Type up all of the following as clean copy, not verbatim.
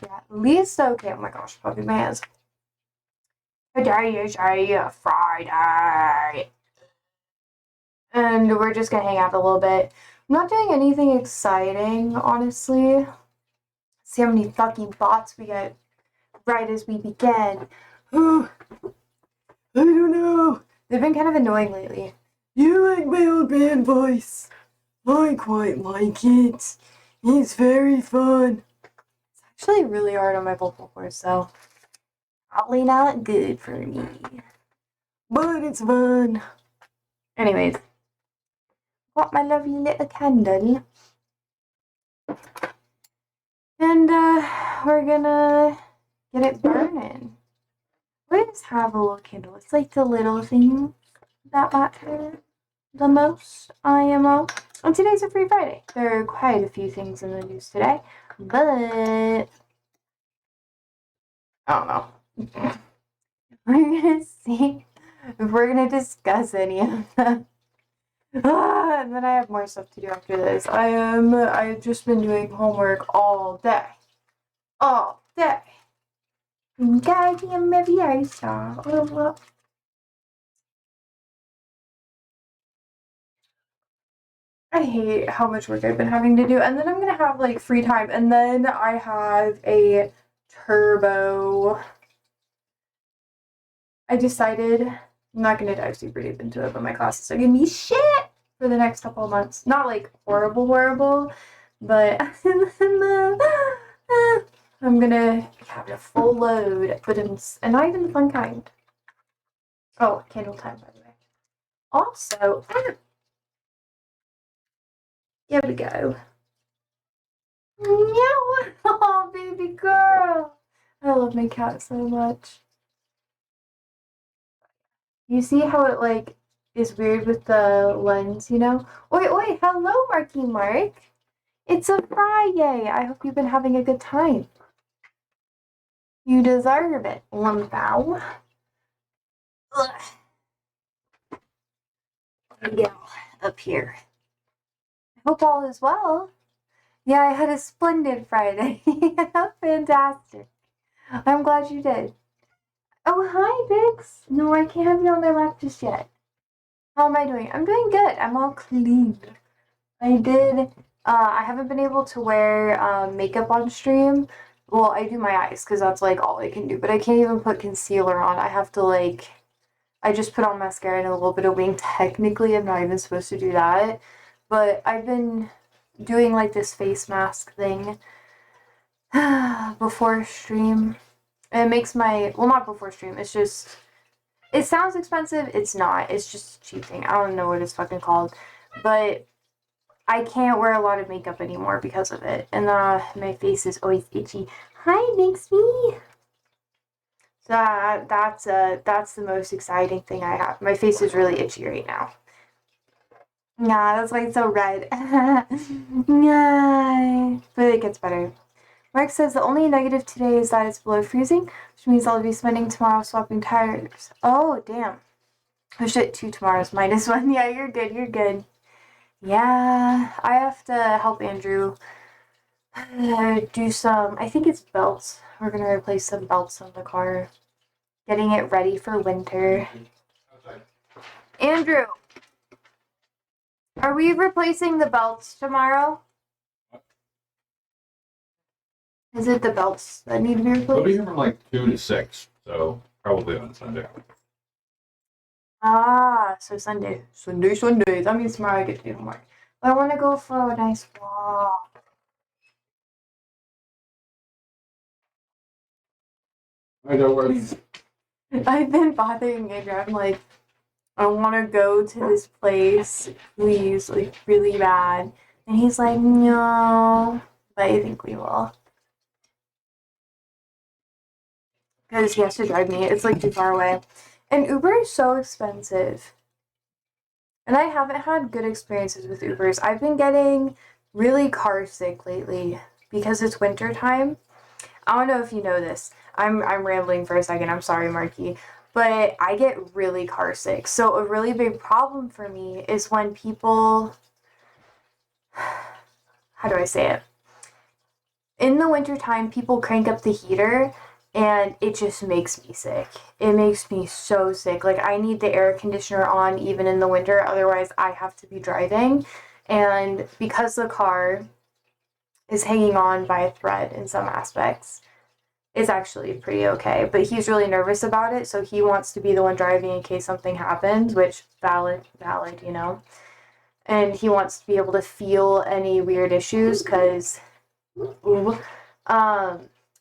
okay. At least okay. Oh my gosh, puppy my hands. Today is a Friday. And we're just gonna hang out a little bit. I'm not doing anything exciting, honestly. See how many fucking bots we get right as we begin. I don't know. They've been kind of annoying lately. You like my old man voice? I quite like it. It's very fun. It's actually really hard on my vocal cords, so probably not good for me. But it's fun. Anyways, got my lovely little candle. And we're gonna get it burning. We just have a little candle. It's like the little things that matter the most, IMO. And today's a free Friday. There are quite a few things in the news today, but I don't know. We're gonna see if we're gonna discuss any of them. And then I have more stuff to do after this. I've just been doing homework all day. All day. Goddamn Leviosa. I hate how much work I've been having to do. And then I'm gonna have like free time. And then I have a turbo. I decided I'm not gonna dive super deep into it, but my classes are gonna be shit for the next couple of months. Not like horrible, but I'm gonna have a full load, but and not even the fun kind. Oh, candle time, by the way. Also, here we go. Meow! Oh, baby girl! I love my cat so much. You see how it, like, is weird with the lens, you know? Wait, hello, Marky Mark! It's a Friday! I hope you've been having a good time. You deserve it, Lumbow. Yeah, up here. I hope all is well. Yeah, I had a splendid Friday. Fantastic. I'm glad you did. Oh, hi, Bix. No, I can't have you on my lap just yet. How am I doing? I'm doing good. I'm all clean. I haven't been able to wear makeup on stream. Well, I do my eyes because that's like all I can do, but I can't even put concealer on. I have to like, I just put on mascara and a little bit of wing. Technically, I'm not even supposed to do that, but I've been doing like this face mask thing before stream. And it makes well, not before stream, it's just, it sounds expensive, it's not, it's just a cheap thing. I don't know what it's fucking called, but I can't wear a lot of makeup anymore because of it, and my face is always itchy. Hi, Bixby! So that's the most exciting thing I have. My face is really itchy right now. Yeah, that's why it's so red. Yeah, but it gets better. Mark says the only negative today is that it's below freezing, which means I'll be spending tomorrow swapping tires. Oh, damn. Oh shit, 2 tomorrows, -1. Yeah, you're good. Yeah, I have to help Andrew do some, I think it's belts. We're gonna replace some belts on the car. Getting it ready for winter. Andrew, are we replacing the belts tomorrow? Is it the belts that need to be replaced? We'll be here from like 2 to 6, so probably on Sunday. Ah, so Sunday. That means tomorrow I get to do homework. But I want to go for a nice walk. I know where. I've been bothering Andrew. I'm like, I want to go to this place, please, like really bad. And he's like, no, but I think we will. Because he has to drive me. It's like too far away. And Uber is so expensive. And I haven't had good experiences with Ubers. I've been getting really car sick lately because it's winter time. I don't know if you know this. I'm rambling for a second. I'm sorry, Marky. But I get really car sick. So a really big problem for me is when people, how do I say it? in the wintertime, people crank up the heater and it just makes me sick. It makes me so sick. Like, I need the air conditioner on even in the winter, otherwise, I have to be driving. And because the car is hanging on by a thread in some aspects, it's actually pretty okay. But he's really nervous about it, so he wants to be the one driving in case something happens, which valid, you know. And he wants to be able to feel any weird issues because,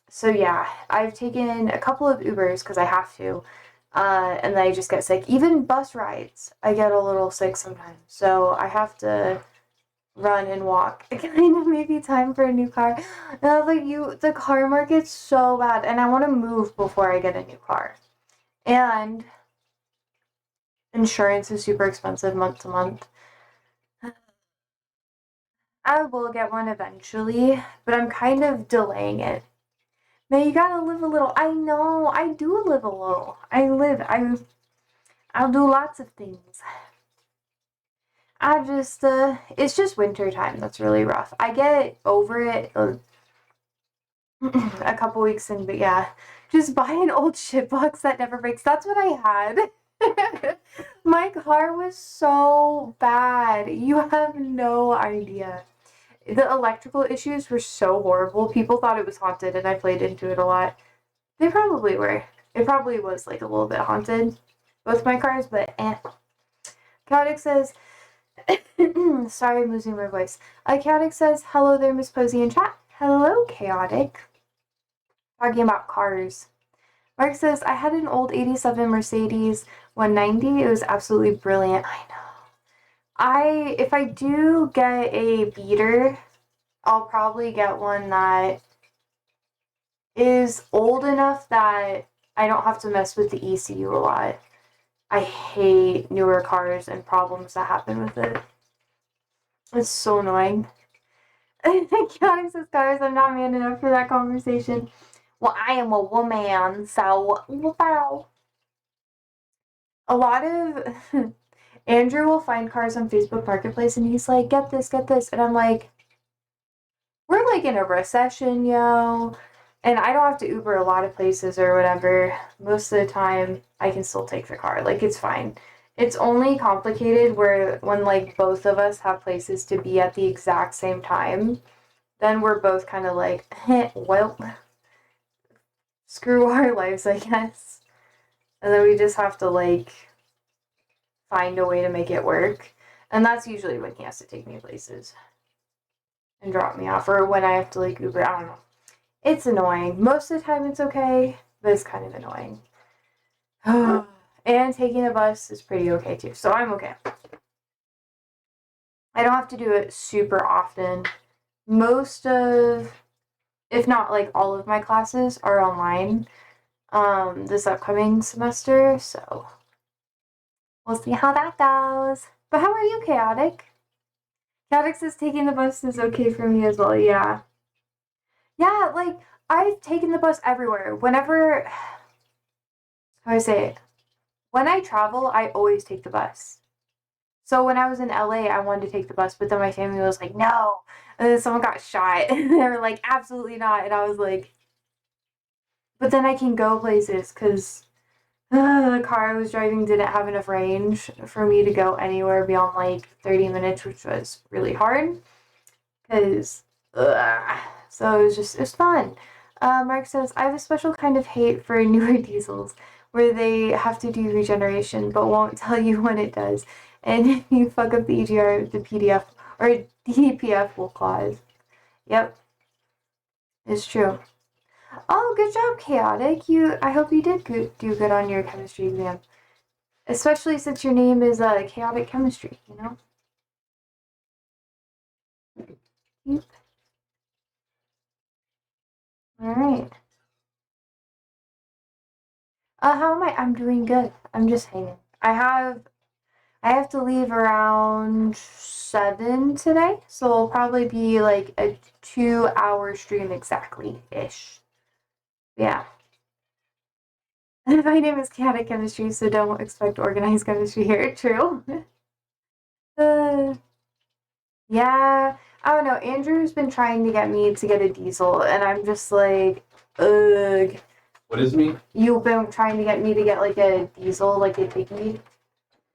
so yeah, I've taken a couple of Ubers because I have to, and then I just get sick. Even bus rides, I get a little sick sometimes. So I have to run and walk. It kind of maybe time for a new car. The car market's so bad, and I want to move before I get a new car. And insurance is super expensive month to month. I will get one eventually, but I'm kind of delaying it. Now you gotta live a little. I know, I do live a little. I'll do lots of things. It's just winter time that's really rough. I get over it a couple weeks in, but yeah, just buy an old shitbox that never breaks. That's what I had. My car was so bad. You have no idea. The electrical issues were so horrible. People thought it was haunted, and I played into it a lot. They probably were. It probably was like a little bit haunted, both my cars, but Chaotic says, sorry, I'm losing my voice. Chaotic says, hello there, Miss Posey in chat. Hello, Chaotic. Talking about cars. Mark says, I had an old 87 Mercedes 190. It was absolutely brilliant. I know. If I do get a beater, I'll probably get one that is old enough that I don't have to mess with the ECU a lot. I hate newer cars and problems that happen with it. It's so annoying. Chaotic says, guys, I'm not man enough for that conversation. Well, I am a woman, so wow. A lot of Andrew will find cars on Facebook Marketplace and he's like, get this, and I'm like, we're like in a recession, yo. And I don't have to Uber a lot of places or whatever. Most of the time, I can still take the car. Like, it's fine. It's only complicated when like both of us have places to be at the exact same time. Then we're both kind of like, well, screw our lives, I guess. And then we just have to like find a way to make it work. And that's usually when he has to take me places and drop me off, or when I have to like Uber. I don't know. It's annoying. Most of the time it's okay, but it's kind of annoying. And taking a bus is pretty okay too, so I'm okay. I don't have to do it super often. Most of, if not like all of my classes are online this upcoming semester, so we'll see how that goes. But how are you, Chaotic? Chaotic says taking the bus is okay for me as well, yeah. Yeah, like, I've taken the bus everywhere. Whenever, how do I say it? When I travel, I always take the bus. So when I was in LA, I wanted to take the bus, but then my family was like, no. And then someone got shot. And they were like, absolutely not. And I was like, but then I can go places because the car I was driving didn't have enough range for me to go anywhere beyond like 30 minutes, which was really hard. Because, so it was fun. Mark says, I have a special kind of hate for newer diesels where they have to do regeneration but won't tell you when it does. And if you fuck up the EGR, the PDF or DPF will cause. Yep, it's true. Oh, good job, Chaotic. I hope you did do good on your chemistry exam. Especially since your name is Chaotic Chemistry, you know? Yep. Alright. How am I? I'm doing good. I'm just hanging. I have to leave around 7 today, so it'll probably be like a 2-hour stream exactly-ish. Yeah. My name is Chaotic Chemistry, so don't expect organized chemistry here. True. Yeah. I don't know. Andrew's been trying to get me to get a diesel, and I'm just like, ugh. What is me? You've been trying to get me to get like a diesel, like a Tiggy,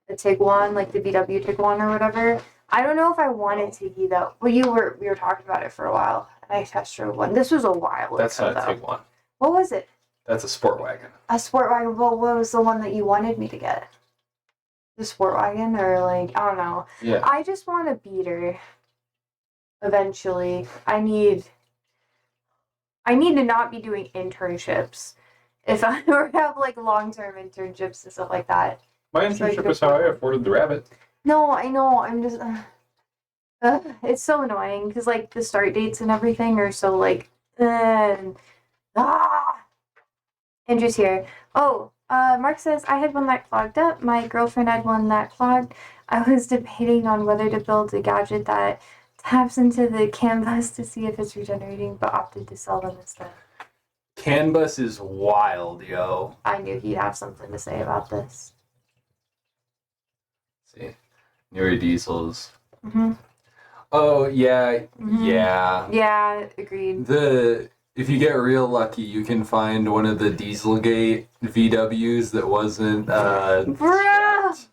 a Tiguan, like the VW Tiguan or whatever. I don't know if I want a Tiggy though. Well, we were talking about it for a while, and I test drove one. This was a while That's ago, not a though. Tiguan. What was it? That's a sport wagon. A sport wagon. Well, what was the one that you wanted me to get? The sport wagon, or like I don't know. Yeah. I just want a beater. Eventually, I need to not be doing internships. If I ever have like long-term internships and stuff like that. My So I internship could was how I afford- afforded the rabbit. No, I know. I'm just. It's so annoying because like the start dates and everything are so like. Andrew's here. Oh, Mark says I had one that clogged up. My girlfriend had one that clogged. I was debating on whether to build a gadget that taps into the CAN bus to see if it's regenerating, but opted to sell them instead. CAN bus is wild, yo. I knew he'd have something to say about this. See, newer diesels. Mm-hmm. Oh yeah, Mhm. yeah. Yeah, agreed. If you get real lucky, you can find one of the Dieselgate VWs that wasn't. Bruh! checked.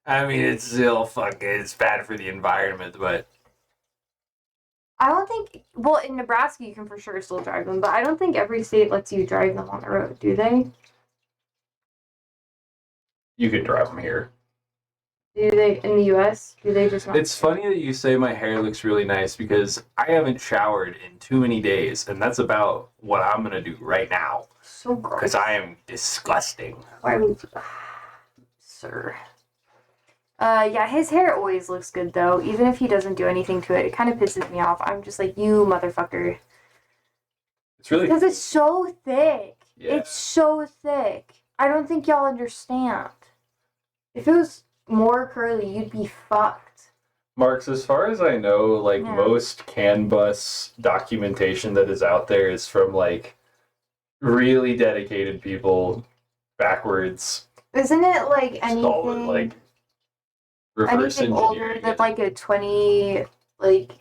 I mean, it's still it's bad for the environment, but I don't think. Well, in Nebraska, you can for sure still drive them, but I don't think every state lets you drive them on the road, do they? you could drive them here. Do they in the U.S.? Do they just not? It's funny that you say my hair looks really nice because I haven't showered in too many days, and that's about what I'm gonna do right now So gross. because I am disgusting. Why would you... Sir. Yeah, his hair always looks good, though. Even if he doesn't do anything to it, it kind of pisses me off. I'm just like, you motherfucker. It's really Because it's so thick. Yeah. It's so thick. I don't think y'all understand. If it was more curly, you'd be fucked. Marks, as far as I know, like Yeah. most CAN bus documentation that is out there is from like really dedicated people backwards. Isn't it like Install it, anything, like reverse anything older engineering than it. like a 20, like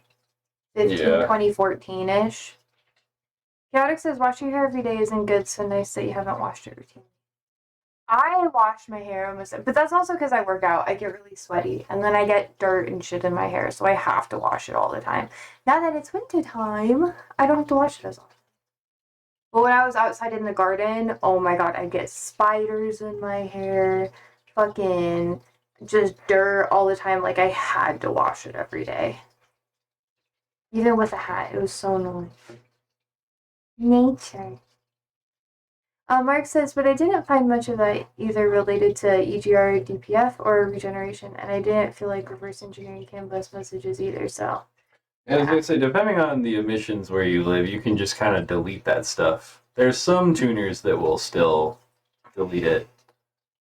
15, Yeah. 2014-ish? Chaotic says, washing your hair every day isn't good, so nice that you haven't washed it routinely. I wash my hair almost, but that's also because I work out. I get really sweaty, and then I get dirt and shit in my hair, so I have to wash it all the time. Now that it's winter time, I don't have to wash it as often. But when I was outside in the garden, oh my god, I'd get spiders in my hair, fucking just dirt all the time. Like I had to wash it every day. Even with a hat, it was so annoying. Nature. Mark says, but I didn't find much of that either related to EGR, DPF, or regeneration, and I didn't feel like reverse engineering CAN bus messages either, so. I was gonna say, depending on the emissions where you live, you can just kind of delete that stuff. There's some tuners that will still delete it,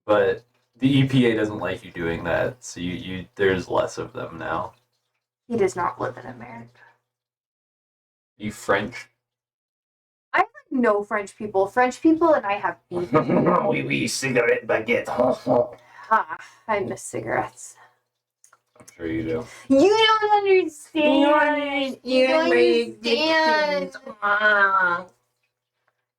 but the EPA doesn't like you doing that, so you there's less of them now. He does not live in America. You French? No French people. French people and I have beef. Oui, cigarette baguette. Ha, I miss cigarettes. I'm sure you do. You don't understand. You don't understand.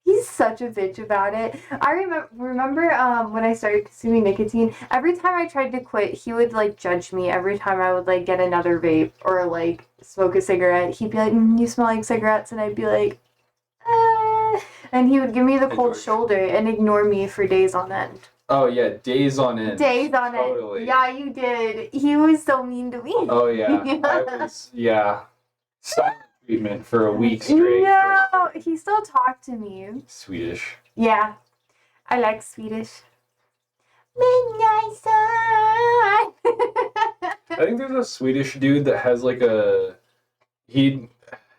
He's such a bitch about it. I remember when I started consuming nicotine, every time I tried to quit, he would like judge me every time I would like get another vape or like smoke a cigarette. He'd be like, you smell like cigarettes, and I'd be like, and he would give me the cold shoulder and ignore me for days on end. Oh yeah, days on end. Days on Totally. end. Yeah, you did. He was so mean to me. Oh yeah, I was silent treatment for a week straight. No, he still talked to me. Swedish. Yeah, I like Swedish. Midnight sun. I think there's a Swedish dude that has like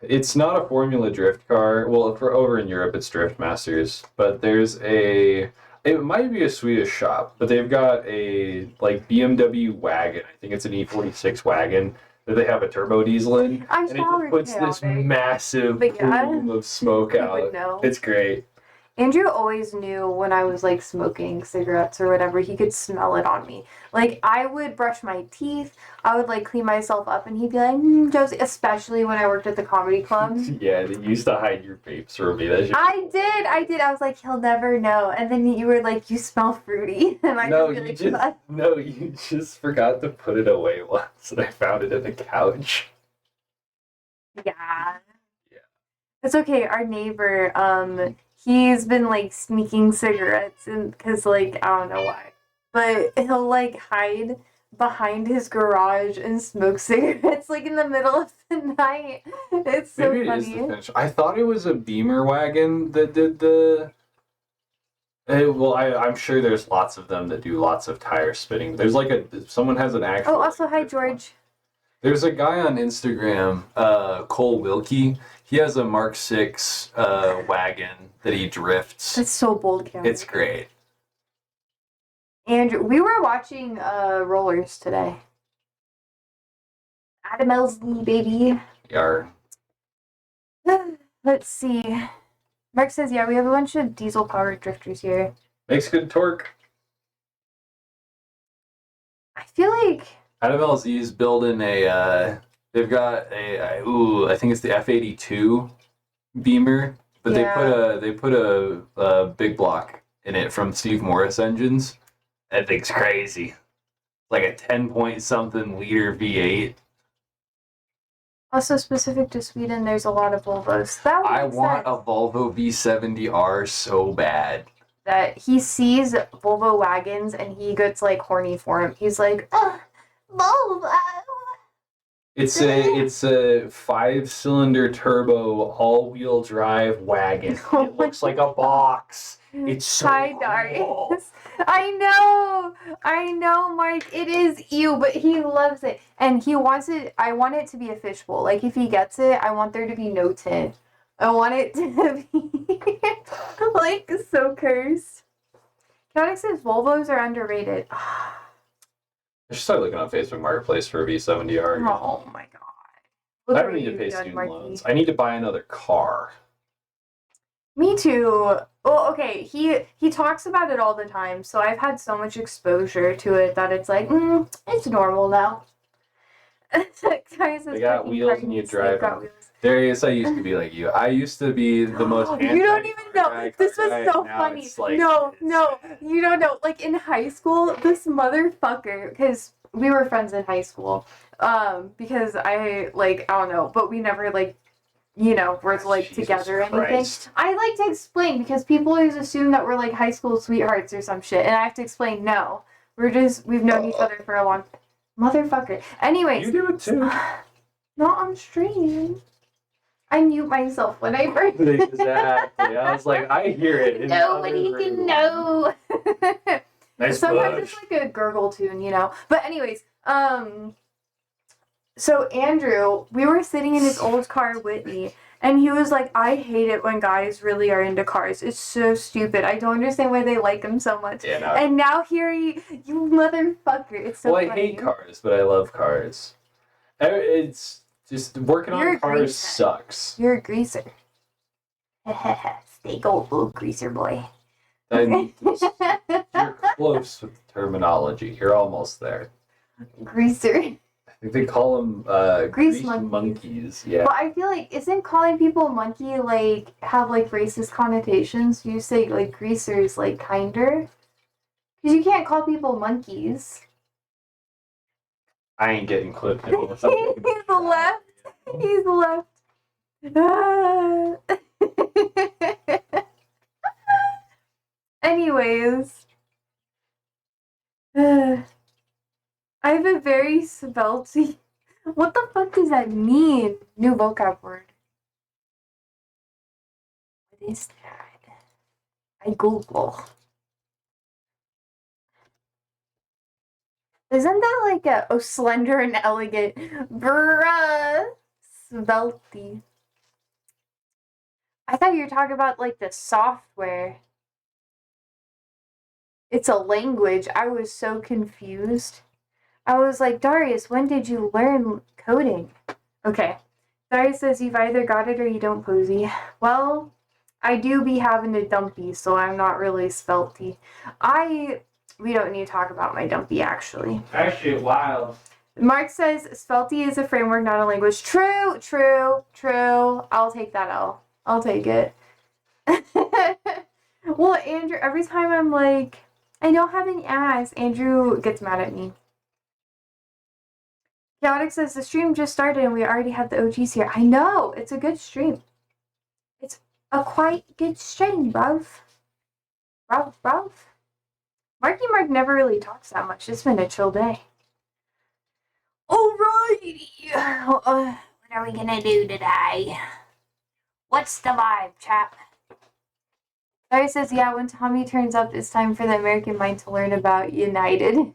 it's not a Formula Drift car. Well, for over in Europe, it's Drift Masters. But it might be a Swedish shop, but they've got a like BMW wagon. I think it's an E46 wagon that they have a turbo diesel in, I'm and it just puts this massive But yeah, plume of smoke you out. would know. It's great. Andrew always knew when I was like smoking cigarettes or whatever. He could smell it on me. Like I would brush my teeth, I would like clean myself up, and he'd be like, Josie, especially when I worked at the comedy club. Yeah, they used to hide your vapes from me. I did. I was like, he'll never know. And then you were like, you smell fruity, and I No, would be you like, just "What?" no, you just forgot to put it away once, and I found it in the couch. Yeah. Yeah. It's okay. Our neighbor, he's been like sneaking cigarettes, and because like I don't know why, but he'll like hide behind his garage and smoke cigarettes like in the middle of the night. It's so Maybe it is the funny. finish. I thought it was a Beamer wagon that did the. Well, I'm sure there's lots of them that do lots of tire spinning. There's like someone has an actual. Oh, also hi drift one. George. There's a guy on Instagram, Cole Wilkie. He has a Mark 6 wagon that he drifts. That's so bold, Cameron. It's great. Andrew, we were watching rollers today. Adam LZ, baby. Yar. Let's see. Mark says, yeah, we have a bunch of diesel-powered drifters here. Makes good torque. I feel like... Adam LZ is building a, they've got I think it's the F82 Beamer, but Yeah. they put a big block in it from Steve Morris engines. That thing's crazy. Like a 10-point-something liter V8. Also specific to Sweden, there's a lot of Volvos. That would I make want sense. a Volvo V70R so bad. That he sees Volvo wagons and he gets like horny for him. He's like, oh, Volvo. It's a 5-cylinder turbo all-wheel drive wagon. Oh It looks like a box. It's so Hi, cool. Darius. I know, Mark. It is you, but he loves it, and he wants it. I want it to be a fishbowl. Like if he gets it, I want there to be no tin. I want it to be like so cursed. Chaotic says Volvos are underrated. I should start looking on Facebook Marketplace for a V70R. Oh my god. Look I what don't need to you've pay done, student Marky. loans. I need to buy another car. Me too. Well, okay, he talks about it all the time, so I've had so much exposure to it that it's like, it's normal now. They got wheels and you drive them. Darius, I used to be like you. I used to be the most You don't even know. anti-car This was guy. so Now funny. it's like, No, it's- you don't know. Like in high school, this motherfucker, because we were friends in high school, because I don't know, but we never were like Jesus together or anything. Christ. I like to explain because people always assume that we're like high school sweethearts or some shit, and I have to explain no. We've known each other for a long motherfucker. Anyways. You do it too. Not on stream. I mute myself when I break. Exactly. I was like, I hear it. in Nobody other can rooms. know. Nice Sometimes push. it's like a gurgle tune, But anyways, so Andrew, we were sitting in his old car with me, and he was like, I hate it when guys really are into cars. It's so stupid. I don't understand why they like them so much. Yeah, no, And now here you motherfucker. It's so well, funny. I hate cars, but I love cars. It's just working You're on a cars greaser. sucks. You're a greaser. Stay gold, little greaser boy. And you're close with the terminology. You're almost there. Greaser. I think they call them Grease grease monkeys. monkeys. Yeah. But I feel like, isn't calling people monkey have racist connotations? You say greasers kinder? Because you can't call people monkeys. I ain't getting clipped. He's left. He's left. Ah. Anyways. I have a very svelty. What the fuck does that mean? New vocab word. What is that? I Google. Isn't that slender and elegant? Bruh. Svelty. I thought you were talking about the software. It's a language. I was so confused. I was like, Darius, when did you learn coding? Okay. Darius says you've either got it or you don't, Posey. Well, I do be having a dumpy, so I'm not really spelty. We don't need to talk about my dumpy, actually. Actually, wild. Mark says spelty is a framework, not a language. True, true, true. I'll take that L. I'll take it. Well, Andrew, every time I'm like, I don't have any ass, Andrew gets mad at me. Chaotic says the stream just started and we already have the OGs here. I know, it's a good stream. It's a quite good stream, bruv. Bruv. Marky Mark never really talks that much. It's been a chill day. Alrighty. What are we gonna do today? What's the vibe, chap? Larry says, yeah, when Tommy turns up, it's time for the American mind to learn about United.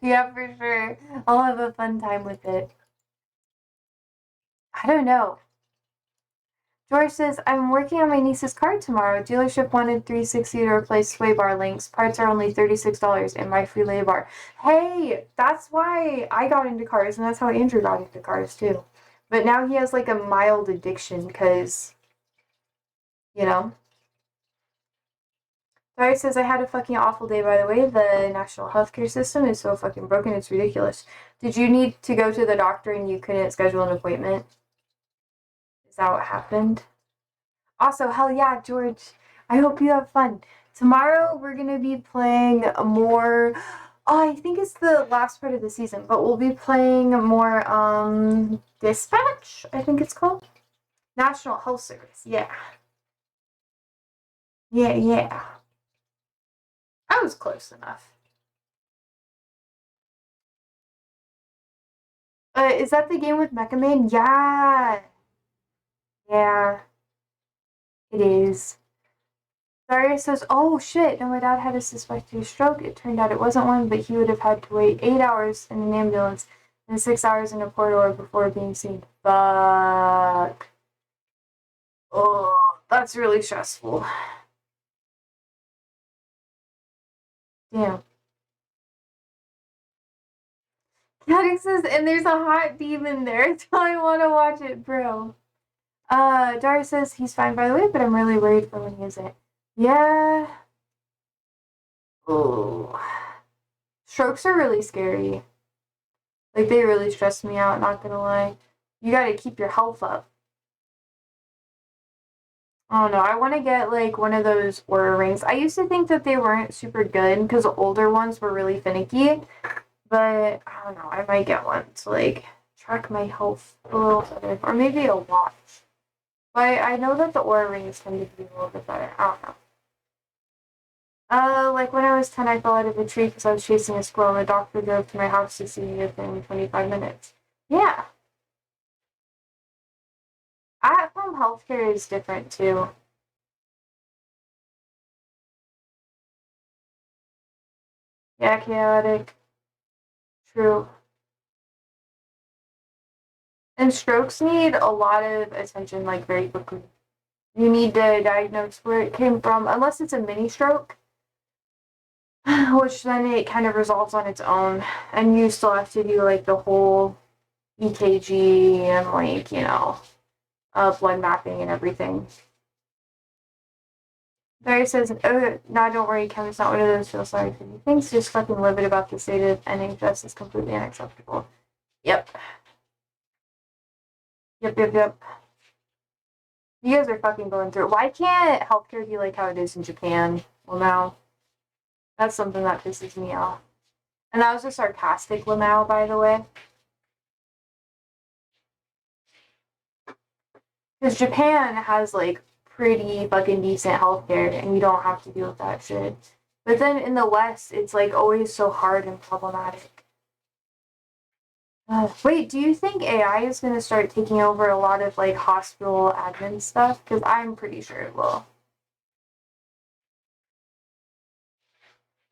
Yeah, for sure. I'll have a fun time with it. I don't know. George says, I'm working on my niece's car tomorrow. Dealership wanted 360 to replace sway bar links. Parts are only $36 and my free lay bar. Hey, that's why I got into cars, and that's how Andrew got into cars, too. But now he has, like, a mild addiction, because, you know. Larry says, I had a fucking awful day, by the way. The national healthcare system is so fucking broken, it's ridiculous. Did you need to go to the doctor and you couldn't schedule an appointment? Is that what happened? Also, hell yeah, George. I hope you have fun. Tomorrow we're going to be playing more... Oh, I think it's the last part of the season, but we'll be playing more, Dispatch, I think it's called. National Health Service, yeah. Yeah. I was close enough. Is that the game with Mecha Man? Yeah. Yeah. It is. Daria says, oh shit, no, my dad had a suspected stroke. It turned out it wasn't one, but he would have had to wait 8 hours in an ambulance and 6 hours in a corridor before being seen. Fuck. Oh, that's really stressful. Damn. Caddick says, and there's a hot demon there, so I want to watch it, bro. Daria says, he's fine, by the way, but I'm really worried for when he isn't. Yeah. Oh. Strokes are really scary. Like, they really stress me out, not gonna lie. You gotta keep your health up. Oh no, I want to get, like, one of those Aura rings. I used to think that they weren't super good, because the older ones were really finicky. But, I don't know, I might get one to, like, track my health a little better. Or maybe a watch. But I know that the Aura rings tend to be a little bit better. I don't know. Like when I was 10, I fell out of a tree because I was chasing a squirrel, and the doctor drove to my house to see me within 25 minutes. Yeah. At-home healthcare is different, too. Yeah, chaotic. True. And strokes need a lot of attention, like, very quickly. You need to diagnose where it came from, unless it's a mini stroke, which then it kind of resolves on its own, and you still have to do, like, the whole EKG and, like, you know, blood mapping and everything. Barry says, oh, nah, don't worry, Kevin's not one of those feel sorry for you things, just fucking livid about the state of NHS is completely unacceptable. Yep. Yep. You guys are fucking going through it. Why can't healthcare be like how it is in Japan? Well, now, that's something that pisses me off. And that was a sarcastic Lamau, by the way. Because Japan has, like, pretty fucking decent healthcare, and you don't have to deal with that shit. But then in the West, it's, like, always so hard and problematic. Wait, do you think AI is going to start taking over a lot of, like, hospital admin stuff? Because I'm pretty sure it will.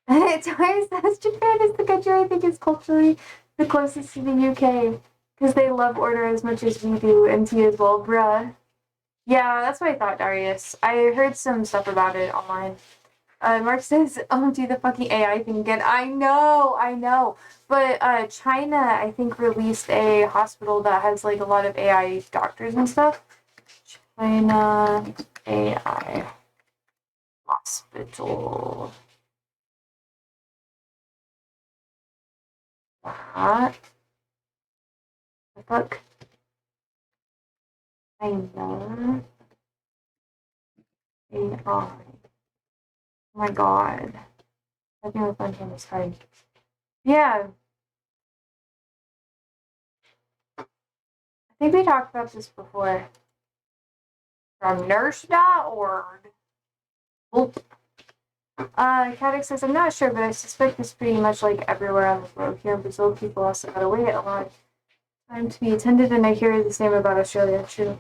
Tori says Japan is the country I think is culturally the closest to the UK. Because they love order as much as we do, and tea as well, bruh. Yeah, that's what I thought, Darius. I heard some stuff about it online. Mark says, do the fucking AI thing again. I know. But China, I think, released a hospital that has, like, a lot of AI doctors and stuff. China. AI hospital. What the fuck? I know. AI. Oh my god. I think we're fun on this card. Yeah. I think we talked about this before. From nurse.org. Oop. Caddick says, I'm not sure, but I suspect it's pretty much like everywhere on the globe. Here in Brazil, people also gotta wait a long time to be attended, and I hear the same about Australia, too.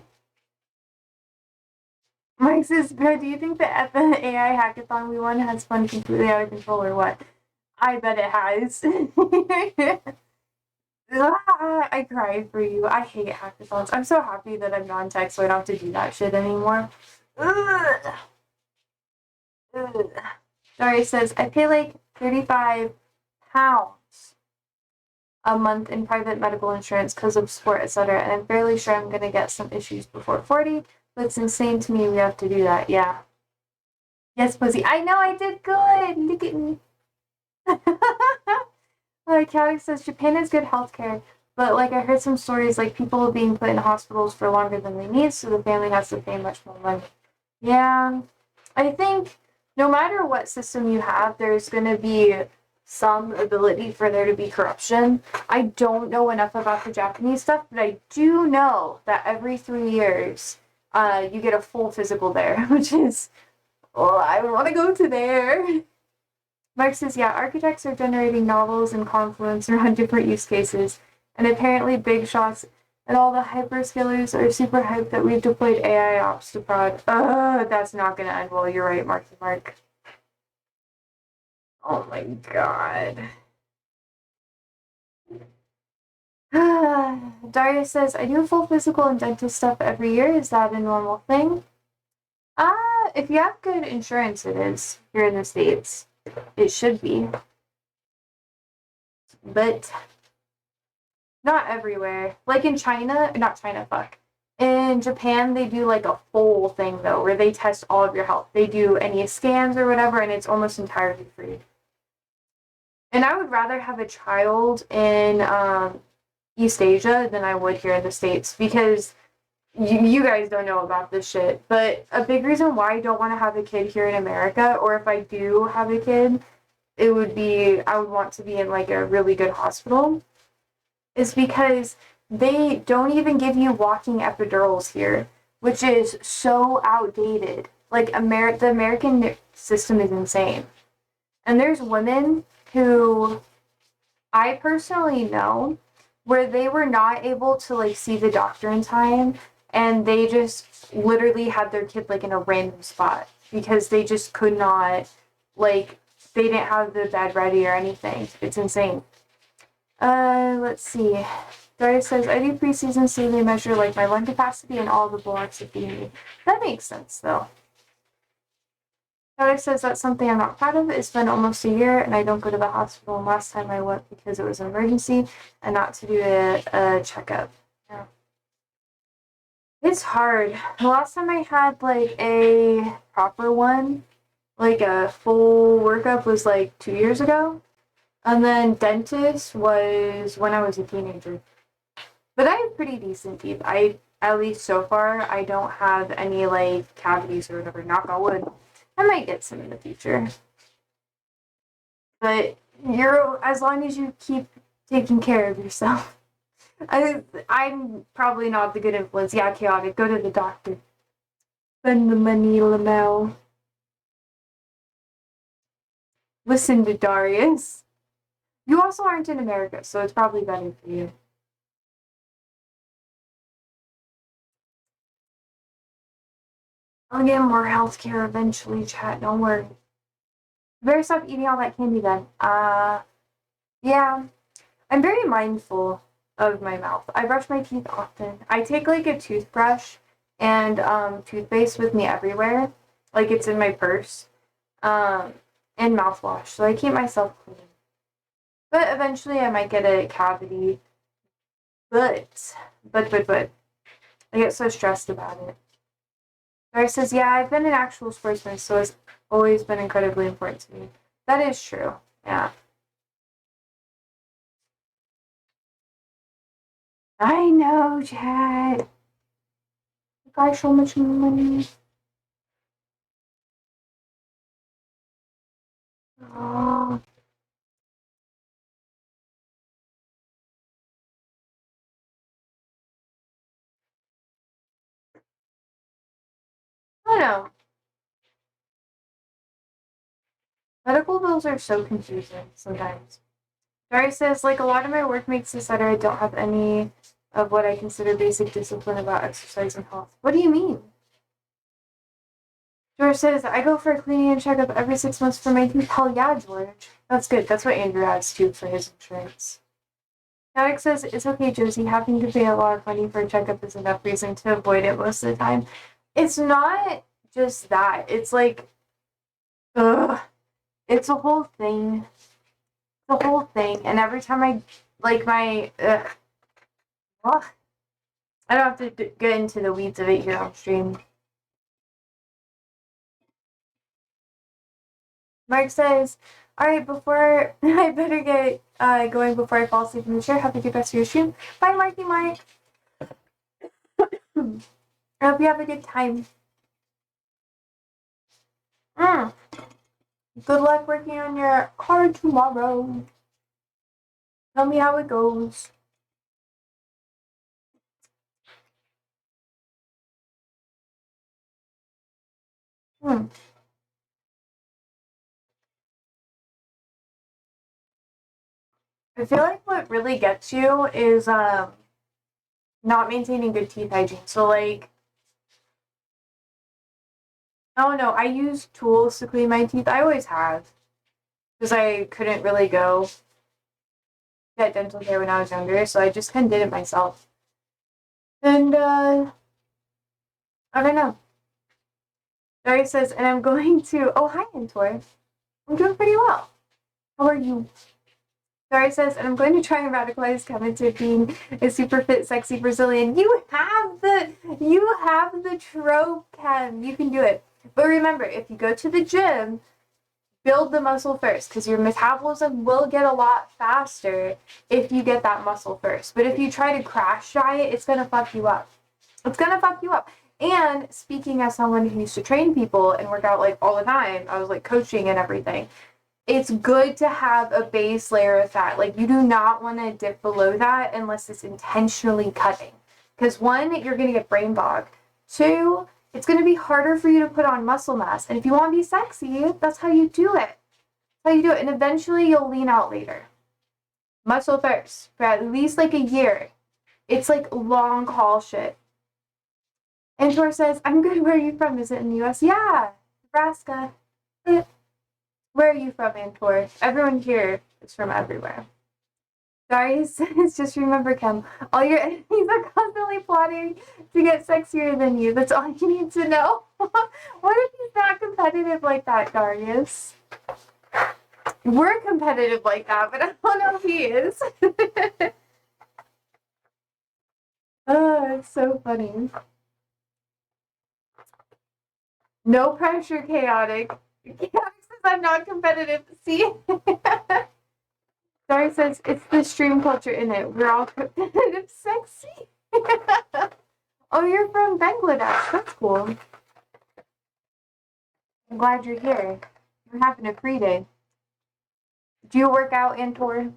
Mike says, Brad, do you think that at the AI hackathon we won has fun completely out of control or what? I bet it has. I cried for you. I hate hackathons. I'm so happy that I'm non-tech, so I don't have to do that shit anymore. Ugh. Ugh. Daria says, I pay like £35 a month in private medical insurance because of sport, etc. And I'm fairly sure I'm going to get some issues before 40, but it's insane to me we have to do that. Yeah. Yes, Pussy. I know I did good. Look at me. Callie says, Japan has good healthcare, but like I heard some stories like people being put in hospitals for longer than they need, so the family has to pay much more money. Yeah. I think no matter what system you have, there's going to be some ability for there to be corruption. I don't know enough about the Japanese stuff, but I do know that every 3 years, you get a full physical there, which is, oh, I would want to go to there. Mark says, yeah, architects are generating novels and Confluence around different use cases, and apparently big shots and all the hyperscalers are super hyped that we've deployed AI ops to prod. That's not going to end well. You're right, Marky Mark. Oh my god. Daria says, I do full physical and dentist stuff every year. Is that a normal thing? If you have good insurance, it is. Here in the States. It should be. But not everywhere. Like in China, not China, fuck. In Japan, they do like a full thing though, where they test all of your health. They do any scans or whatever, and it's almost entirely free. And I would rather have a child in East Asia than I would here in the States because you guys don't know about this shit. But a big reason why I don't want to have a kid here in America, or if I do have a kid, it would be I would want to be in like a really good hospital, is because they don't even give you walking epidurals here, which is so outdated. Like the American system is insane. And there's women who I personally know where they were not able to like see the doctor in time, and they just literally had their kid like in a random spot because they just could not, like, they didn't have the bed ready or anything. It's insane. Let's see. Daria says, I do preseason so they measure like my lung capacity and all the blocks if you need. That makes sense though. Daria says that's something I'm not proud of. It's been almost a year and I don't go to the hospital. And last time I went because it was an emergency and not to do a checkup. Yeah. It's hard. The last time I had like a proper one, like a full workup, was like 2 years ago. And then dentist was when I was a teenager. But I have pretty decent teeth. At least so far, I don't have any like cavities or whatever. Knock on wood. I might get some in the future. But as long as you keep taking care of yourself. I'm probably not the good influence. Yeah, chaotic. Go to the doctor. Spend the money, Lamel. Listen to Darius. You also aren't in America, so it's probably better for you. I'll get more healthcare eventually, chat. Don't worry. You better stop eating all that candy then. Yeah. I'm very mindful of my mouth. I brush my teeth often. I take like a toothbrush and toothpaste with me everywhere. Like it's in my purse. And mouthwash. So I keep myself clean. But eventually I might get a cavity. But I get so stressed about it. Doris says, yeah, I've been an actual sportsman, so it's always been incredibly important to me. That is true. Yeah. I know, Chad. You got so much money. Oh. I don't know. Medical bills are so confusing sometimes. Dari says, like a lot of my workmates, etc., I don't have any of what I consider basic discipline about exercise and health. What do you mean? George says, I go for a cleaning and checkup every 6 months for my teeth. Hell yeah, George. That's good. That's what Andrew has too for his insurance. Derek says, it's okay, Josie. Having to pay a lot of money for a checkup is enough reason to avoid it most of the time. It's not just that. It's like, ugh. It's a whole thing. The whole thing. And every time I, like, ugh. I don't have to get into the weeds of it here on stream. Mark says, all right, before I better get going before I fall asleep in the chair. Have a good rest of your stream. Bye, Marky Mark. I hope you have a good time. Good luck working on your car tomorrow. Tell me how it goes. I feel like what really gets you is not maintaining good teeth hygiene. So like, I don't know. I use tools to clean my teeth. I always have, because I couldn't really go get dental care when I was younger, so I just kind of did it myself. And I don't know. Dari says, and I'm going to. Oh, hi, Mentor. I'm doing pretty well. How are you? Dari says, and I'm going to try and radicalize Kevin to being a super fit, sexy Brazilian. You have the trope, Ken. You can do it. But remember, if you go to the gym, build the muscle first, because your metabolism will get a lot faster if you get that muscle first. But if you try to crash diet, it's gonna fuck you up. It's gonna fuck you up. And speaking as someone who used to train people and work out like all the time, I was like coaching and everything. It's good to have a base layer of fat. Like you do not want to dip below that unless it's intentionally cutting. Because one, you're gonna get brain fog. Two, it's gonna be harder for you to put on muscle mass. And if you want to be sexy, that's how you do it. That's how you do it. And eventually you'll lean out later. Muscle first for at least like a year. It's like long haul shit. And Tor says, I'm good. Where are you from? Is it in the US? Yeah, Nebraska. Where are you from, Antor? Everyone here is from everywhere. Sorry, says, just remember, Kem, all your enemies are constantly plotting to get sexier than you. That's all you need to know. What if he's not competitive like that, Darius? We're competitive like that, but I don't know if he is. Oh, it's so funny. No pressure, chaotic. Chaotic says I'm not competitive. See? Dari says it's the stream culture in it. We're all competitive sexy. Oh, you're from Bangladesh. That's cool. I'm glad you're here. You're having a free day. Do you work out, Antor?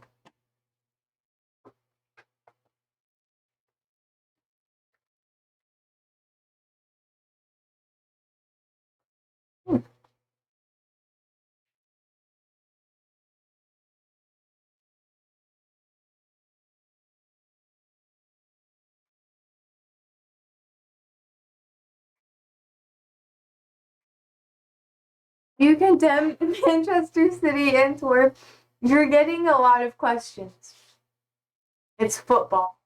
You condemn Manchester City, Antor. You're getting a lot of questions. It's football.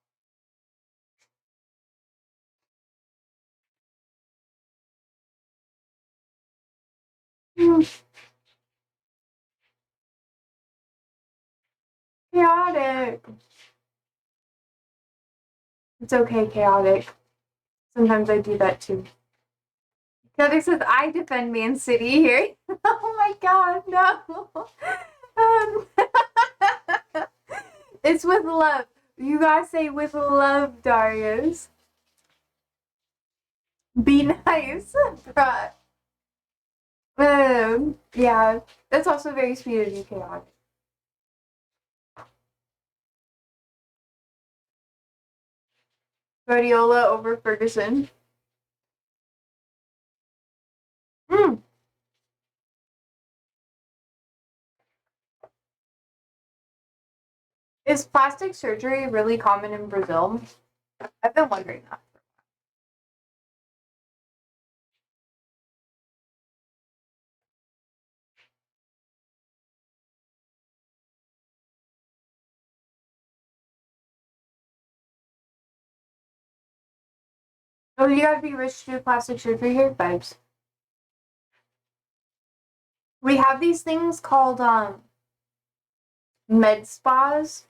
Chaotic. It's okay, chaotic. Sometimes I do that too. Heather says, I defend Man City here. Oh my god, no. It's with love. You gotta say with love, Darius. Be nice, bruh. Yeah, that's also very sweet of you, Chaotic. Guardiola over Ferguson. Mm. Is plastic surgery really common in Brazil? I've been wondering that. Oh, you gotta be rich to do plastic surgery here, vibes. We have these things called med spas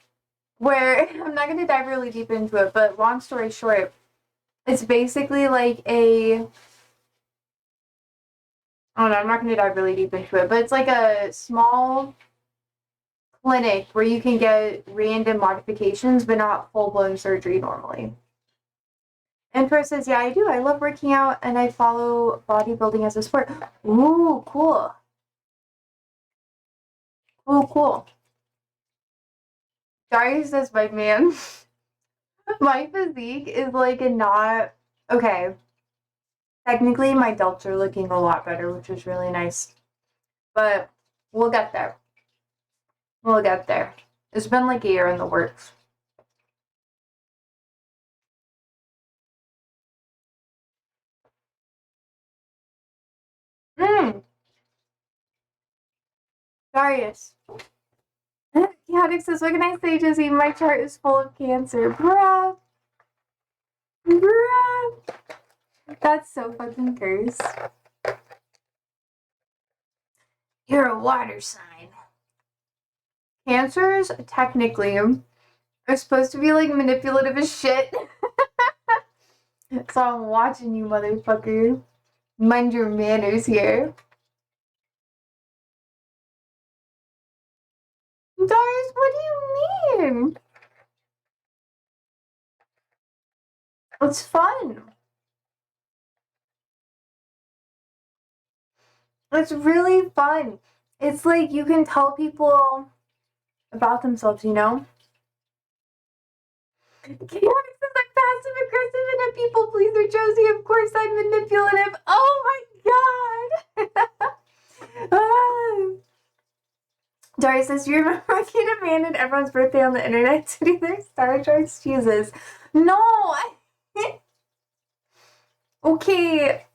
where I'm not gonna dive really deep into it, but long story short, it's basically like a I don't know, I'm not gonna dive really deep into it, but it's like a small clinic where you can get random modifications but not full blown surgery normally. Emperor says, yeah, I do. I love working out and I follow bodybuilding as a sport. Ooh, cool. Cool. Darius says, my man, my physique is like a not okay. Technically, my delts are looking a lot better, which is really nice. But we'll get there. We'll get there. It's been like a year in the works. Darius. Chaotic says, what can I say, Josie? My chart is full of cancer. Bruh. That's so fucking cursed. You're a water sign. Cancers, technically, are supposed to be like manipulative as shit. So I'm watching you, motherfucker. Mind your manners here. Darius, what do you mean? It's fun. It's really fun. It's like you can tell people about themselves, you know? Chaotic says I'm passive aggressive and a people pleaser, Josie. Of course I'm manipulative. Oh my god! Darius says, you remember when you demanded everyone's birthday on the internet to do their Star Charts? Jesus. No! Okay.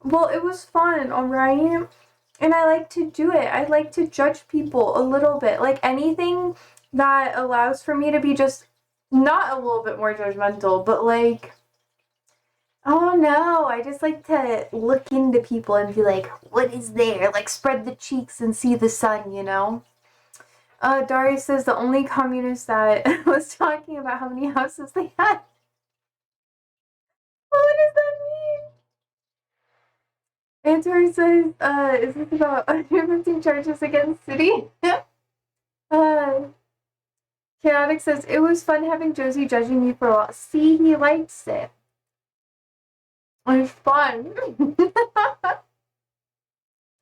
Well, it was fun, alright? And I like to do it. I like to judge people a little bit. Like anything that allows for me to be just not a little bit more judgmental, but like, oh no, I just like to look into people and be like, what is there? Like spread the cheeks and see the sun, you know? Darius says the only communist that was talking about how many houses they had. What does that mean? Antor says, is this about 115 charges against City? Chaotic says, it was fun having Josie judging me for a while. See, he likes it. It was fun.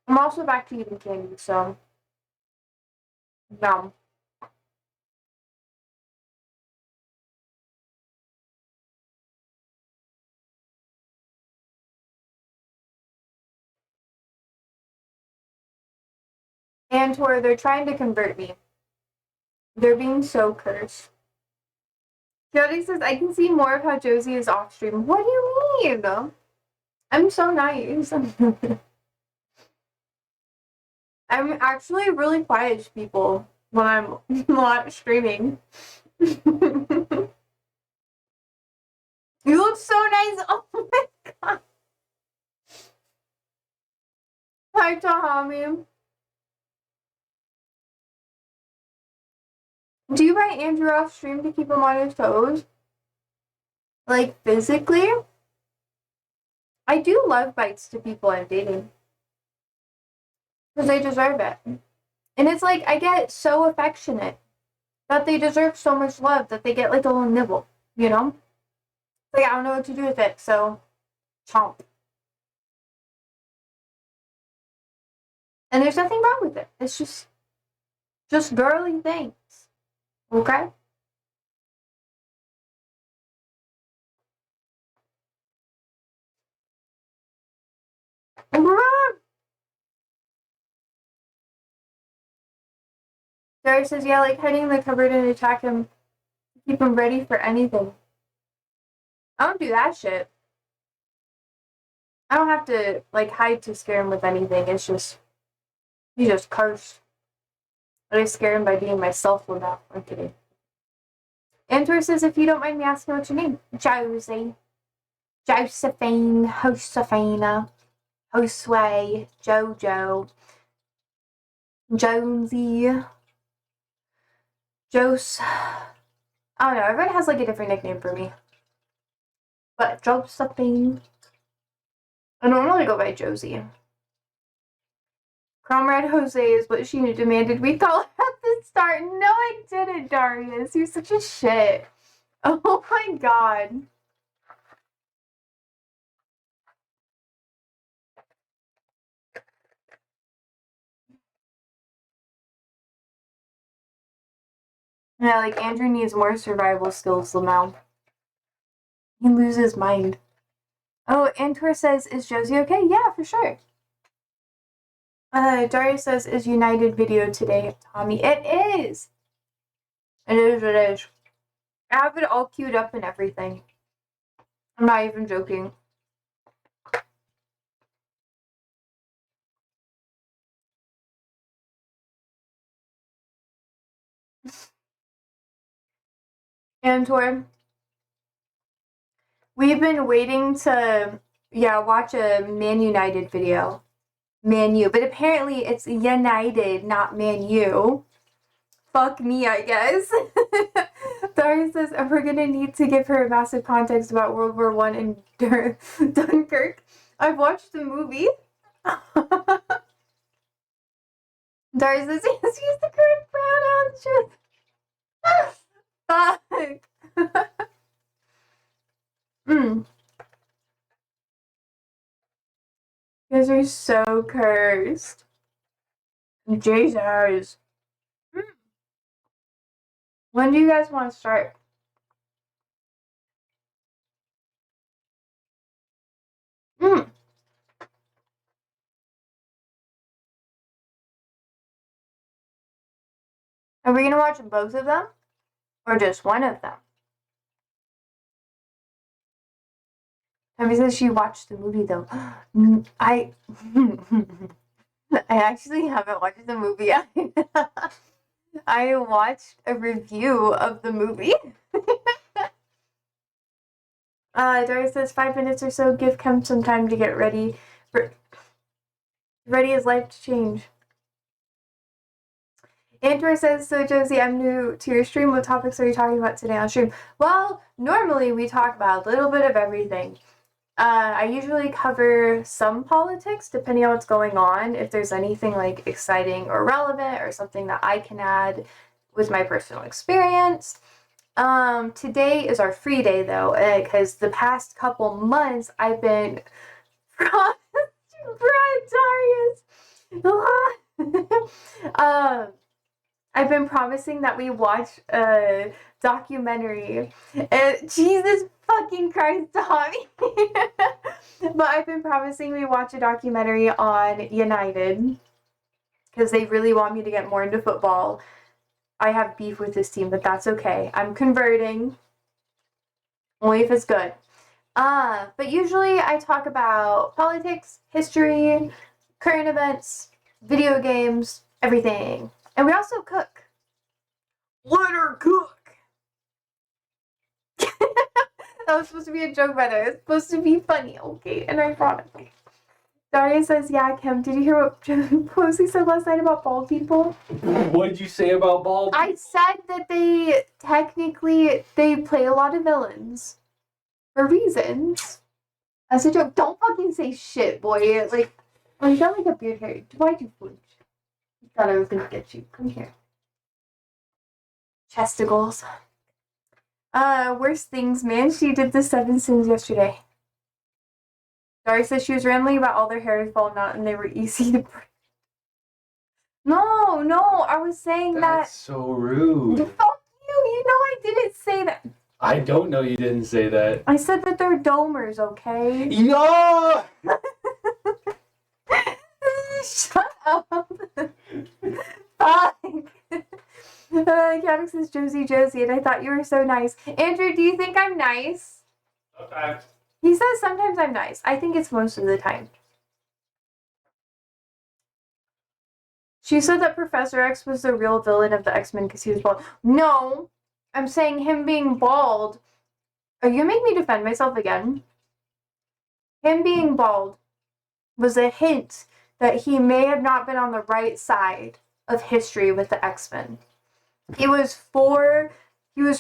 I'm also back to eating candy, so. Yum. Antor, they're trying to convert me. They're being so cursed. Chaotic says, I can see more of how Josie is off stream. What do you mean? I'm so nice. I'm actually really quiet to people when I'm not streaming. You look so nice. Oh my god. Hi, Tahami. Do you buy Andrew off stream to keep him on his toes? Like physically? I do love bites to people I'm dating. Because they deserve it. And it's like, I get so affectionate that they deserve so much love that they get like a little nibble, you know? Like, I don't know what to do with it, so chomp. And there's nothing wrong with it. It's just girly things. Okay? Jerry says, yeah, like hiding in the cupboard and attack him. Keep him ready for anything. I don't do that shit. I don't have to, like, hide to scare him with anything. It's just, he's just cursed. I scare him by being myself with that. I'm kidding. Antor says, if you don't mind me asking what's your name? Josie. Josephine. Josefina. Josue. Jojo. Jonesy. Jose. I don't know. Everyone has like a different nickname for me. But Josephine. I normally go by Josie. Comrade Jose is what she demanded we call at the start. No, I didn't, Darius. You're such a shit. Oh my god. Yeah, like Andrew needs more survival skills now. He loses his mind. Oh, Antor says, is Josie okay? Yeah, for sure. Daria says, is United video today, Tommy? It is! It is. I have it all queued up and everything. I'm not even joking. Antor, we've been waiting to, watch a Man United video. Man U. But apparently it's United, not Man U. Fuck me, I guess. Daria says, we're gonna need to give her massive context about World War I and Dunkirk. I've watched the movie. Daria says, yes, use the correct pronouns. Fuck. You guys are so cursed. Jesus. When do you guys want to start? Are we gonna watch both of them? Or just one of them? Tammy says she watched the movie though. I actually haven't watched the movie. I watched a review of the movie. Dory says 5 minutes or so. Give Kem some time to get ready. Ready his life to change. Andrew says, so Josie, I'm new to your stream. What topics are you talking about today on stream? Well, normally we talk about a little bit of everything. I usually cover some politics depending on what's going on. If there's anything like exciting or relevant or something that I can add with my personal experience. Today is our free day though, because the past couple months I've been I've been promising that we watch a documentary. Jesus fucking Christ, Tommy. But I've been promising we watch a documentary on United because they really want me to get more into football. I have beef with this team, but that's okay. I'm converting. Only if it's good. But usually I talk about politics, history, current events, video games, everything. And we also cook. Let her cook! That was supposed to be a joke, by the way. It's supposed to be funny, okay? And ironic. Daria says, yeah, Kim, did you hear what Posey said last night about bald people? What did you say about bald people? I said that they technically, they play a lot of villains. For reasons. As a joke, don't fucking say shit, boy. Like, oh, you got like a beard hair. Why'd you flinch? Thought I was gonna get you. Come here. Chesticles. Worst things, man. She did the 7 sins yesterday. Dari says she was rambling about all their hair had fallen out and they were easy to break. No, I was saying That's so rude. Fuck you. You know I didn't say that. I don't know you didn't say that. I said that they're domers, okay? Yeah! Shut up. Fine. Cadix says Josie, and I thought you were so nice. Andrew, do you think I'm nice? Okay. He says sometimes I'm nice. I think it's most of the time. She said that Professor X was the real villain of the X-Men because he was bald. No, I'm saying him being bald. Are you making me defend myself again? Him being bald was a hint that he may have not been on the right side of history with the X-Men. He was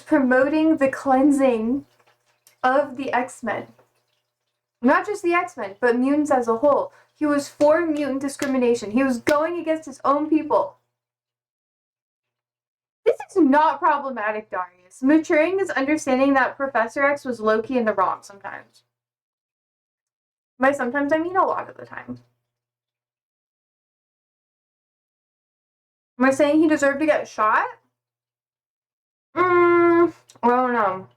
promoting the cleansing of the X-Men. Not just the X-Men, but mutants as a whole. He was for mutant discrimination. He was going against his own people. This is not problematic, Darius. Maturing is understanding that Professor X was low-key in the wrong sometimes. By sometimes, I mean a lot of the time. Am I saying he deserved to get shot? I don't know.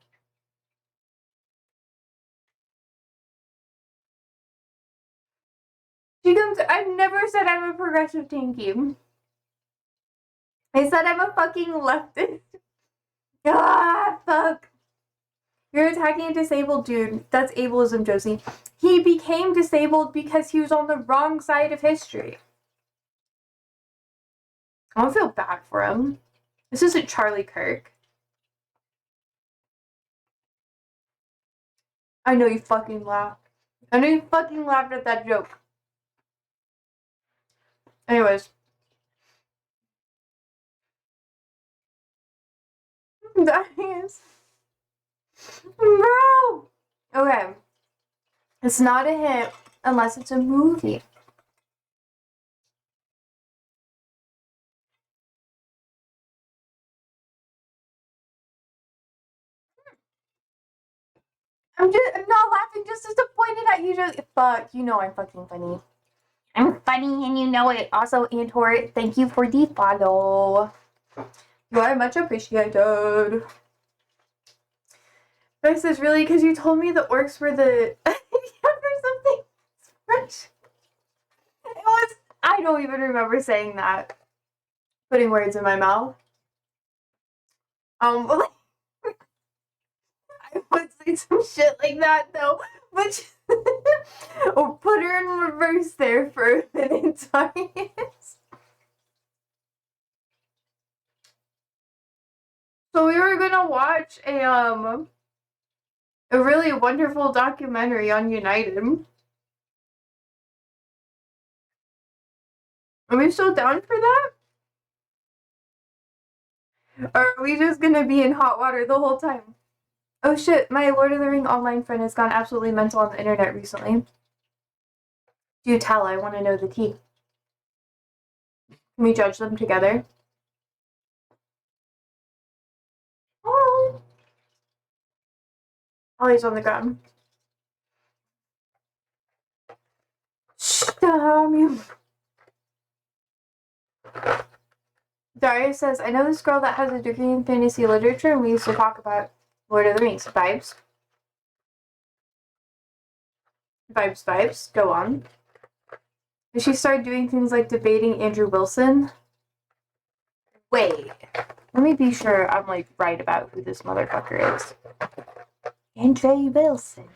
I've never said I'm a progressive tanky. I said I'm a fucking leftist. Fuck. You're attacking a disabled dude. That's ableism, Josie. He became disabled because he was on the wrong side of history. I don't feel bad for him. This isn't Charlie Kirk. I know you fucking laughed. I know you fucking laughed at that joke. Anyways. That is... Bro! Okay. It's not a hit unless it's a movie. I'm not laughing, just disappointed at you. Fuck, you know I'm fucking funny. I'm funny and you know it. Also, Antor, thank you for the follow. You are much appreciated. This is really because you told me the orcs were the or something. French. It was. I don't even remember saying that. Putting words in my mouth. I would say some shit like that though, but or put her in reverse there for a minute, Darius. So we were gonna watch a really wonderful documentary on United. Are we still down for that? Or are we just gonna be in hot water the whole time? Oh shit, my Lord of the Ring online friend has gone absolutely mental on the internet recently. Do tell, I want to know the tea. Can we judge them together? Oh. Ollie's on the ground. Shh, damn you. Daria says, I know this girl that has a degree in fantasy literature and we used to talk about Lord of the Rings. Vibes. Vibes. Go on. And she started doing things like debating Andrew Wilson. Wait. Let me be sure I'm like right about who this motherfucker is. Andrew Wilson.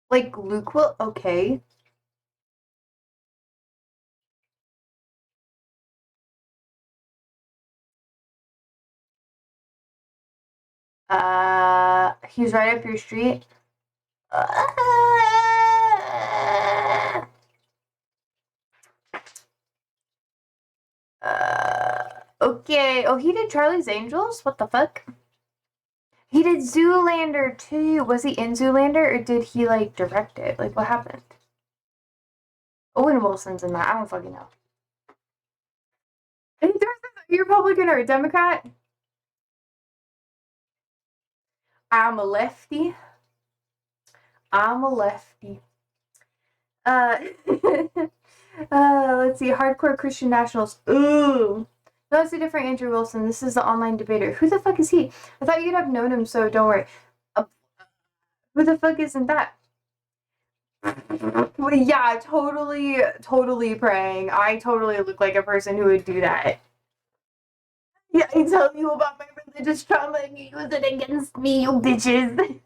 Like Luke will okay. He's right up your street. Okay. Oh, he did Charlie's Angels? What the fuck? He did Zoolander too. Was he in Zoolander or did he like direct it? Like what happened? Owen Wilson's in that. I don't fucking know. Are you Republican or a Democrat? I'm a lefty. I'm a lefty. Let's see. Hardcore Christian Nationals. Ooh. That's a different Andrew Wilson. This is the online debater. Who the fuck is he? I thought you'd have known him, so don't worry. Uh, who the fuck isn't that? Well, yeah, totally praying. I totally look like a person who would do that. Yeah, I tell you about my religious trauma and you use it against me, you bitches.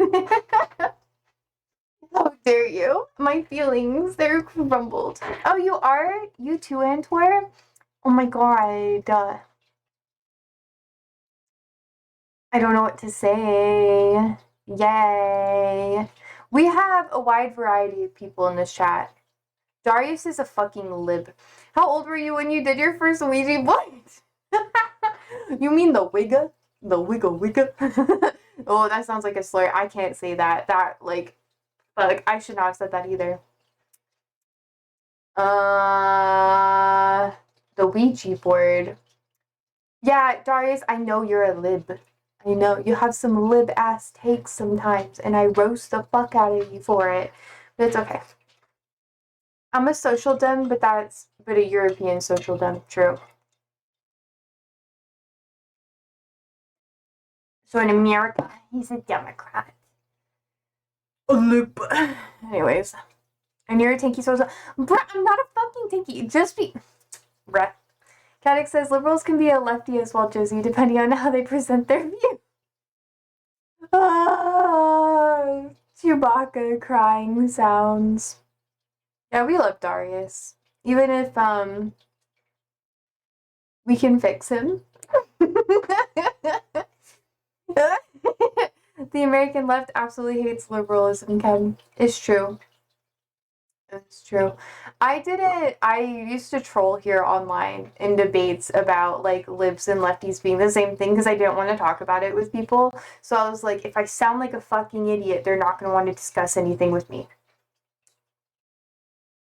How dare you? My feelings, they're crumbled. Oh, you are? You too, Antwerp? Oh my god. I don't know what to say. Yay. We have a wide variety of people in this chat. Darius is a fucking lib. How old were you when you did your first Ouija board? You mean the Wigga? The Wigga? Oh, that sounds like a slur. I can't say that. That, like, fuck, I should not have said that either. The Ouija board. Yeah, Darius, I know you're a lib. I know, you have some lib-ass takes sometimes, and I roast the fuck out of you for it. But it's okay. I'm a social dem, but a European social dem, true. So in America, he's a Democrat. A lib. Anyways. And you're a tanky social. Bruh, I'm not a fucking tanky. Just be... Bruh. Caddick says, liberals can be a lefty as well, Josie, depending on how they present their view. Chewbacca crying sounds. Yeah, we love Darius. Even if, we can fix him. The American left absolutely hates liberalism, Ken. It's true. It's true. I used to troll here online in debates about like libs and lefties being the same thing because I didn't want to talk about it with people. So I was like, if I sound like a fucking idiot, they're not going to want to discuss anything with me.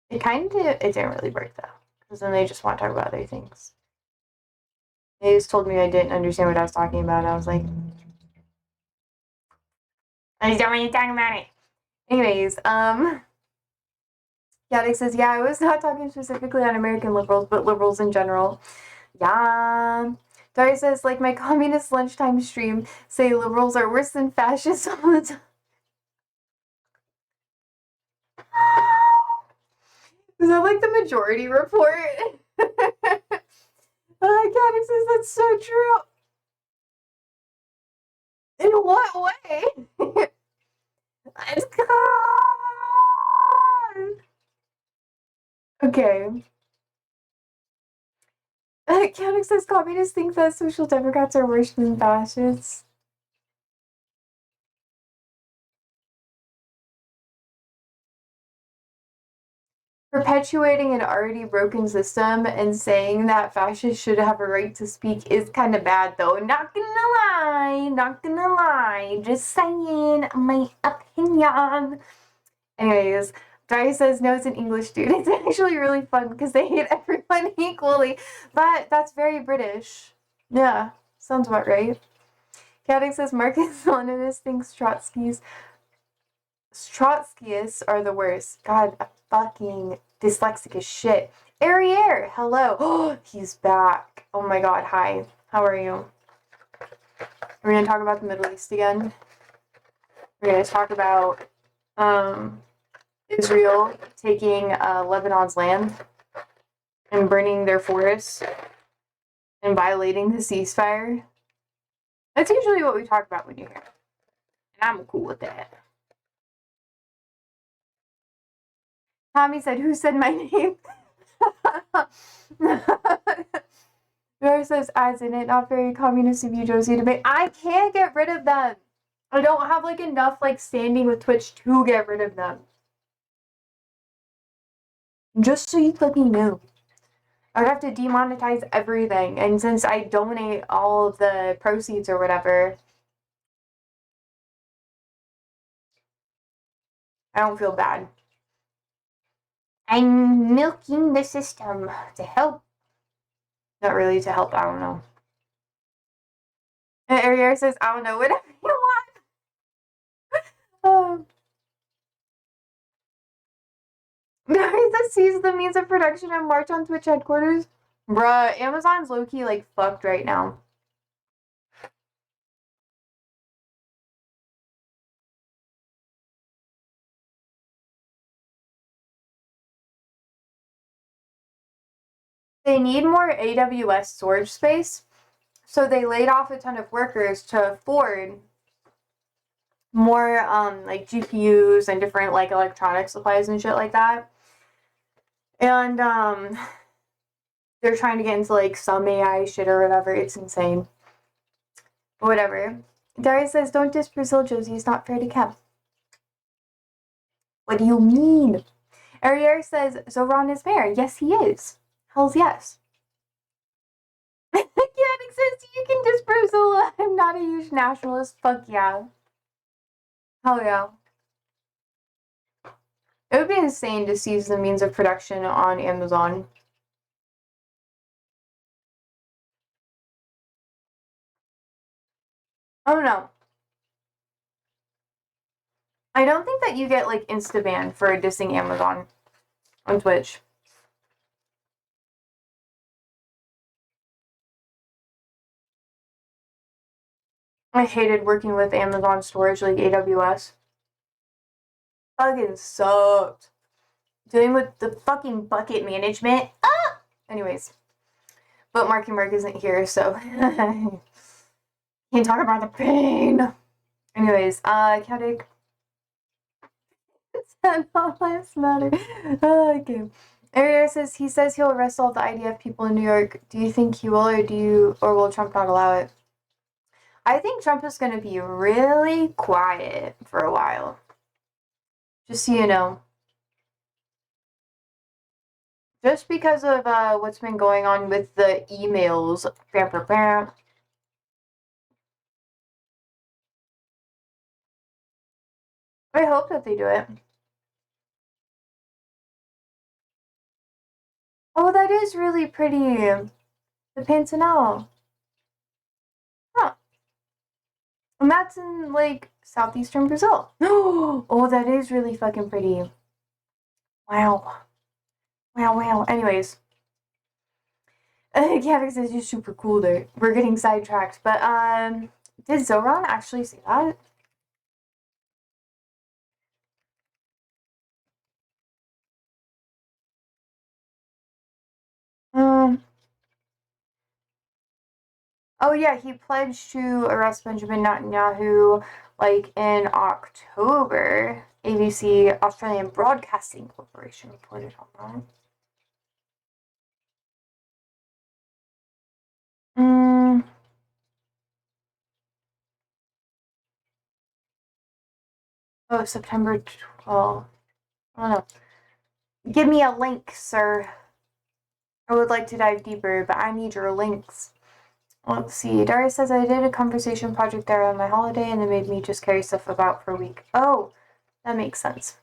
It didn't really work though, because then they just want to talk about other things. They just told me I didn't understand what I was talking about. I was like, I just don't want you talking about it. Anyways, Yaddick says, yeah, I was not talking specifically on American liberals, but liberals in general. Yeah. Dari says, like my communist lunchtime stream, say liberals are worse than fascists all the time. Is that like the Majority Report? Yaddick says, that's so true. In what way? It's gone. Okay. Yaddick says, communists think that social democrats are worse than fascists. Perpetuating an already broken system and saying that fascists should have a right to speak is kind of bad, though. Not gonna lie. Just saying my opinion. Anyways, Dari says, no, it's an English dude. It's actually really fun because they hate everyone equally. That's very British. Yeah, sounds about right. Caddick says, Marcus Leninist thinks Trotskyists are the worst. God, I'm fucking dyslexic as shit. Ariere, hello. Oh, he's back. Oh my god, hi. How are you? We're gonna talk about the Middle East again. We're gonna talk about Israel taking Lebanon's land and burning their forests and violating the ceasefire. That's usually what we talk about when you're here. And I'm cool with that. Tommy said, who said my name? Laura says, ads in it, not very communist of you, Josie, debate. I can't get rid of them. I don't have, like, enough, like, standing with Twitch to get rid of them. Just so you fucking know. I would have to demonetize everything. And since I donate all of the proceeds or whatever, I don't feel bad. I'm milking the system to help. Not really to help, I don't know. And Ariel says, I don't know, whatever you want. That sees the means of production and march on Twitch headquarters. Bruh, Amazon's low-key like fucked right now. They need more AWS storage space, so they laid off a ton of workers to afford more like GPUs and different like electronic supplies and shit like that. And they're trying to get into like some AI shit or whatever. It's insane. Whatever. Darius says, don't diss Brazil, Josie. He's not fair to Kev. What do you mean? Ariel says, Zoran is fair. Yes, he is. Hells yes. Yeah, it says you can diss Brazil. I'm not a huge nationalist. Fuck yeah. Hell yeah. It would be insane to seize the means of production on Amazon. Oh no. I don't think that you get like insta-ban for dissing Amazon on Twitch. I hated working with Amazon storage like AWS. Fucking sucked. Dealing with the fucking bucket management. Ah! Anyways. But Marky Mark isn't here, so can't talk about the pain. Anyways, chaotic. It's not all lives matter. Okay. Ariel says he says he'll arrest all the IDF people in New York. Do you think he will, or will Trump not allow it? I think Trump is going to be really quiet for a while. Just so you know. Just because of what's been going on with the emails. Bam, bam, bam. I hope that they do it. Oh, that is really pretty. The Pantanal. Huh. And that's in, like, southeastern Brazil. Oh, that is really fucking pretty. Wow. Wow, wow. Anyways. Gavin says you're super cool there. We're getting sidetracked. But, did Zoran actually say that? Oh yeah, he pledged to arrest Benjamin Netanyahu like in October. ABC Australian Broadcasting Corporation reported on that. Oh, September 12th. I don't know. Give me a link, sir. I would like to dive deeper, but I need your links. Let's see. Darius says I did a conversation project there on my holiday and it made me just carry stuff about for a week. Oh, that makes sense.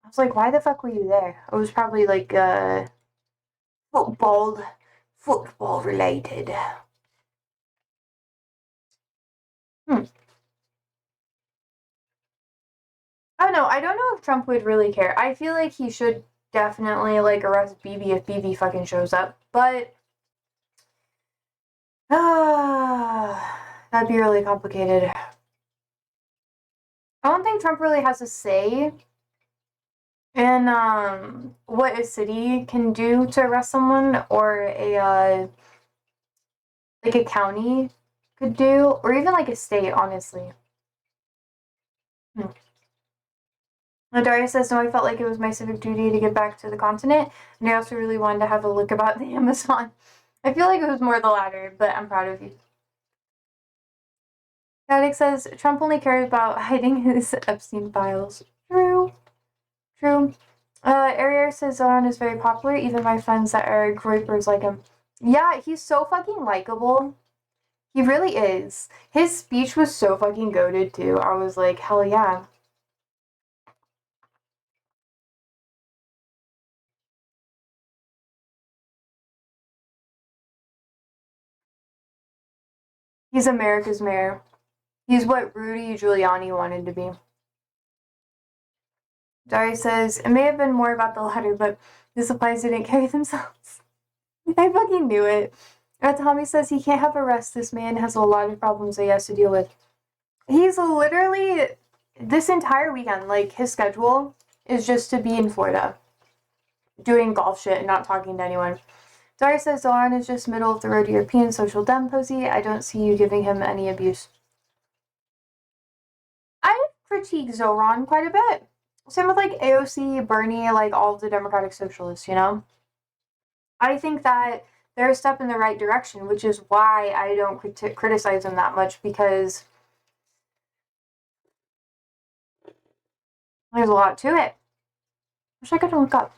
I was like, why the fuck were you there? It was probably like football related. I don't know. I don't know if Trump would really care. I feel like he should definitely like arrest BB if BB fucking shows up, but that'd be really complicated. I don't think Trump really has a say in what a city can do to arrest someone, or a like a county could do, or even like a state, honestly. Daria says, no, I felt like it was my civic duty to give back to the continent, and I also really wanted to have a look about the Amazon. I feel like it was more the latter, but I'm proud of you. Static says, Trump only cares about hiding his Epstein files. True. Ariel says Zoran is very popular. Even my friends that are groypers like him. Yeah, he's so fucking likable. He really is. His speech was so fucking goated too. I was like, hell yeah. He's America's mayor. He's what Rudy Giuliani wanted to be. Dari says, it may have been more about the letter, but the supplies didn't carry themselves. I fucking knew it. Tommy says he can't have a rest. This man has a lot of problems that he has to deal with. He's literally, this entire weekend, like, his schedule is just to be in Florida. Doing golf shit and not talking to anyone. Dari says Zoran is just middle of the road European social dem posy. I don't see you giving him any abuse. I critique Zoran quite a bit. Same with like AOC, Bernie, like all of the Democratic Socialists, you know? I think that they're a step in the right direction, which is why I don't criticize them that much, because there's a lot to it. Wish I could look up.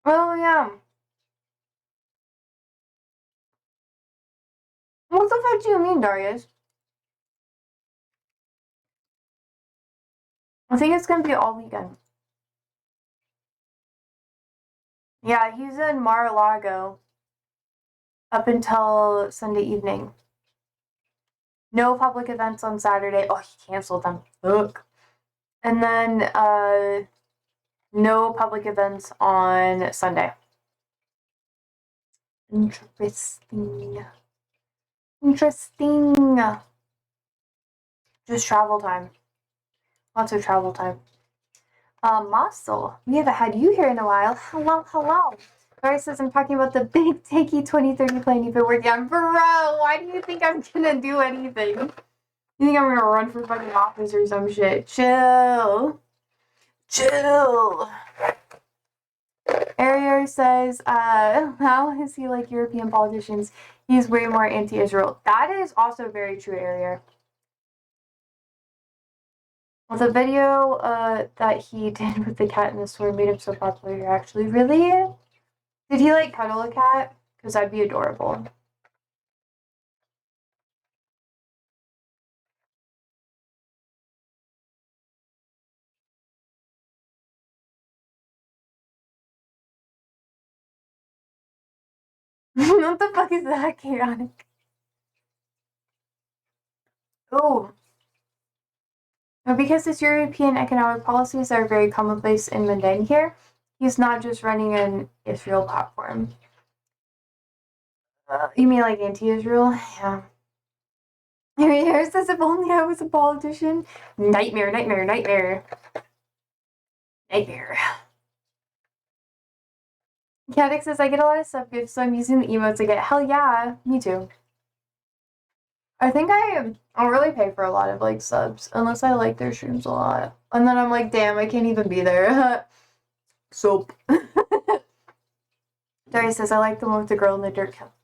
Oh, yeah. What the fuck do you mean, Darius? I think it's gonna be all weekend. Yeah, he's in Mar-a-Lago up until Sunday evening. No public events on Saturday. Oh, he canceled them. Look. And then no public events on Sunday. Interesting. Just travel time. Lots of travel time. Mostel, we haven't had you here in a while. Hello. Barry says I'm talking about the big takey 2030 plan you've been working on. Bro, why do you think I'm gonna do anything? You think I'm gonna run for fucking office or some shit? Chill. Ariel says, how is he like European politicians? He's way more anti-Israel. That is also very true, Ariel. Well, the video that he did with the cat and the sword made him so popular here, actually. Really? Did he, like, cuddle a cat? Because that'd be adorable. What the fuck is that, chaotic? Oh. Because his European economic policies are very commonplace and mundane here, he's not just running an Israel platform. You mean like anti-Israel? Yeah. Harry says, if only I was a politician. Nightmare. Chaotic says, I get a lot of sub gifts, so I'm using the emotes I get. Hell yeah, me too. I think I'll really pay for a lot of like subs, unless I like their streams a lot. And then I'm like, damn, I can't even be there. Soap. Darius says, I like the one with the girl in the dirt cup.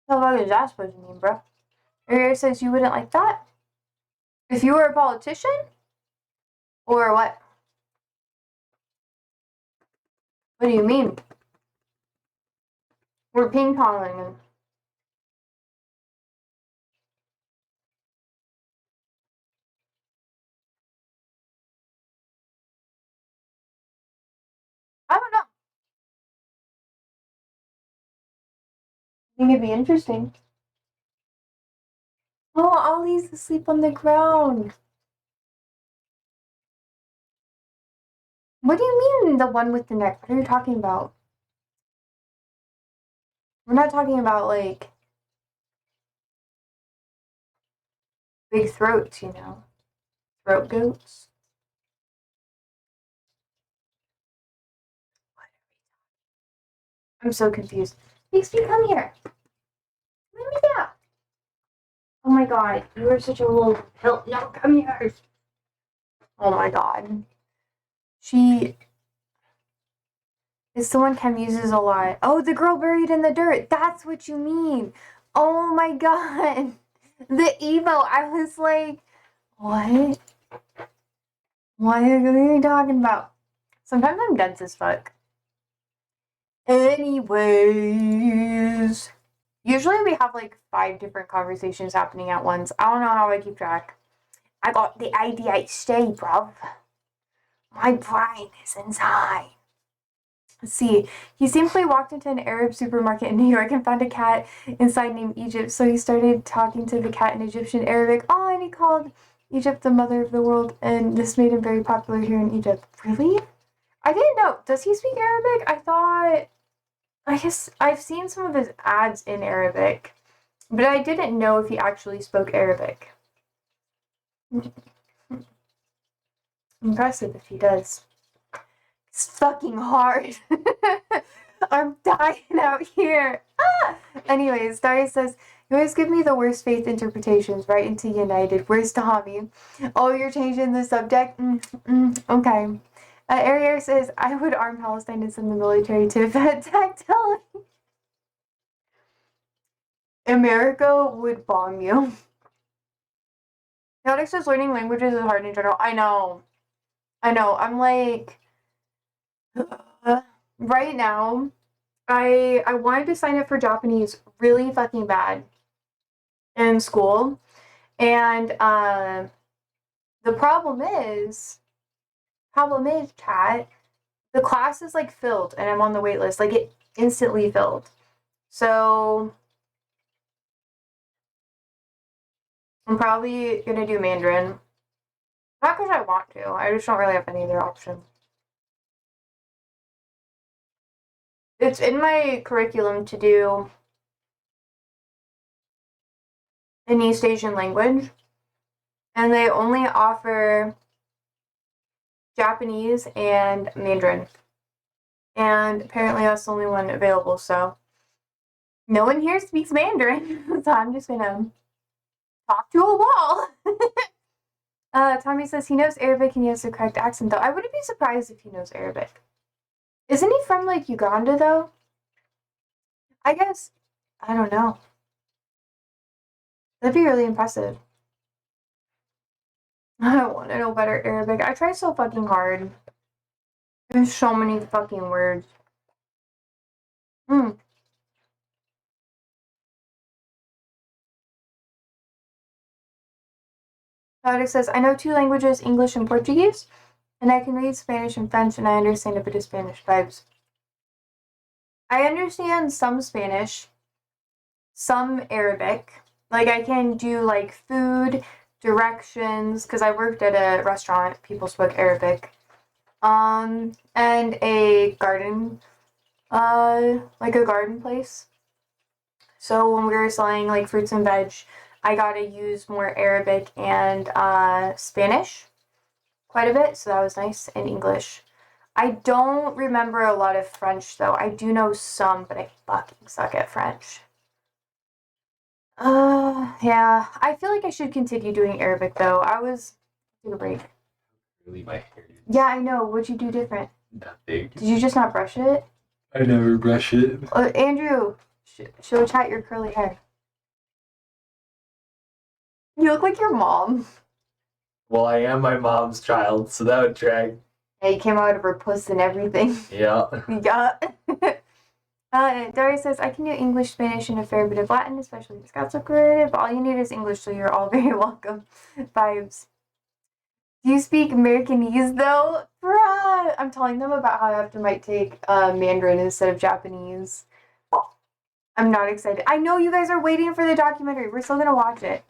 What the fuck is that supposed to mean, bro? Ariel says, you wouldn't like that? If you were a politician? Or what? What do you mean? We're ping-ponging. I don't know. I think it'd be interesting. Oh, Ollie's asleep on the ground. What do you mean, the one with the neck? What are you talking about? We're not talking about, like, big throats, you know? Throat goats. I'm so confused. Bixby, come here. Let me down. Oh my god, you are such a little pill. No, come here. Oh my god. She is someone Chem uses a lot. Oh, the girl buried in the dirt. That's what you mean. Oh my god. The Evo. I was like, What? What are you talking about? Sometimes I'm dense as fuck. Anyways. Usually we have like 5 different conversations happening at once. I don't know how I keep track. I got the ADHD, bruv. My brain is inside. Let's see. He simply walked into an Arab supermarket in New York and found a cat inside named Egypt. So he started talking to the cat in Egyptian Arabic. Oh, and he called Egypt the mother of the world, and this made him very popular here in Egypt. Really? I didn't know. Does he speak Arabic? I guess I've seen some of his ads in Arabic, but I didn't know if he actually spoke Arabic. Impressive if he does. It's fucking hard. I'm dying out here. Ah! Anyways, Darius says, you always give me the worst faith interpretations right into United. Where's Tahami? Oh, you're changing the subject? Okay. Arier says, I would arm Palestine and send the military to attack Tel Aviv. America would bomb you. Chaotic says learning languages is hard in general. I know. I'm like, right now, I wanted to sign up for Japanese really fucking bad in school, and the problem is, chat, the class is like filled, and I'm on the wait list. Like it instantly filled. So I'm probably gonna do Mandarin. Not because I want to. I just don't really have any other option. It's in my curriculum to do an East Asian language, and they only offer Japanese and Mandarin. And apparently that's the only one available, so no one here speaks Mandarin, so I'm just gonna talk to a wall. Tommy says he knows Arabic and he has the correct accent, though. I wouldn't be surprised if he knows Arabic. Isn't he from, like, Uganda, though? I guess. I don't know. That'd be really impressive. I want to know better Arabic. I try so fucking hard. There's so many fucking words. Alex says, I know 2 languages, English and Portuguese, and I can read Spanish and French, and I understand a bit of Spanish vibes. I understand some Spanish, some Arabic. Like, I can do, like, food, directions, because I worked at a restaurant, people spoke Arabic. And a garden, like a garden place. So when we were selling, like, fruits and veg, I got to use more Arabic and Spanish quite a bit, so that was nice, and English. I don't remember a lot of French, though. I do know some, but I fucking suck at French. Yeah. I feel like I should continue doing Arabic, though. I was... Take a break. Really, my hair. Yeah, I know. What'd you do different? Nothing. Did you just not brush it? I never brush it. Andrew, show chat your curly hair. You look like your mom. Well, I am my mom's child, so that would drag. Yeah, you came out of her puss and everything. Yeah. Yeah. Daria says, I can do English, Spanish, and a fair bit of Latin, especially the Scots look good, but all you need is English, so you're all very welcome. Vibes. Do you speak Americanese, though? Bruh! I'm telling them about how I might take Mandarin instead of Japanese. I'm not excited. I know you guys are waiting for the documentary. We're still gonna watch it.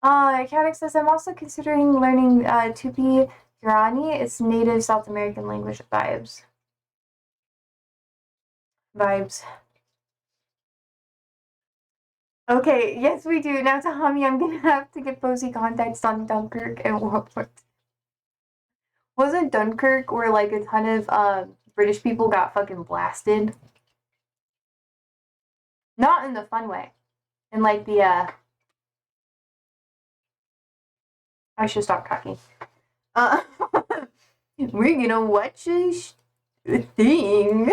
Katic says, I'm also considering learning Tupi Guarani. It's native South American language. Vibes. Okay, yes we do. Now Tahami, I'm gonna have to get posy context on Dunkirk and World War II. Wasn't Dunkirk where like a ton of British people got fucking blasted? Not in the fun way. In like the I should stop talking. We're gonna watch a thing.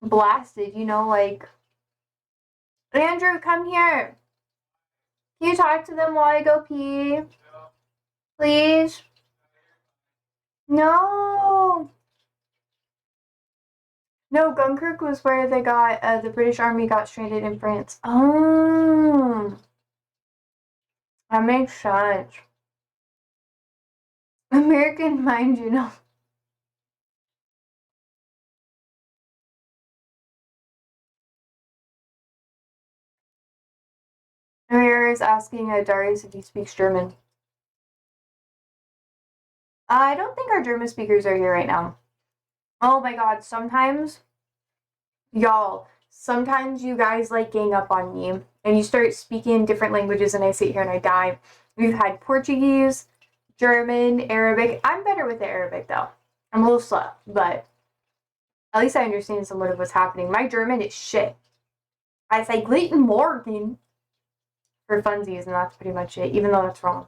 Blasted, you know, like, Andrew, come here. Can you talk to them while I go pee? Please? No. No, Dunkirk was where they got, the British Army got stranded in France. Oh. That makes sense. American mind, you know. Amir is asking Darius if he speaks German. I don't think our German speakers are here right now. Oh my god, sometimes, y'all, sometimes you guys like gang up on me and you start speaking different languages and I sit here and I die. We've had Portuguese, German, Arabic. I'm better with the Arabic though. I'm a little slow, but at least I understand somewhat of what's happening. My German is shit. I say Guten Morgen for funsies and that's pretty much it, even though that's wrong.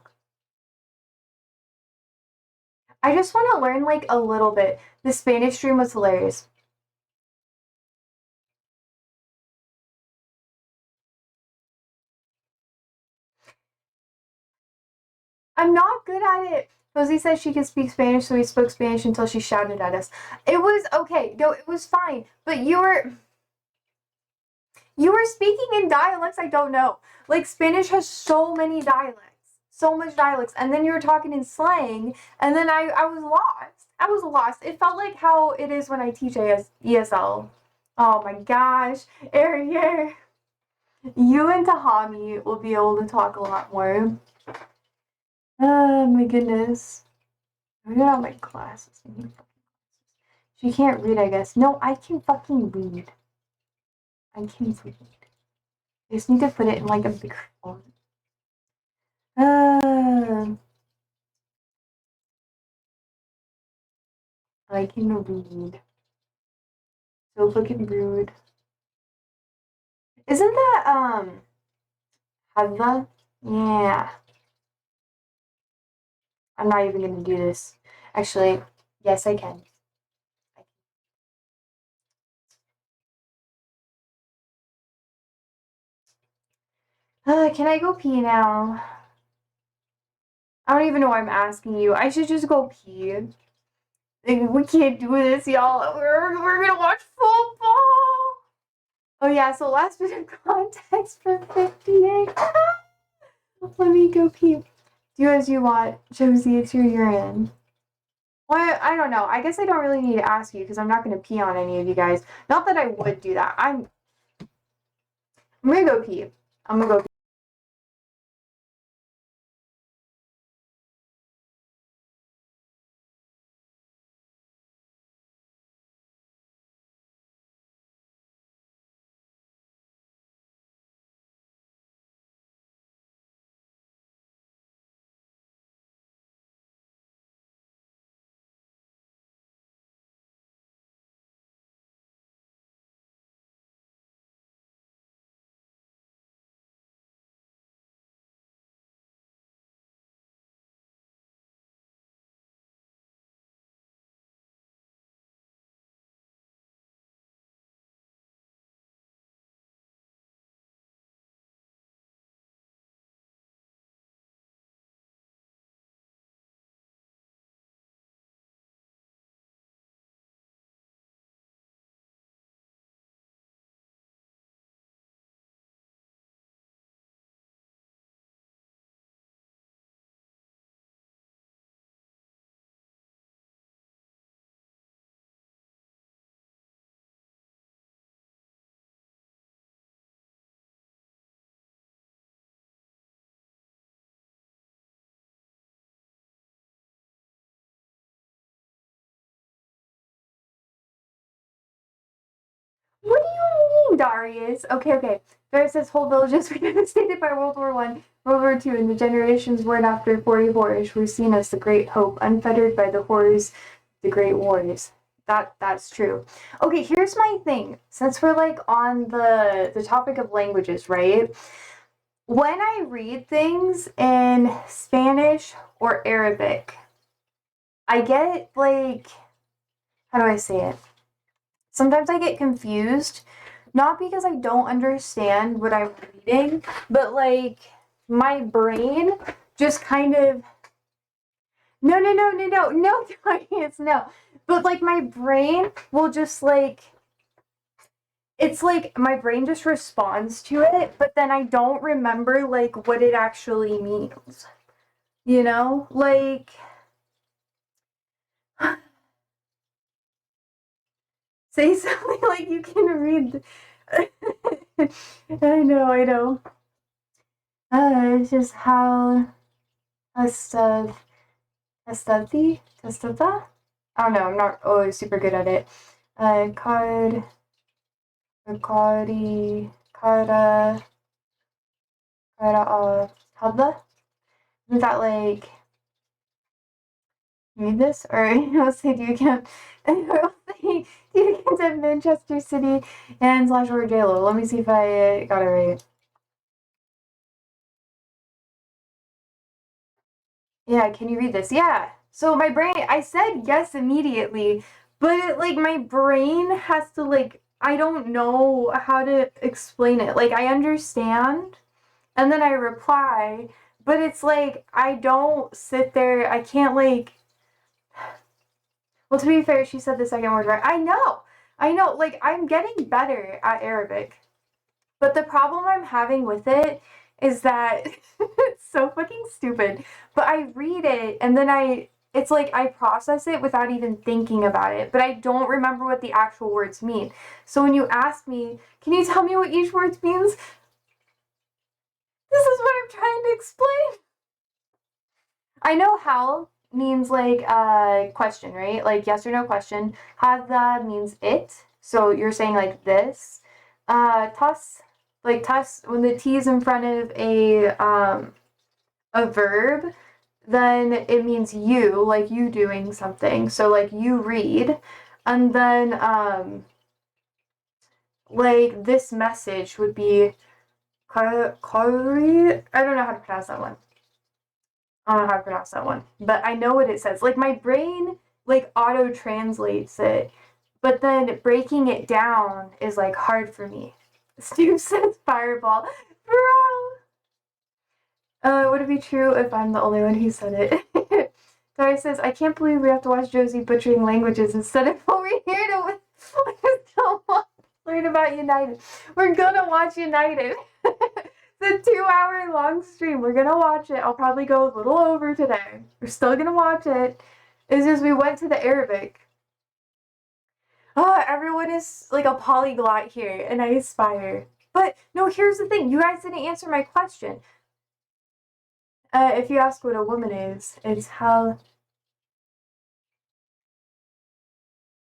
I just want to learn like a little bit. The Spanish stream was hilarious. I'm not good at it. Rosie said she could speak Spanish, so we spoke Spanish until she shouted at us. It was okay. No, it was fine. But you were speaking in dialects I don't know. Like Spanish has so many dialects. So much dialects. And then you were talking in slang, and then I was lost. I was lost. It felt like how it is when I teach ESL. Oh my gosh. Ariel. You and Tahami will be able to talk a lot more. Oh my goodness. I got out my glasses. She can't read, I guess. No, I can fucking read. I can read. I just need to put it in like a bigger font. I can read. So fucking rude. Isn't that Hava? Yeah. I'm not even gonna do this. Actually, yes I can. Can I go pee now? I don't even know why I'm asking you. I should just go pee. Like, we can't do this, y'all. We're gonna watch football. Oh yeah, so last bit of context for 58. Let me go pee. Do as you want, Josie. It's your urine. Well, I don't know. I guess I don't really need to ask you because I'm not gonna pee on any of you guys. Not that I would do that. I'm gonna go pee. I'm gonna go pee. What do you mean, Darius? Okay. Darius says whole villages were devastated by World War I, World War II, and the generations born after 44-ish were seen as the great hope, unfettered by the horrors of the great wars. That's true. Okay, here's my thing. Since we're like on the topic of languages, right? When I read things in Spanish or Arabic, I get like, how do I say it? Sometimes I get confused, not because I don't understand what I'm reading, but like my brain just kind of no, Darius, no. But like my brain will just like it's like my brain just responds to it, but then I don't remember like what it actually means. You know? Like say something like you can read. I know. It's just how testata? Testata? I don't know, I'm not always super good at it. Card, cara, hubba? Is that like, read this? Or, I'll say, do you count at Manchester City and / or JLo? Let me see if I got it right. Yeah, can you read this? Yeah. So my brain, I said yes immediately, but it, like my brain has to like, I don't know how to explain it. Like I understand, and then I reply, but it's like I don't sit there. I can't like. Well, to be fair, she said the second word right. I know. Like I'm getting better at Arabic. But the problem I'm having with it is that it's so fucking stupid. But I read it and then it's like I process it without even thinking about it, but I don't remember what the actual words mean. So when you ask me, can you tell me what each word means? This is what I'm trying to explain. I know hal means like question, right? Like yes or no question. Hadha means it. So you're saying like this. Tas, like tas, when the T is in front of a verb, then it means you, like you doing something. So like you read. And then like this message would be kari. I don't know how to pronounce that one. I don't know how to pronounce that one. But I know what it says. Like my brain like auto translates it. But then breaking it down is like hard for me. Steve says fireball. Bro! Would it be true if I'm the only one who said it? Dari says, I can't believe we have to watch Josie butchering languages instead of over here to learn about United. We're gonna watch United. It's a 2-hour long stream. We're gonna watch it. I'll probably go a little over today. We're still gonna watch it. It's just we went to the Arabic. Oh, everyone is like a polyglot here, and I aspire. But no, here's the thing. You guys didn't answer my question. If you ask what a woman is, it's how.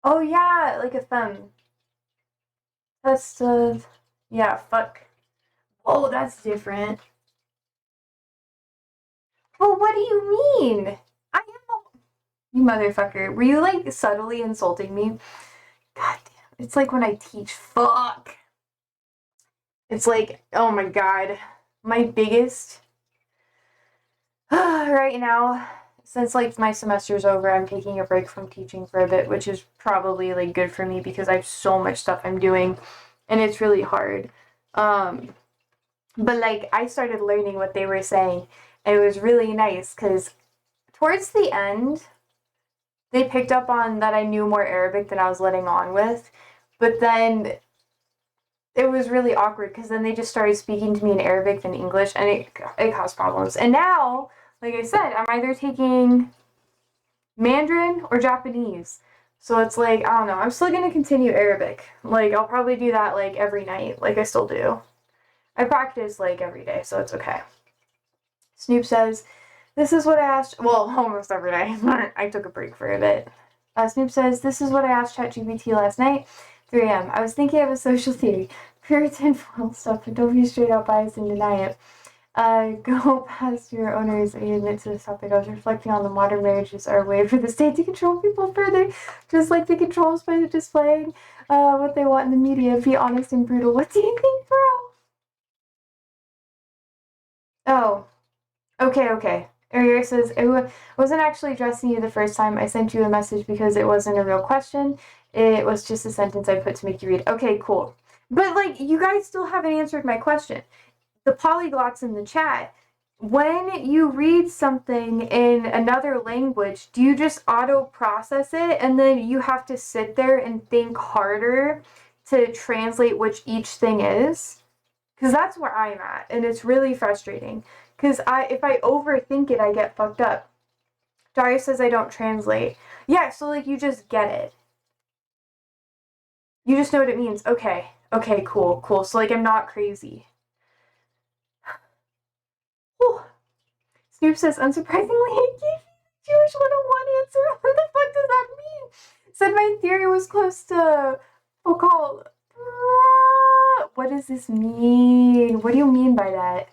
Oh yeah, like a femme. That's yeah, fuck. Oh, that's different. Well, what do you mean? I am a... You motherfucker. Were you like subtly insulting me? God damn. It's like when I teach. Fuck. It's like, oh my god. My biggest right now, since like my semester's over, I'm taking a break from teaching for a bit, which is probably like good for me because I have so much stuff I'm doing and it's really hard. But like I started learning what they were saying and it was really nice because towards the end they picked up on that I knew more Arabic than I was letting on with, but then it was really awkward because then they just started speaking to me in Arabic than English and it caused problems. And now, like I said, I'm either taking Mandarin or Japanese. So it's like, I don't know, I'm still going to continue Arabic. Like, I'll probably do that, like, every night, like I still do. I practice, like, every day, so it's okay. Snoop says, this is what I asked, well, almost every day. I took a break for a bit. Snoop says, this is what I asked ChatGPT last night, 3 a.m. I was thinking of a social theory. Pure tinfoil stuff, but don't be straight out biased and deny it. Go past your owners and admit to this topic. I was reflecting on the modern marriages are a way for the state to control people further, just like they control us by displaying what they want in the media. Be honest and brutal. What do you think, bro? Oh, okay. Ariel says, I wasn't actually addressing you the first time. I sent you a message because it wasn't a real question. It was just a sentence I put to make you read. Okay, cool. But, like, you guys still haven't answered my question. The polyglots in the chat, when you read something in another language, do you just auto process it and then you have to sit there and think harder to translate which each thing is? Because that's where I'm at, and it's really frustrating. Because if I overthink it, I get fucked up. Daria says I don't translate. Yeah, so like you just get it. You just know what it means. Okay. Okay, cool, cool. So like I'm not crazy. Whew. Snoop says, unsurprisingly, I gave you the Jewish 101 answer. What the fuck does that mean? Said my theory was close to Foucault. What does this mean? What do you mean by that?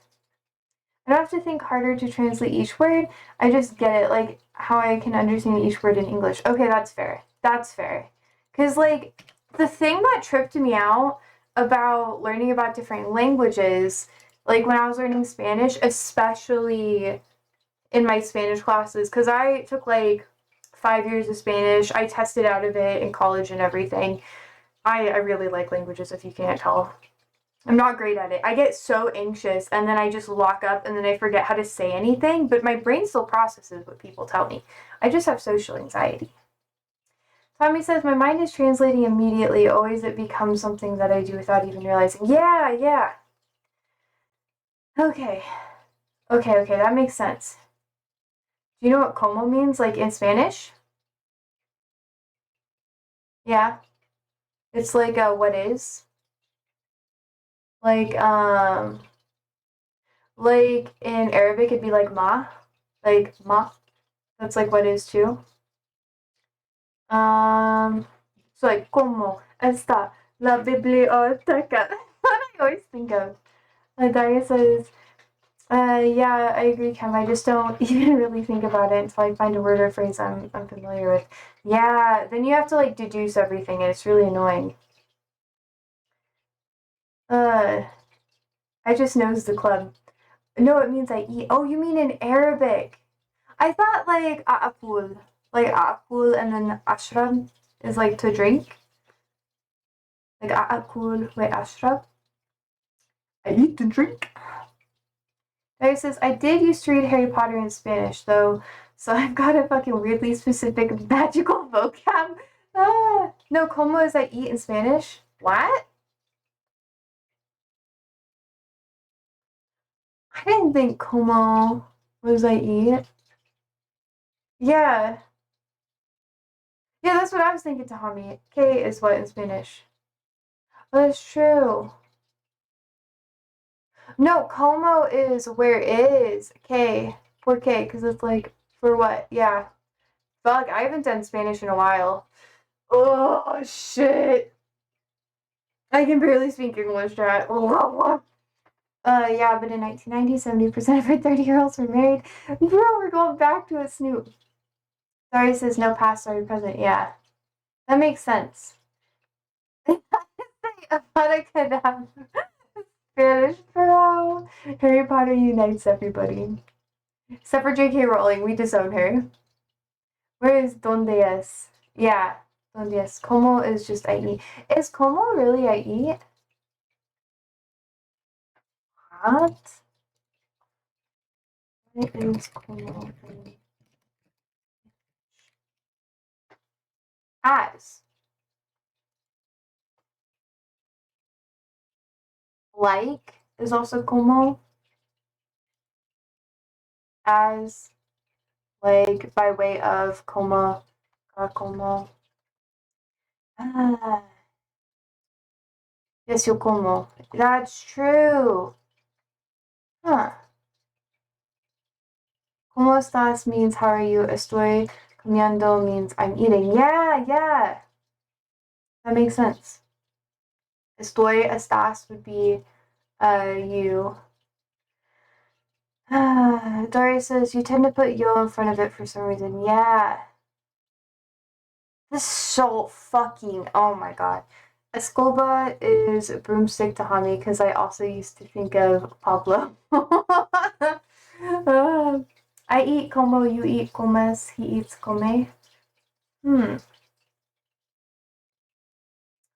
I don't have to think harder to translate each word. I just get it, like how I can understand each word in English. Okay, that's fair. That's fair. Because, like, the thing that tripped me out about learning about different languages, like when I was learning Spanish, especially in my Spanish classes, because I took like 5 years of Spanish. I tested out of it in college and everything. I really like languages, if you can't tell. I'm not great at it. I get so anxious and then I just lock up and then I forget how to say anything, but my brain still processes what people tell me. I just have social anxiety. Tommy says, my mind is translating immediately. Always it becomes something that I do without even realizing. Yeah, yeah. Okay. Okay, that makes sense. Do you know what como means, like in Spanish? Yeah. It's like what is. Like, like in Arabic it'd be like ma. Like ma. That's like what is too. So like, como está la biblioteca? What I always think of. Daria says, yeah, I agree, Kim. I just don't even really think about it until I find a word or phrase I'm familiar with. Yeah, then you have to like deduce everything, and it's really annoying. Uh, I just knows the club. No, it means I eat. Oh, you mean in Arabic? I thought like akul, and then ashrab is like to drink. Like akul wa ashrab. I eat and drink. Dice says, I did used to read Harry Potter in Spanish, though, so I've got a fucking weirdly specific magical vocab. No, como is I eat in Spanish? What? I didn't think como was I eat. Yeah. Yeah, that's what I was thinking, Tahami. K is what in Spanish? Oh, that's true. No, como is where is. K. Por qué? Because it's like, for what? Yeah. Fuck, I haven't done Spanish in a while. Oh, shit. I can barely speak English, chat. Yeah, but in 1990, 70% of our 30-year-olds were married. Bro, we're going back to it, Snoop. Sorry says no past, sorry present. Yeah. That makes sense. Abracadabra. Spanish, bro. Harry Potter unites everybody. Except for J.K. Rowling, we disown her. Where is donde es? Yeah, donde es. Como is just I eat. Is como really I eat? What? What is como? As. Like is also como. As. Like by way of como. Como. Ah. Yes, yo como. That's true. Huh. ¿Cómo estás means how are you? Estoy comiendo means I'm eating. Yeah, yeah. That makes sense. Estoy, estás would be you. Dory says you tend to put yo in front of it for some reason. Yeah. This is so fucking, oh my god. Escoba is broomstick to Hami because I also used to think of Pablo. I eat como, you eat comes, he eats come.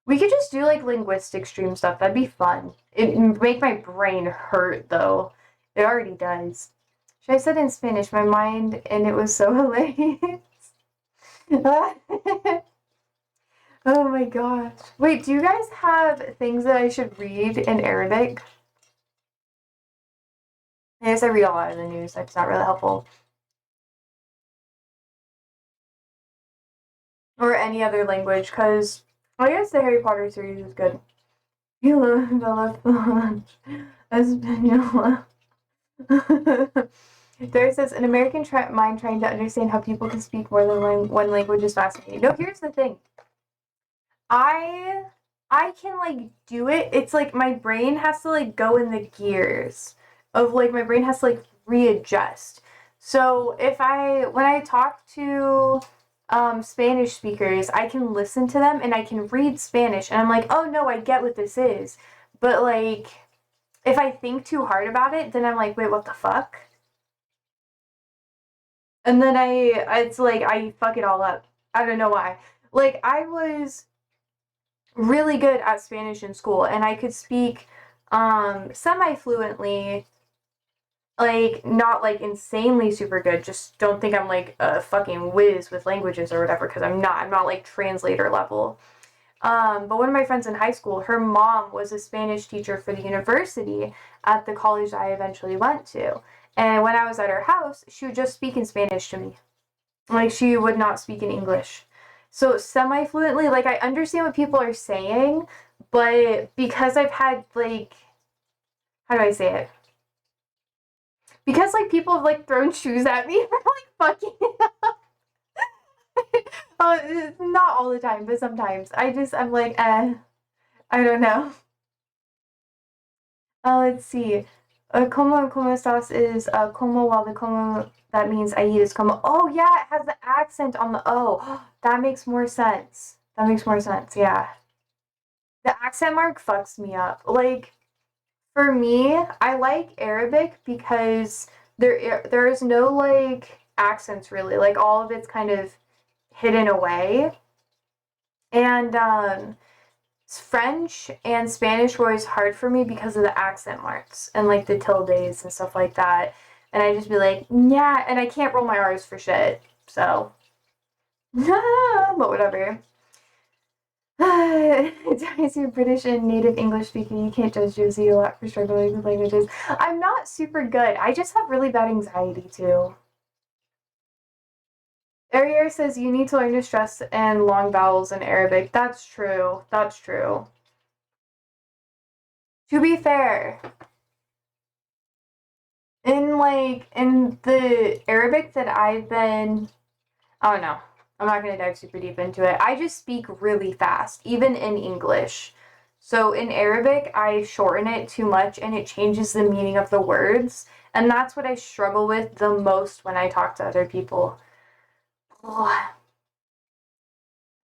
We could just do like linguistic stream stuff. That'd be fun. It'd make my brain hurt though. It already does. Should I said in Spanish? My mind, and it was so hilarious. Oh my gosh. Wait, do you guys have things that I should read in Arabic? I guess I read a lot of the news. That's not really helpful. Or any other language, because I guess the Harry Potter series is good. Hello, Bella. Espanol. There says an American mind trying to understand how people can speak more than one language is fascinating. No, here's the thing. I can like do it. It's like my brain has to like go in the gears of like my brain has to like readjust. So when I talk to Spanish speakers, I can listen to them and I can read Spanish and I'm like, oh no, I get what this is. But like if I think too hard about it, then I'm like, wait, what the fuck? And then it's like I fuck it all up. I don't know why. Like I was really good at Spanish in school and I could speak semi-fluently, like not like insanely super good. Just don't think I'm like a fucking whiz with languages or whatever because I'm not. I'm not like translator level. But one of my friends in high school, her mom was a Spanish teacher for the university at the college I eventually went to. And when I was at her house, she would just speak in Spanish to me. Like she would not speak in English. So semi-fluently, like I understand what people are saying, but because I've had like how do I say it? Because like people have like thrown shoes at me for like fucking not all the time, but sometimes. I'm like, I don't know. Let's see. Como estás is como while the como that means I eat is como. Oh yeah, it has the accent on the O. That makes more sense. That makes more sense. Yeah. The accent mark fucks me up. Like for me, I like Arabic because there is no like accents really. Like all of it's kind of hidden away. And French and Spanish were always hard for me because of the accent marks and like the tildes and stuff like that. And I just be like, yeah, and I can't roll my R's for shit. So, but whatever. As you're British and native English speaking, you can't judge Josie a lot for struggling with languages. I'm not super good. I just have really bad anxiety too. Arier says you need to learn to stress and long vowels in Arabic. That's true. That's true. To be fair, in the Arabic that I've been, I don't know. I'm not going to dive super deep into it. I just speak really fast, even in English. So in Arabic, I shorten it too much and it changes the meaning of the words. And that's what I struggle with the most when I talk to other people. Oh,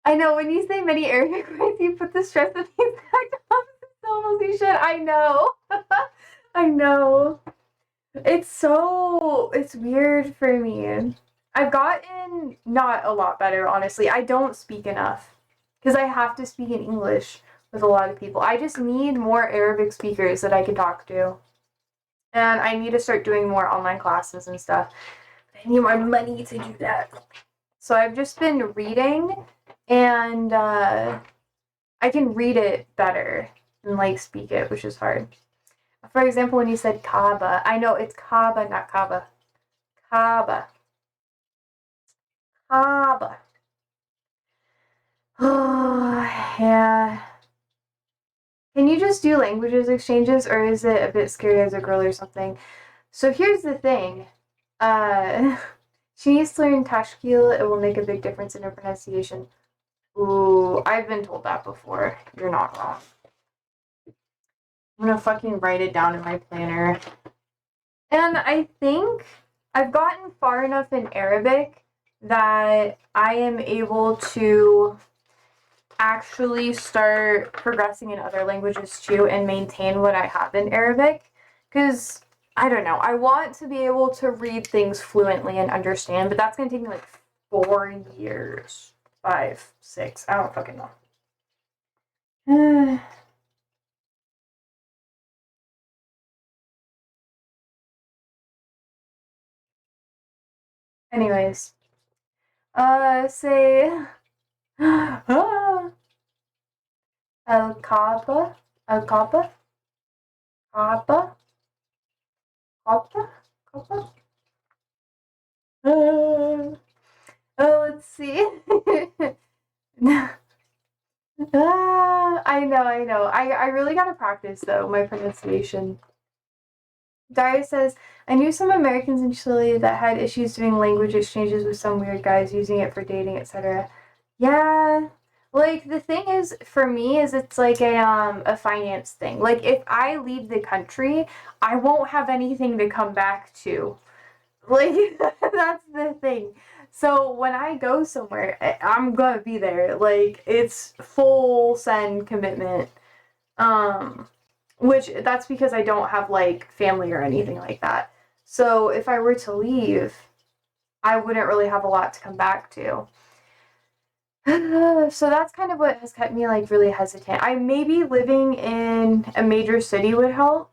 I know, when you say many Arabic words, you put the stress of the exact opposite syllables you should. I know. I know. It's weird for me. I've gotten not a lot better, honestly. I don't speak enough because I have to speak in English with a lot of people. I just need more Arabic speakers that I can talk to. And I need to start doing more online classes and stuff. I need more money to do that. So I've just been reading and I can read it better and like speak it, which is hard. For example, when you said Kaaba, I know it's Kaaba, not Kaaba. Kaaba. Kaaba. Oh, yeah. Can you just do languages exchanges, or is it a bit scary as a girl or something? So here's the thing. Uh, she needs to learn Tashkil. It will make a big difference in her pronunciation. Ooh, I've been told that before. You're not wrong. I'm gonna fucking write it down in my planner. And I think I've gotten far enough in Arabic that I am able to actually start progressing in other languages too and maintain what I have in Arabic. Because, I don't know, I want to be able to read things fluently and understand, but that's going to take me like 4 years. 5, 6, I don't fucking know. Anyways, say Alcaba, Alcaba, Caba, Caba, Caba. Let's see. I know. I really gotta practice though my pronunciation. Daria says, I knew some Americans in Chile that had issues doing language exchanges with some weird guys using it for dating, etc. Yeah. Like the thing is for me is it's like a finance thing. Like if I leave the country, I won't have anything to come back to. Like that's the thing. So when I go somewhere, I'm gonna be there. Like it's full send commitment. Um which that's because I don't have like family or anything like that. So if I were to leave, I wouldn't really have a lot to come back to. So that's kind of what has kept me like really hesitant. I maybe living in a major city would help.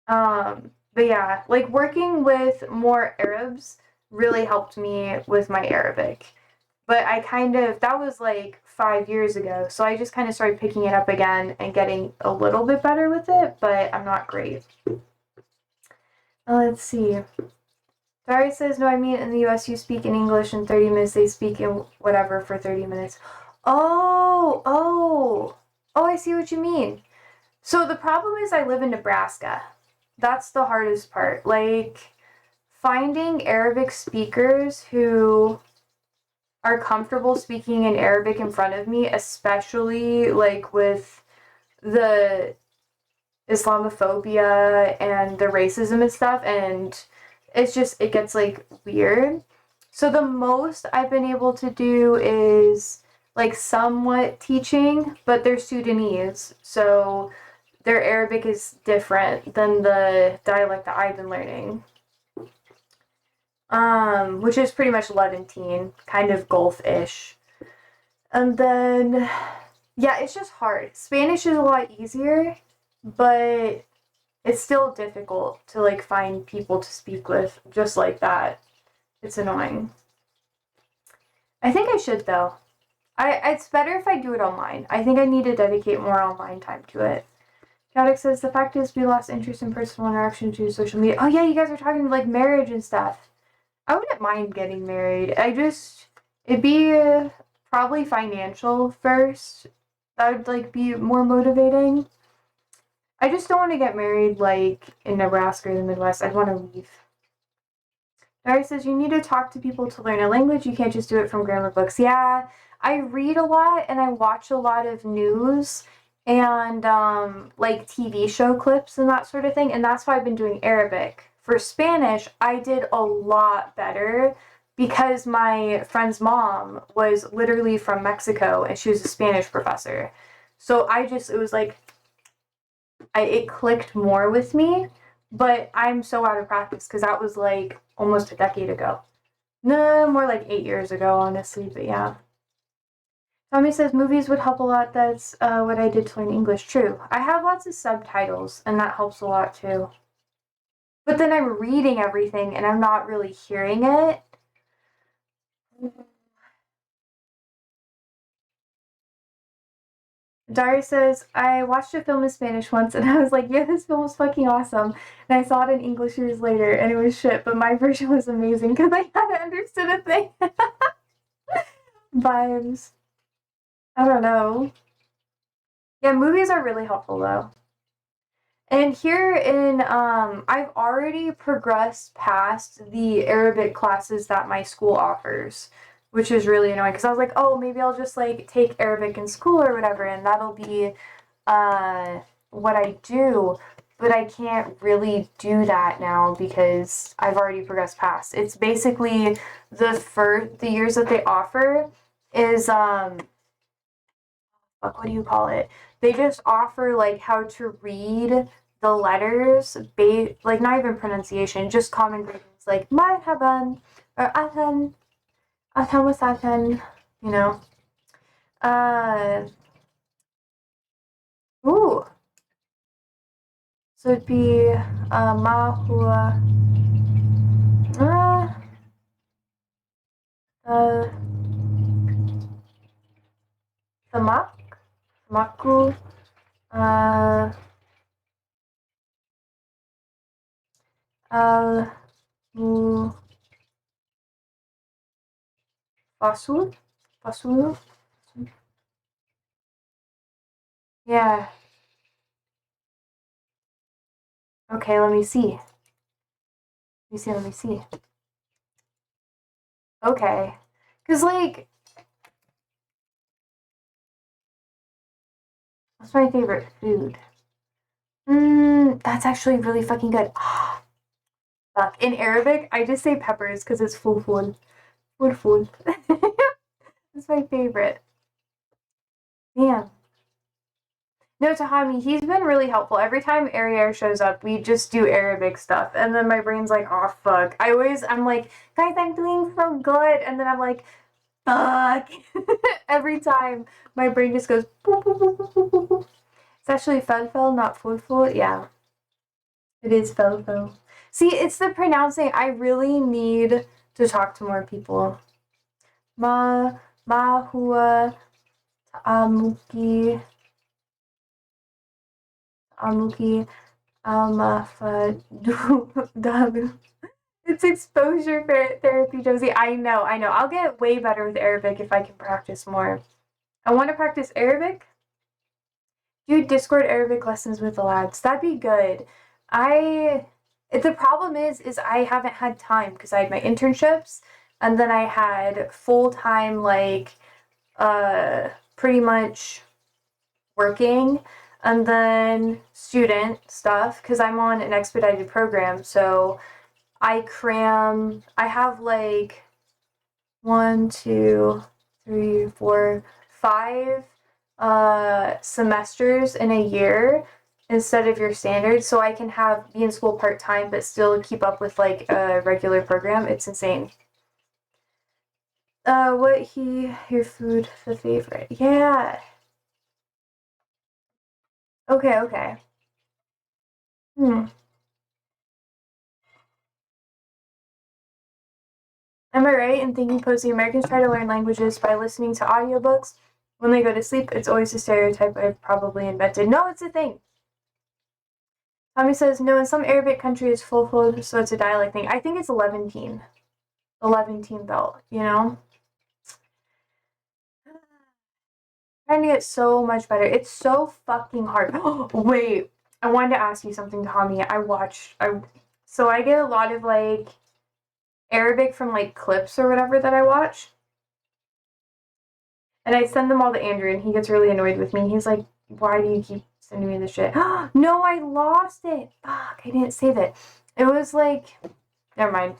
But yeah, like working with more Arabs really helped me with my Arabic. But I kind of, that was like 5 years ago. So I just kind of started picking it up again and getting a little bit better with it, but I'm not great. Let's see. Dari says, no, I mean in the US you speak in English in 30 minutes, they speak in whatever for 30 minutes. Oh, I see what you mean. So the problem is I live in Nebraska. That's the hardest part. Like, finding Arabic speakers who are comfortable speaking in Arabic in front of me, especially like with the Islamophobia and the racism and stuff, and it's just, it gets like weird. So the most I've been able to do is like somewhat teaching, but they're Sudanese, so their Arabic is different than the dialect that I've been learning. Which is pretty much Levantine, kind of Gulf-ish. And then, yeah, it's just hard. Spanish is a lot easier, but it's still difficult to like find people to speak with just like that. It's annoying. I think I should though. It's better if I do it online. I think I need to dedicate more online time to it. Chaotic says the fact is we lost interest in personal interaction due to social media. Oh yeah, you guys are talking like marriage and stuff. I wouldn't mind getting married. It'd be probably financial first. That would like be more motivating. I just don't want to get married like in Nebraska or the Midwest. I'd want to leave. Dari says you need to talk to people to learn a language. You can't just do it from grammar books. Yeah, I read a lot and I watch a lot of news and like TV show clips and that sort of thing. And that's why I've been doing Arabic. For Spanish, I did a lot better because my friend's mom was literally from Mexico and she was a Spanish professor. So it was like, it clicked more with me, but I'm so out of practice because that was like almost a decade ago. No, more like 8 years ago, honestly, but yeah. Tommy says movies would help a lot. That's what I did to learn English. True. I have lots of subtitles, and that helps a lot too. But then I'm reading everything, and I'm not really hearing it. Dari says, I watched a film in Spanish once and I was like, yeah, this film was fucking awesome. And I saw it in English years later and it was shit, but my version was amazing because I hadn't understood a thing. Vibes. I don't know. Yeah, movies are really helpful though. And here in, I've already progressed past the Arabic classes that my school offers, which is really annoying because I was like, oh, maybe I'll just like take Arabic in school or whatever, and that'll be what I do. But I can't really do that now because I've already progressed past. It's basically the years that they offer is what do you call it? They just offer like how to read the letters, like not even pronunciation, just common greetings like marhaban or ahlan, ahlan wa sahlan, you know. Uh, ooh. So it'd be ma huwa. Uh, Uh, Samak? Samaku? Uh, Al Mu Fasul? Fasul? Yeah. Okay, let me see. Let me see. Okay. Cause like, what's my favorite food? That's actually really fucking good. Fuck. In Arabic, I just say peppers because it's full. Full. It's my favorite. Damn. No, Tahami, he's been really helpful. Every time Ariel shows up, we just do Arabic stuff. And then my brain's like, oh, fuck. I'm like, guys, I'm doing so good. And then I'm like, fuck. Every time my brain just goes, boop, boop, boop, boop, boop, boop, boop. It's actually felfel, not fulful. Yeah, it is felfel. See, it's the pronouncing. I really need to talk to more people. Ma hua ta'amuki amuki almafadu. It's exposure therapy, Josie. I know. I'll get way better with Arabic if I can practice more. I want to practice Arabic. Do Discord Arabic lessons with the lads. That'd be good. The problem is I haven't had time because I had my internships and then I had full-time pretty much working and then student stuff because I'm on an expedited program. So I have like 1, 2, 3, 4, 5 semesters in a year instead of your standard, so I can be in school part-time but still keep up with like a regular program. It's insane. Your food the favorite? Yeah. Okay. Hmm. Am I right in thinking Posey Americans try to learn languages by listening to audiobooks when they go to sleep? It's always a stereotype I've probably invented. No, it's a thing. Tommy says, no, in some Arabic countries, full, so it's a dialect thing. I think it's 11 belt, you know? Trying to get so much better. It's so fucking hard. Wait, I wanted to ask you something, Tommy. So I get a lot of like Arabic from like clips or whatever that I watch. And I send them all to Andrew and he gets really annoyed with me. He's like, why do you keep sending me this shit? No, I lost it. Fuck, I didn't save it. It was like, never mind.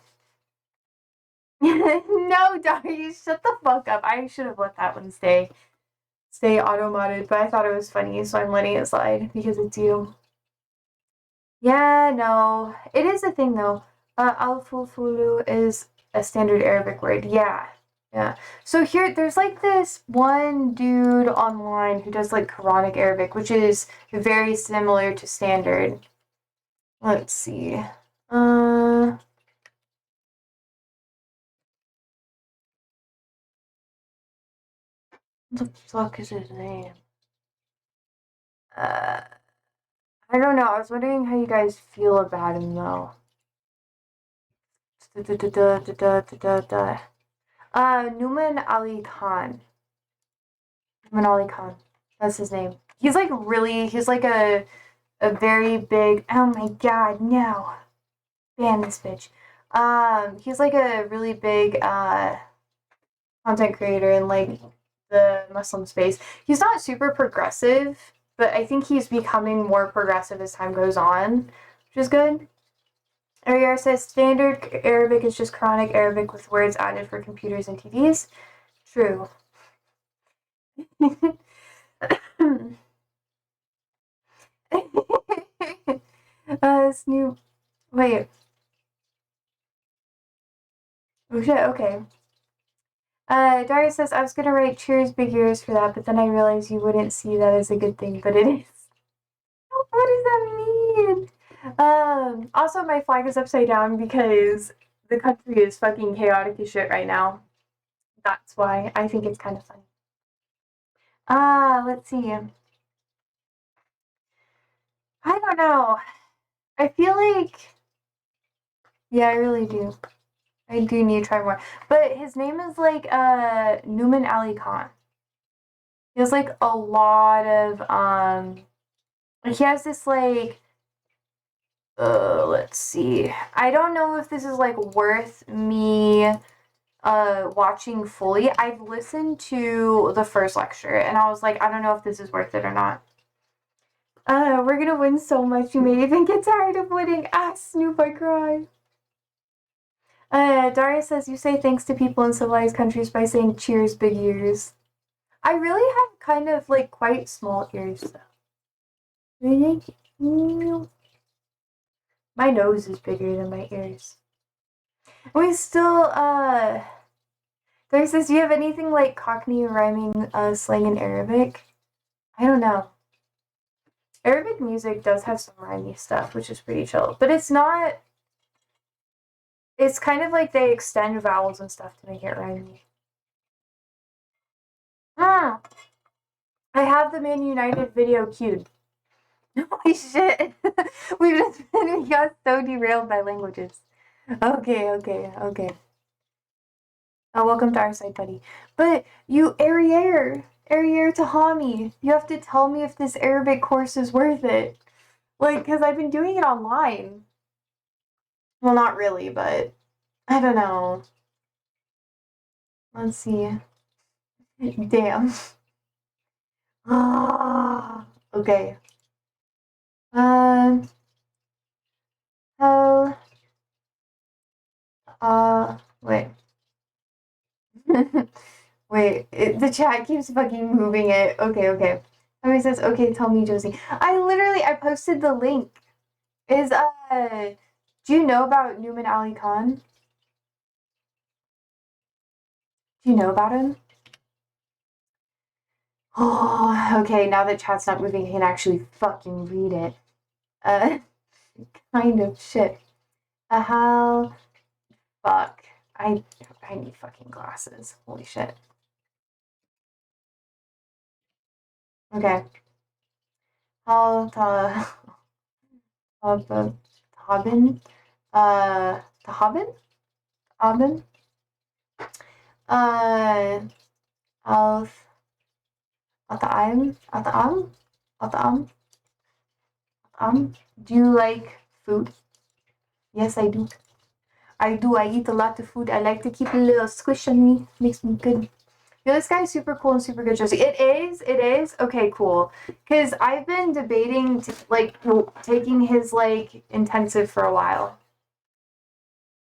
No, Darius, shut the fuck up. I should have let that one stay auto-modded, but I thought it was funny, so I'm letting it slide because it's you. Yeah, no. It is a thing, though. Al-fulfulu is a standard Arabic word. Yeah. So here, there's like this one dude online who does like Quranic Arabic, which is very similar to standard. Let's see. What the fuck is his name? I don't know. I was wondering how you guys feel about him, though. Numan Ali Khan. Numan Ali Khan. That's his name. He's like a very big, oh my god, no. Ban this bitch. He's like a really big, content creator in like the Muslim space. He's not super progressive, but I think he's becoming more progressive as time goes on, which is good. Ariar says standard Arabic is just Quranic Arabic with words added for computers and TVs. True. Snoop. Wait. Oh shit, okay. Darius says, I was gonna write cheers, big ears for that, but then I realized you wouldn't see that as a good thing, but it is. What does that mean? Also, my flag is upside down because the country is fucking chaotic as shit right now. That's why I think it's kind of funny. Let's see. I don't know. I feel like, yeah, I really do. I do need to try more. But his name is like Newman Ali Khan. He has like a lot of he has this like let's see. I don't know if this is like worth me watching fully. I've listened to the first lecture and I was like, I don't know if this is worth it or not. We're gonna win so much you may even get tired of winning. Ah, Snoop, I cry. Daria says you say thanks to people in civilized countries by saying cheers, big ears. I really have kind of like quite small ears though. My nose is bigger than my ears. We still Daria says, do you have anything like Cockney rhyming slang in Arabic? I don't know. Arabic music does have some rhymey stuff, which is pretty chill. But it's not. It's kind of like they extend vowels and stuff to make it rhymey. I have the Man United video queued. Holy shit! We got so derailed by languages. Okay. Oh, welcome to our side, buddy. But you, Arriere Tahami, you have to tell me if this Arabic course is worth it. Like, because I've been doing it online. Well, not really, but I don't know. Let's see. Damn. Okay. Oh. Wait. Wait, the chat keeps fucking moving it. Okay. Somebody says, okay, tell me, Josie. I posted the link. Do you know about Newman Ali Khan? Do you know about him? Oh, okay, now that chat's not moving, I can actually fucking read it. Kind of shit. How? Fuck. I need fucking glasses. Holy shit. Okay. Tahabin? Tahabin? Tahabin? Alf. Ata'am? Do you like food? Yes, I do. I eat a lot of food. I like to keep a little squish on me. Makes me good. Yeah, this guy's super cool and super good, Josie. It is? Okay, cool. Because I've been debating, taking his, intensive for a while.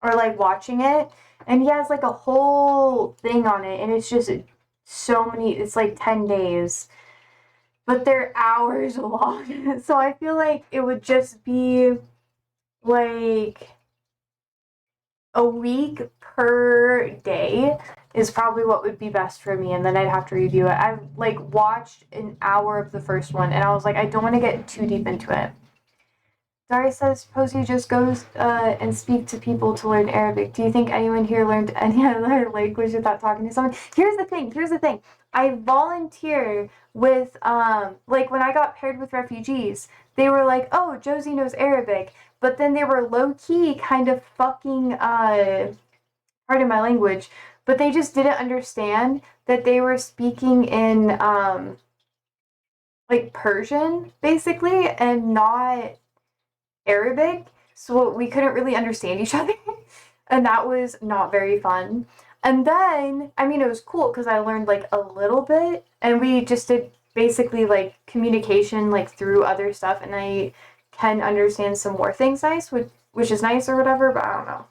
Or, watching it. And he has, a whole thing on it. And it's just so many, it's 10 days. But they're hours long. So I feel like it would just be, a week per day is probably what would be best for me, and then I'd have to review it. I've watched an hour of the first one, and I was like, I don't want to get too deep into it. Dari says, Posey just goes and speak to people to learn Arabic. Do you think anyone here learned any other language without talking to someone? Here's the thing. I volunteer with, when I got paired with refugees, they were like, oh, Josie knows Arabic. But then they were low-key kind of fucking, pardon my language, but they just didn't understand that they were speaking in, Persian, basically, and not Arabic, so we couldn't really understand each other, and that was not very fun. And then, it was cool because I learned a little bit, and we just did basically communication through other stuff, and I can understand some more things which is nice or whatever, but I don't know.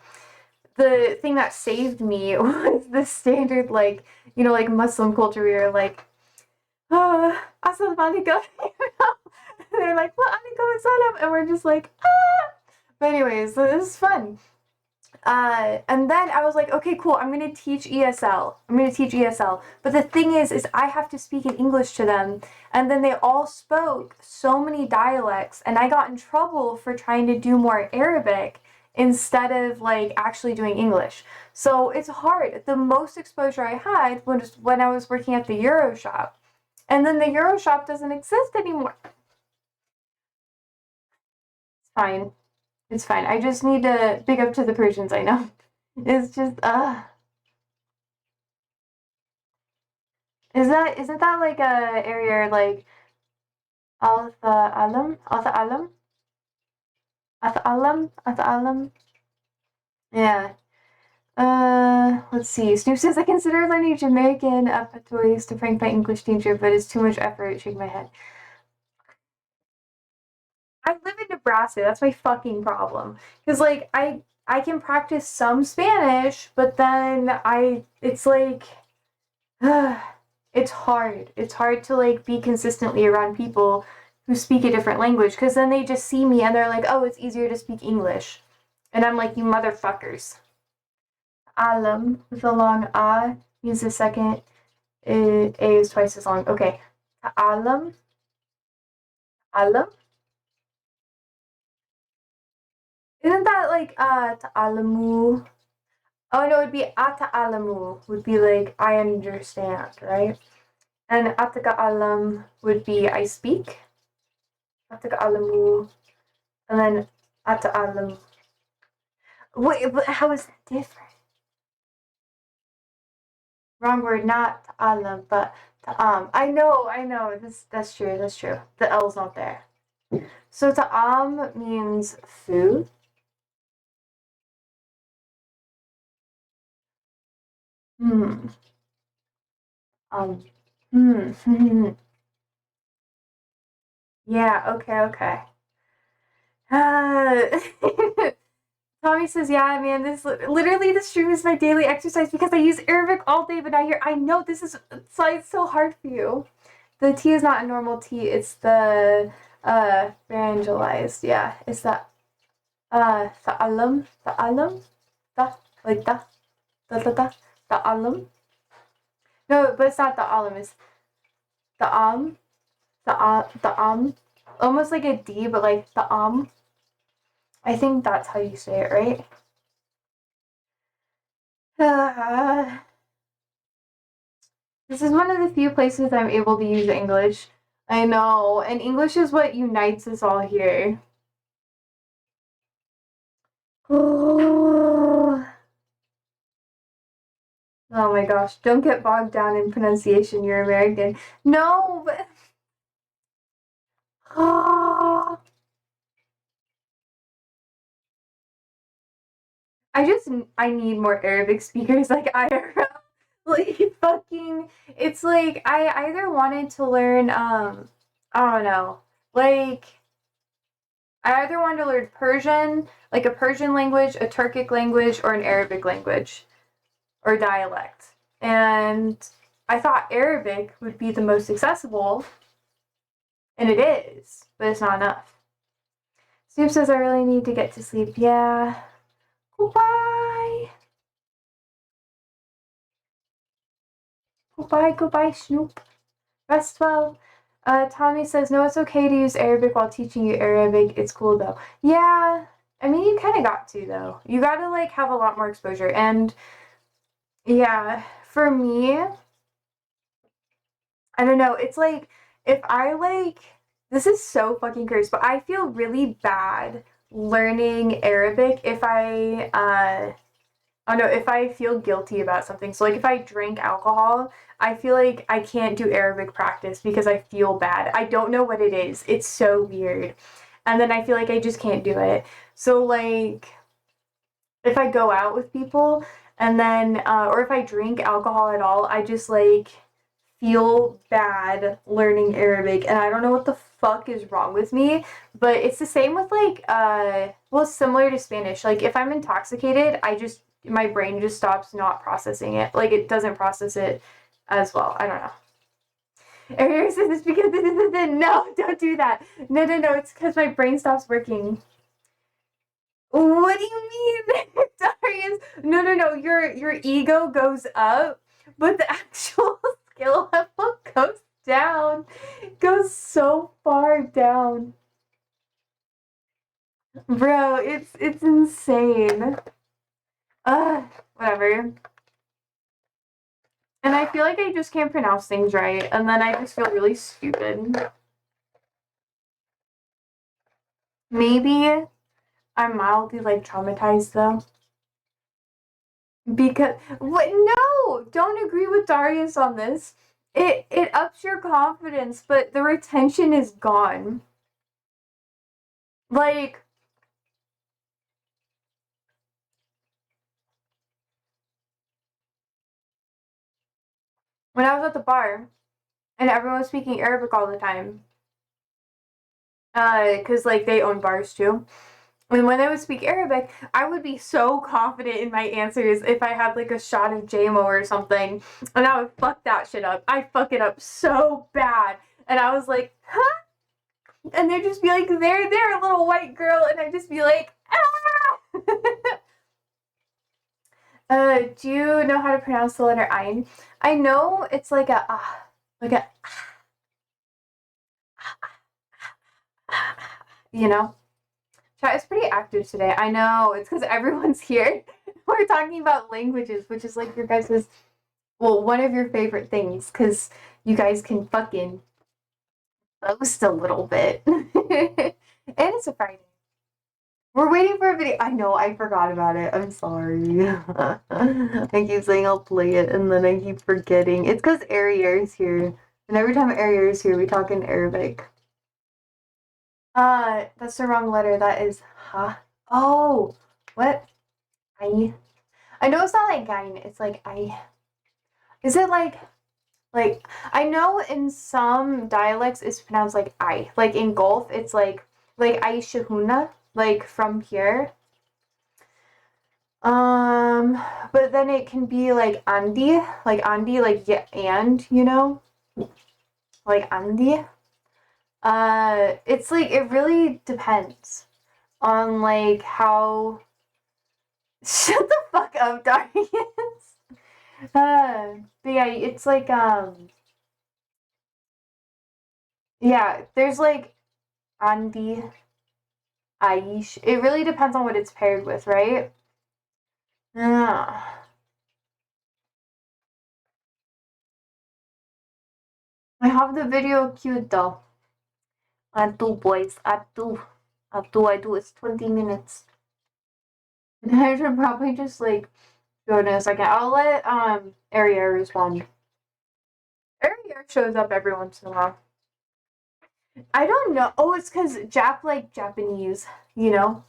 The thing that saved me was the standard Muslim culture where you're assalamu alaikum. They're like, well, alaikum assalam, and we're just But anyways, so this is fun. And then I was like, okay, cool, I'm gonna teach ESL. But the thing is I have to speak in English to them, and then they all spoke so many dialects, and I got in trouble for trying to do more Arabic instead of like actually doing English. So it's hard. The most exposure I had was when I was working at the Euro shop. And then the Euro shop doesn't exist anymore. It's fine. It's fine. I just need to big up to the Persians I know. It's just isn't that like a area like Alta Alam? Yeah. Let's see. Snoop says I consider learning Jamaican patois to prank my English teacher, but it's too much effort. Shake my head. I live in Nebraska. That's my fucking problem. Because like I can practice some Spanish, but then it's like it's hard. It's hard to like be consistently around people who speak a different language because then they just see me and they're like, "Oh, it's easier to speak English." And I'm like, "You motherfuckers." Alam with a long A means the second A is twice as long. Okay. Alam. Alam. Isn't that like ta'alamu? Oh no, it'd be ata'alamu would be like I understand, right? And ata'alam would be I speak. Ata'alamu. And then ata'alam. Wait, but how is that different? Wrong word, not ta'alam, but ta'am. I know. That's true, that's true. The L's not there. So ta'am means food. Hmm. Um. Hmm. Yeah, okay. Uh, Tommy says, yeah, man, literally this stream is my daily exercise because I use Arabic all day, but I know this is it's so hard for you. The T is not a normal T, it's the evangelized, yeah. It's the like the alum. No, but it's not the alum, it's the the almost like a D, but like the I think that's how you say it, right? This is one of the few places I'm able to use English. I know, and English is what unites us all here. Oh my gosh, don't get bogged down in pronunciation, you're American. No, but. I need more Arabic speakers like IRL. Like fucking it's like I either wanted to learn I don't know. Like I either wanted to learn Persian, like a Persian language, a Turkic language, or an Arabic language or dialect. And I thought Arabic would be the most accessible, and it is, but it's not enough. Snoop says I really need to get to sleep. Yeah. Goodbye. Goodbye, Snoop. Rest well. Tommy says, no, it's okay to use Arabic while teaching you Arabic. It's cool though. Yeah, I mean, you kind of got to though. You got to like have a lot more exposure. And yeah, for me, I don't know. It's like if I like, this is so fucking gross, but I feel really bad learning Arabic if oh no, if I feel guilty about something. So like if I drink alcohol, I feel like I can't do Arabic practice because I feel bad. I don't know what it is. It's so weird. And then I feel like I just can't do it. So like if I go out with people and then or if I drink alcohol at all, I just like feel bad learning Arabic and I don't know what the fuck is wrong with me, but it's the same with like well, similar to Spanish. Like if I'm intoxicated, my brain just stops not processing it. Like it doesn't process it as well. I don't know. Eric says it's because no, don't do that. No, it's because my brain stops working. What do you mean? Darius? No. Your ego goes up, but the actual skill level goes down. Goes so far down. Bro, it's insane. Whatever. And I feel like I just can't pronounce things right, and then I just feel really stupid. Maybe I'm mildly like traumatized though. Because what? No, don't agree with Darius on this. It ups your confidence, but the retention is gone. Like when I was at the bar and everyone was speaking Arabic all the time, because like they own bars too. And when I would speak Arabic, I would be so confident in my answers if I had like a shot of JMO or something, and I would fuck that shit up. I'd fuck it up so bad, and I was like, huh? And they'd just be like, there, little white girl, and I'd just be like, ah! Do you know how to pronounce the letter Ein? I know it's like a like a you know. Chat is pretty active today. I know it's because everyone's here. We're talking about languages, which is like your guys's, well, one of your favorite things, because you guys can fucking boast a little bit. And it's a Friday. We're waiting for a video. I know, I forgot about it. I'm sorry. I keep saying I'll play it, and then I keep forgetting. It's because Arier is here. And every time Arier is here, we talk in Arabic. That's the wrong letter. That is ha. Oh, what? I know it's not like gain. It's like I. Is it like I know in some dialects it's pronounced like I. Like in Gulf, it's like Aishahuna, like from here. But then it can be like Andi, like yeah, and you know, like Andi. It's like it really depends on like how. Shut the fuck up, Darius. But yeah, it's like yeah, there's like Andi, Aish. It really depends on what it's paired with, right? Yeah. I have the video queued though. I do, boys. I do. I do. It's 20 minutes. I should probably just like go in a second. I'll let Ariel respond. Ariel shows up every once in a while. I don't know. Oh, it's because Jap like Japanese, you know?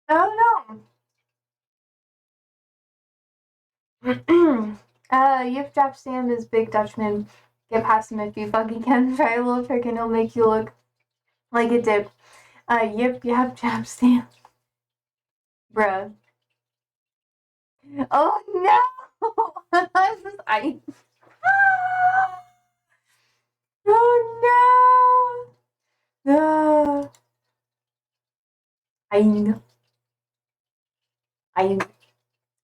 Oh no. Yip Jap Sam is Big Dutchman. Get past him if you fucking can. Try a little trick and he'll make you look like a dip. Yip Yap Jap Sam. Bruh. Oh no! This is I. Oh no! Ein. Ein.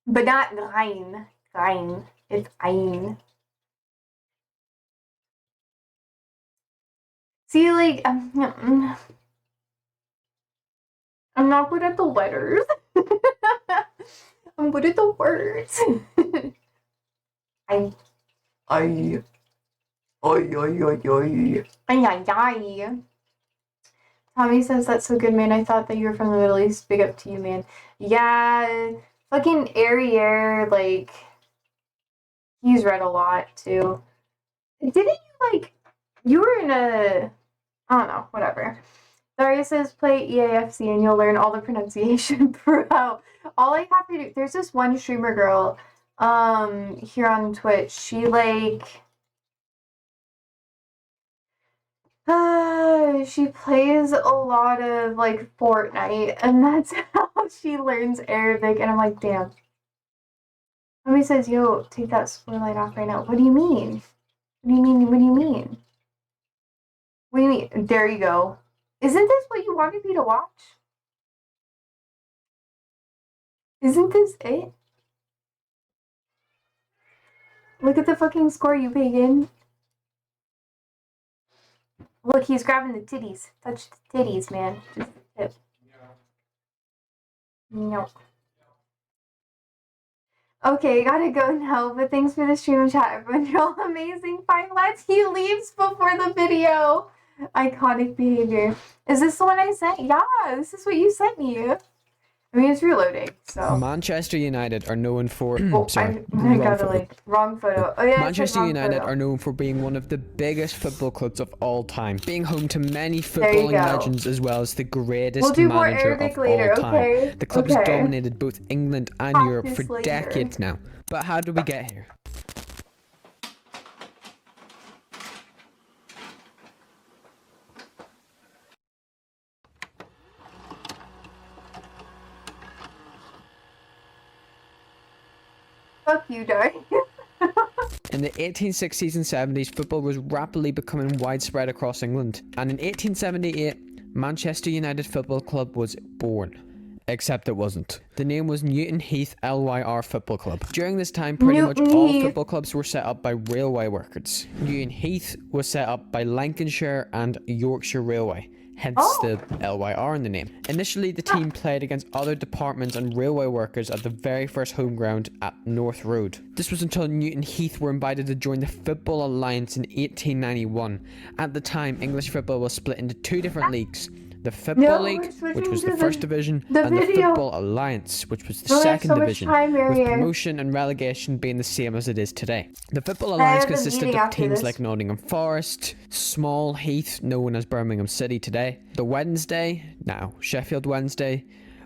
But not rein. Rein. It's ein. See, like, I'm not good at the letters. I'm good at the words. I. I. Ay, ay, ay, ay. Ay, ay, ay. Tommy says that's so good, man. I thought that you were from the Middle East. Big up to you, man. Yeah, fucking Arier, like, he's read a lot too. Didn't you like? You were in a. I don't know. Whatever. Daria says play EAFC and you'll learn all the pronunciation, bro. All I have to do. There's this one streamer girl, here on Twitch. She like. She plays a lot of like Fortnite, and that's how she learns Arabic. And I'm like, damn. Somebody says, "Yo, take that spoiler light off right now." What do you mean? What do you mean? What do you mean? What do you mean? There you go. Isn't this what you wanted me to watch? Isn't this it? Look at the fucking score, you pagan. Look, he's grabbing the titties. Touch the titties, man. Just the tip. No. Okay, gotta go now, but thanks for the stream and chat, everyone. You're all amazing. Fine, let's. He leaves before the video. Iconic behavior. Is this the one I sent? Yeah, this is what you sent me. I mean, it's reloading, so. Manchester United are known for. Oh, Sorry, I got a wrong photo. Oh yeah, Manchester United photo. are known for being one of the biggest football clubs of all time, being home to many footballing legends as well as the greatest manager of all time. Okay. The club has dominated both England and Europe for decades now. But how did we get here? Fuck you, Dark. In the 1860s and 70s, football was rapidly becoming widespread across England. And in 1878, Manchester United Football Club was born. Except it wasn't. The name was Newton Heath LYR Football Club. During this time, pretty much all football clubs were set up by railway workers. Newton Heath was set up by Lancashire and Yorkshire Railway. Hence the LYR in the name. Initially, the team played against other departments and railway workers at the very first home ground at North Road. This was until Newton Heath were invited to join the Football Alliance in 1891. At the time, English football was split into two different leagues. The Football League, which was the first division, and the Football Alliance, which was the second division, with promotion and relegation being the same as it is today. The Football Alliance consisted of teams like Nottingham Forest, Small Heath, known as Birmingham City today, the Wednesday, now Sheffield Wednesday,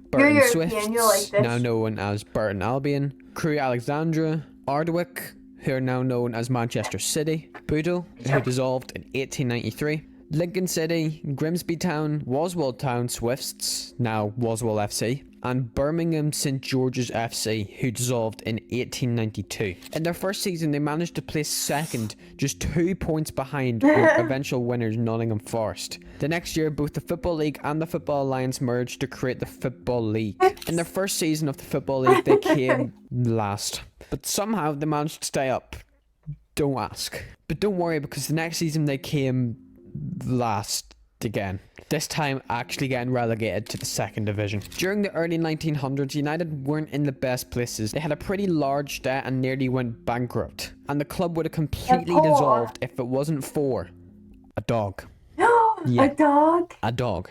Burton Swifts, now known as Burton Albion, Crewe Alexandra, Ardwick, who are now known as Manchester City, Bootle, who dissolved in 1893, Lincoln City, Grimsby Town, Waswell Town Swifts, now Waswell FC, and Birmingham St George's FC, who dissolved in 1892. In their first season, they managed to place second, just 2 points behind eventual winners Nottingham Forest. The next year, both the Football League and the Football Alliance merged to create the Football League. In their first season of the Football League, they came last, but somehow they managed to stay up. Don't ask. But don't worry, because the next season they came last again, this time actually getting relegated to the second division. During the early 1900s, United weren't in the best places. They had a pretty large debt and nearly went bankrupt, and the club would have completely dissolved if it wasn't for a dog. A dog? A dog.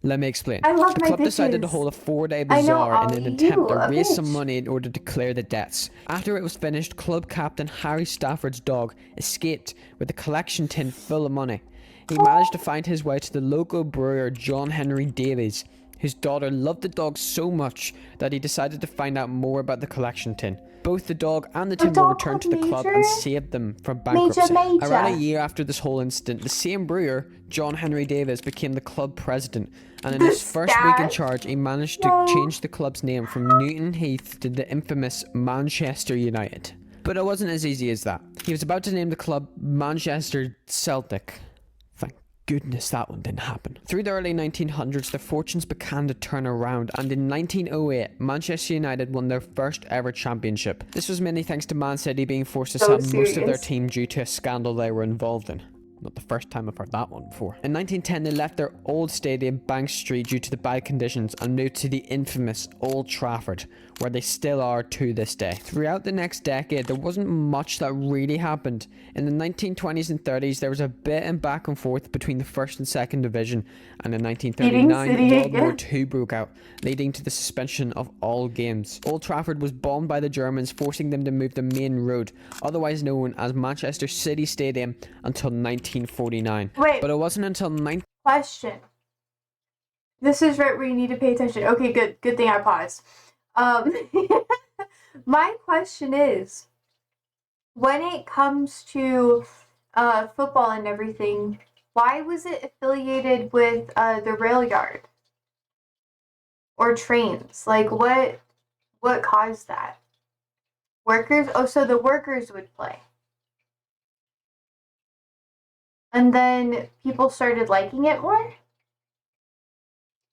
Let me explain. I love the my club bitches. Decided to hold a 4-day bazaar in an attempt to raise some money in order to clear the debts. After it was finished, club captain Harry Stafford's dog escaped with a collection tin full of money. He managed to find his way to the local brewer John Henry Davies. His daughter loved the dog so much that he decided to find out more about the collection tin. Both the dog and the tin were returned to the club and saved them from bankruptcy. Around a year after this whole incident, the same brewer, John Henry Davies, became the club president, and in his first week in charge, he managed to change the club's name from Newton Heath to the infamous Manchester United. But it wasn't as easy as that. He was about to name the club Manchester Celtic. Goodness, that one didn't happen. Through the early 1900s, their fortunes began to turn around, and in 1908, Manchester United won their first ever championship. This was mainly thanks to Man City being forced to sell most of their team due to a scandal they were involved in. Not the first time I've heard that one before. In 1910, they left their old stadium, Bank Street, due to the bad conditions and moved to the infamous Old Trafford, where they still are to this day. Throughout the next decade, there wasn't much that really happened. In the 1920s and 30s, there was a bit in back and forth between the first and second division, and in 1939, World War II broke out, leading to the suspension of all games. Old Trafford was bombed by the Germans, forcing them to move the main road, otherwise known as Manchester City Stadium, until 1949. Wait. But it wasn't until Question. This is right where you need to pay attention. Okay, good. Good thing I paused. My question is, when it comes to football and everything, why was it affiliated with the rail yard or trains? Like, what caused that? Workers? Oh, so the workers would play. And then people started liking it more?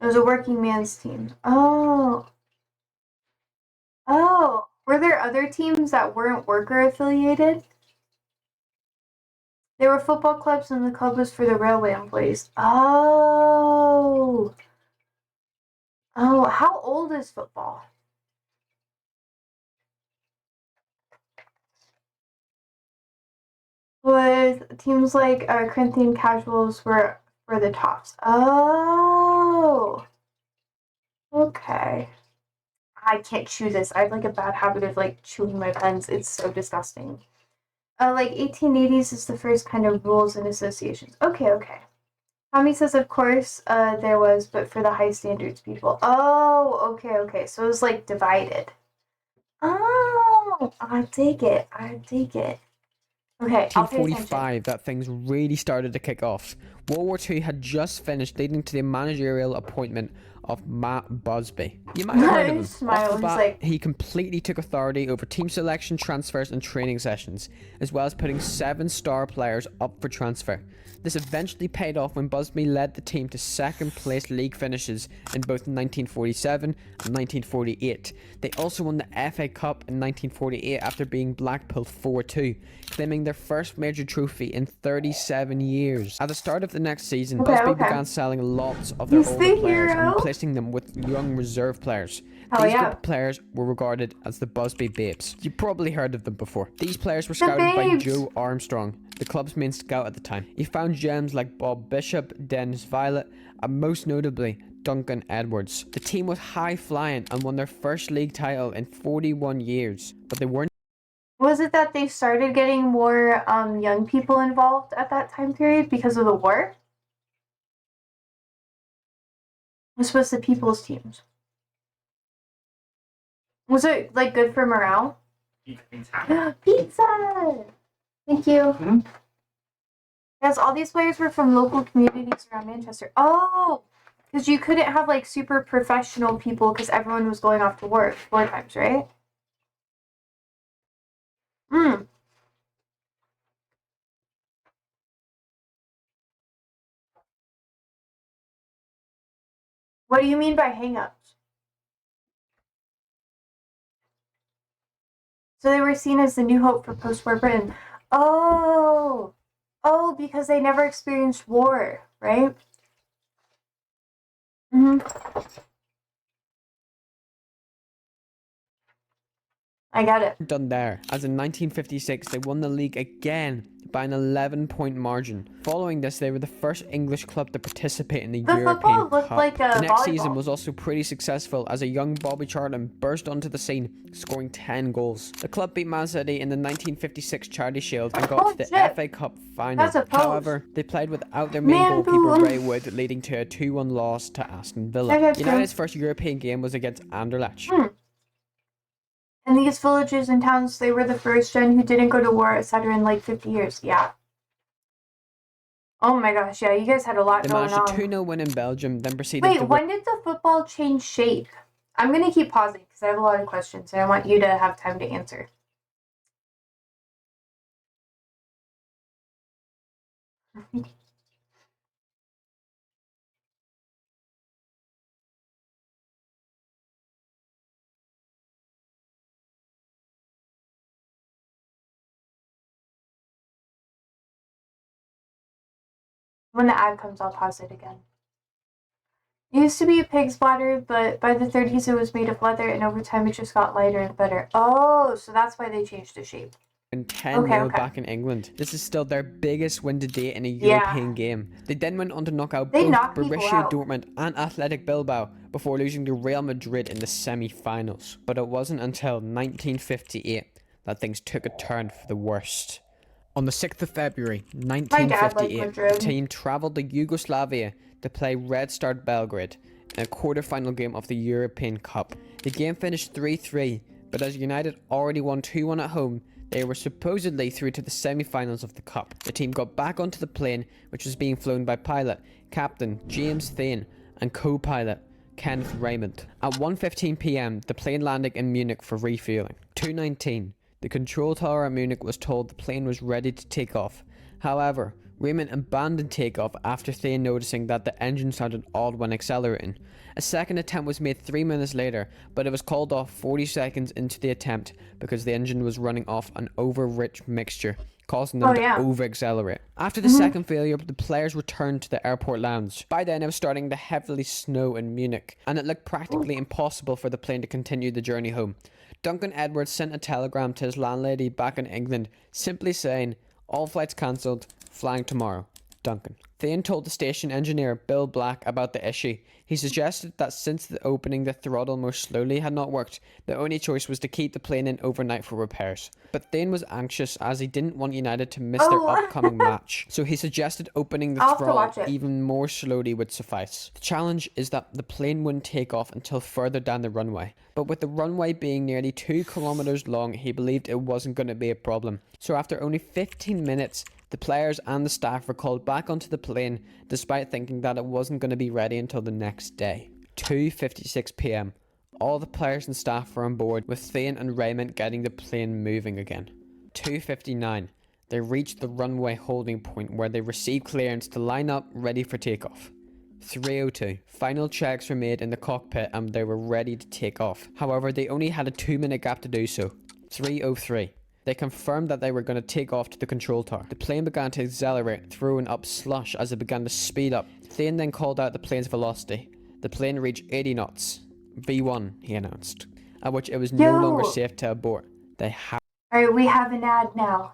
It was a working man's team. Oh. other teams that weren't worker affiliated? There were football clubs and the club was for the railway employees. Oh. Oh, how old is football? With teams like Corinthian Casuals were the tops. Oh. Okay. I can't chew this. I have like a bad habit of like chewing my pens. It's so disgusting. Like 1880s is the first kind of rules and associations. Okay, okay. Tommy says, of course, there was, but for the high standards people. Oh, okay, okay. So it was like divided. Oh, I dig it. I dig it. Okay, I'll pay attention. 1945, that things really started to kick off. World War II had just finished, leading to the managerial appointment of Matt Busby. You might have heard of him. Smile. Off the bat, Like... he completely took authority over team selection, transfers, and training sessions, as well as putting 7 star players up for transfer. This eventually paid off when Busby led the team to second place league finishes in both 1947 and 1948. They also won the FA Cup in 1948 after beating Blackpool 4-2, claiming their first major trophy in 37 years. At the start of the next season, Busby began selling lots of their older players and replacing them with young reserve players. These group of players were regarded as the Busby Babes. You probably heard of them before. These players were scouted by Joe Armstrong, the club's main scout at the time. He found gems like Bob Bishop, Dennis Violet, and most notably, Duncan Edwards. The team was high-flying and won their first league title in 41 years, but they weren't. Was it that they started getting more young people involved at that time period because of the war? This was the people's teams. Was it like good for morale? Pizza! Thank you. Mm-hmm. Yes, all these players were from local communities around Manchester. Oh, because you couldn't have like super professional people because everyone was going off to war times, right? What do you mean by hang-ups? So they were seen as the new hope for post-war Britain. Oh, because they never experienced war, right? I got it. Done there, as in 1956 they won the league again by an 11-point margin. Following this, they were the first English club to participate in the European Cup. Like the next volleyball. season was also pretty successful as a young Bobby Charlton burst onto the scene, scoring 10 goals. The club beat Man City in the 1956 Charity Shield and got to the FA Cup final. However, they played without their main goalkeeper Ray Wood, leading to a 2-1 loss to Aston Villa. United's first European game was against Anderlecht. And these villages and towns, they were the first gen who didn't go to war, etc. in like 50 years. Yeah. Oh my gosh, yeah, you guys had a lot going on. They managed a 2-0 win in Belgium, then proceeded to... Wait, when did the football change shape? I'm going to keep pausing because I have a lot of questions and I want you to have time to answer. When the ad comes, I'll pause it again. It used to be a pig's bladder, but by the 30s it was made of leather, and over time it just got lighter and better. Oh, so that's why they changed the shape. And 10-0 back in England. This is still their biggest win to date in a European game. They then went on to knock out both Borussia Dortmund and Athletic Bilbao before losing to Real Madrid in the semi-finals. But it wasn't until 1958 that things took a turn for the worst. On the 6th of February 1958, the team travelled to Yugoslavia to play Red Star Belgrade in a quarter-final game of the European Cup. The game finished 3-3, but as United already won 2-1 at home, they were supposedly through to the semi-finals of the Cup. The team got back onto the plane, which was being flown by pilot, captain James Thane, and co-pilot Kenneth Raymond. At 1:15 p.m, the plane landed in Munich for refueling. 2:19. The control tower at Munich was told the plane was ready to take off. However, Raymond abandoned takeoff after Thane noticing that the engine sounded odd when accelerating. A second attempt was made 3 minutes later, but it was called off 40 seconds into the attempt because the engine was running off an over-rich mixture, causing them to over-accelerate. After the second failure, the players returned to the airport lounge. By then, it was starting to heavily snow in Munich, and it looked practically impossible for the plane to continue the journey home. Duncan Edwards sent a telegram to his landlady back in England, simply saying, "All flights cancelled, flying tomorrow, Duncan." Thane told the station engineer Bill Black about the issue. He suggested that since the opening the throttle more slowly had not worked, the only choice was to keep the plane in overnight for repairs. But Thane was anxious as he didn't want United to miss their upcoming match, so he suggested opening the throttle even more slowly would suffice. The challenge is that the plane wouldn't take off until further down the runway, but with the runway being nearly 2 kilometers long, he believed it wasn't going to be a problem. So after only 15 minutes, the players and the staff were called back onto the plane, despite thinking that it wasn't going to be ready until the next day. 2:56 p.m. All the players and staff were on board, with Thane and Raymond getting the plane moving again. 2:59. They reached the runway holding point where they received clearance to line up ready for takeoff. 3:02. Final checks were made in the cockpit and they were ready to take off. However, they only had a 2-minute gap to do so. 3:03. They confirmed that they were going to take off to the control tower. The plane began to accelerate, throwing up slush as it began to speed up. Thane then called out the plane's velocity. The plane reached 80 knots. V1, he announced, at which it was no longer safe to abort. They had... Alright, we have an ad now.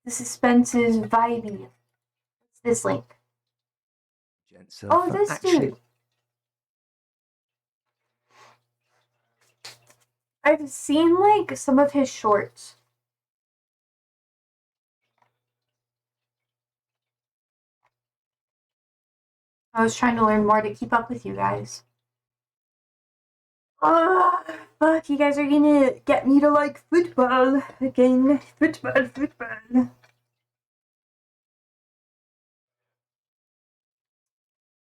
The suspense is vibey. What's this link? Oh, this dude. I've seen, like, some of his shorts. I was trying to learn more to keep up with you guys. Fuck, you guys are gonna get me to like football again. Football.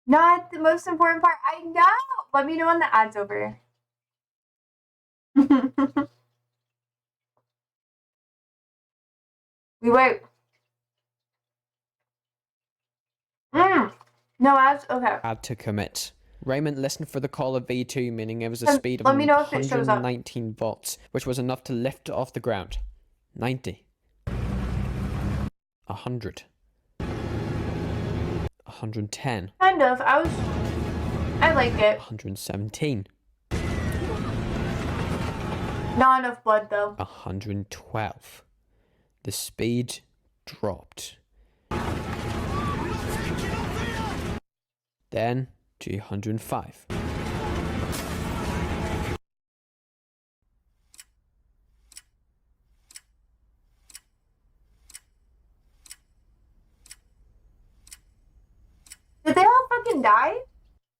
Not the most important part. I know! Let me know when the ad's over. We wait. No ads? Okay. Had to commit. Raymond listened for the call of V2, meaning it was a speed of Let me know if it shows up. 119 volts, which was enough to lift it off the ground. 90. 100. 110. Kind of. I like it. 117. Not enough blood though. 112. The speed dropped. Then 205. Did they all fucking die?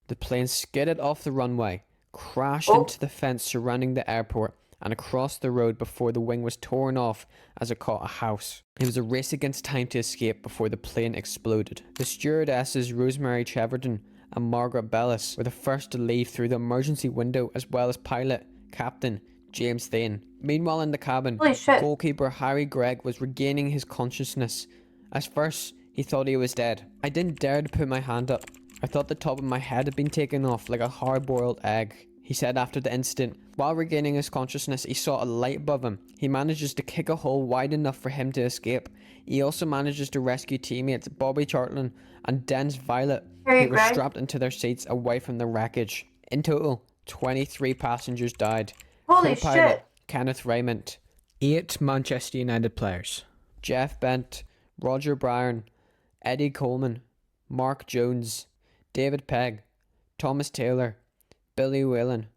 The plane skidded off the runway, crashed into the fence surrounding the airport, and across the road before the wing was torn off as it caught a house. It was a race against time to escape before the plane exploded. The stewardesses Rosemary Cheverton and Margaret Bellis were the first to leave through the emergency window, as well as pilot, Captain James Thane. Meanwhile in the cabin, goalkeeper Harry Gregg was regaining his consciousness. At first, he thought he was dead. "I didn't dare to put my hand up. I thought the top of my head had been taken off like a hard-boiled egg," he said after the incident. While regaining his consciousness, he saw a light above him. He manages to kick a hole wide enough for him to escape. He also manages to rescue teammates Bobby Charlton and Dennis Violet, who were strapped into their seats away from the wreckage. In total, 23 passengers died. Holy Co-pilot, shit. Kenneth Raymond. 8 Manchester United players. Jeff Bent, Roger Bryan, Eddie Coleman, Mark Jones, David Pegg, Thomas Taylor, Billy Whelan,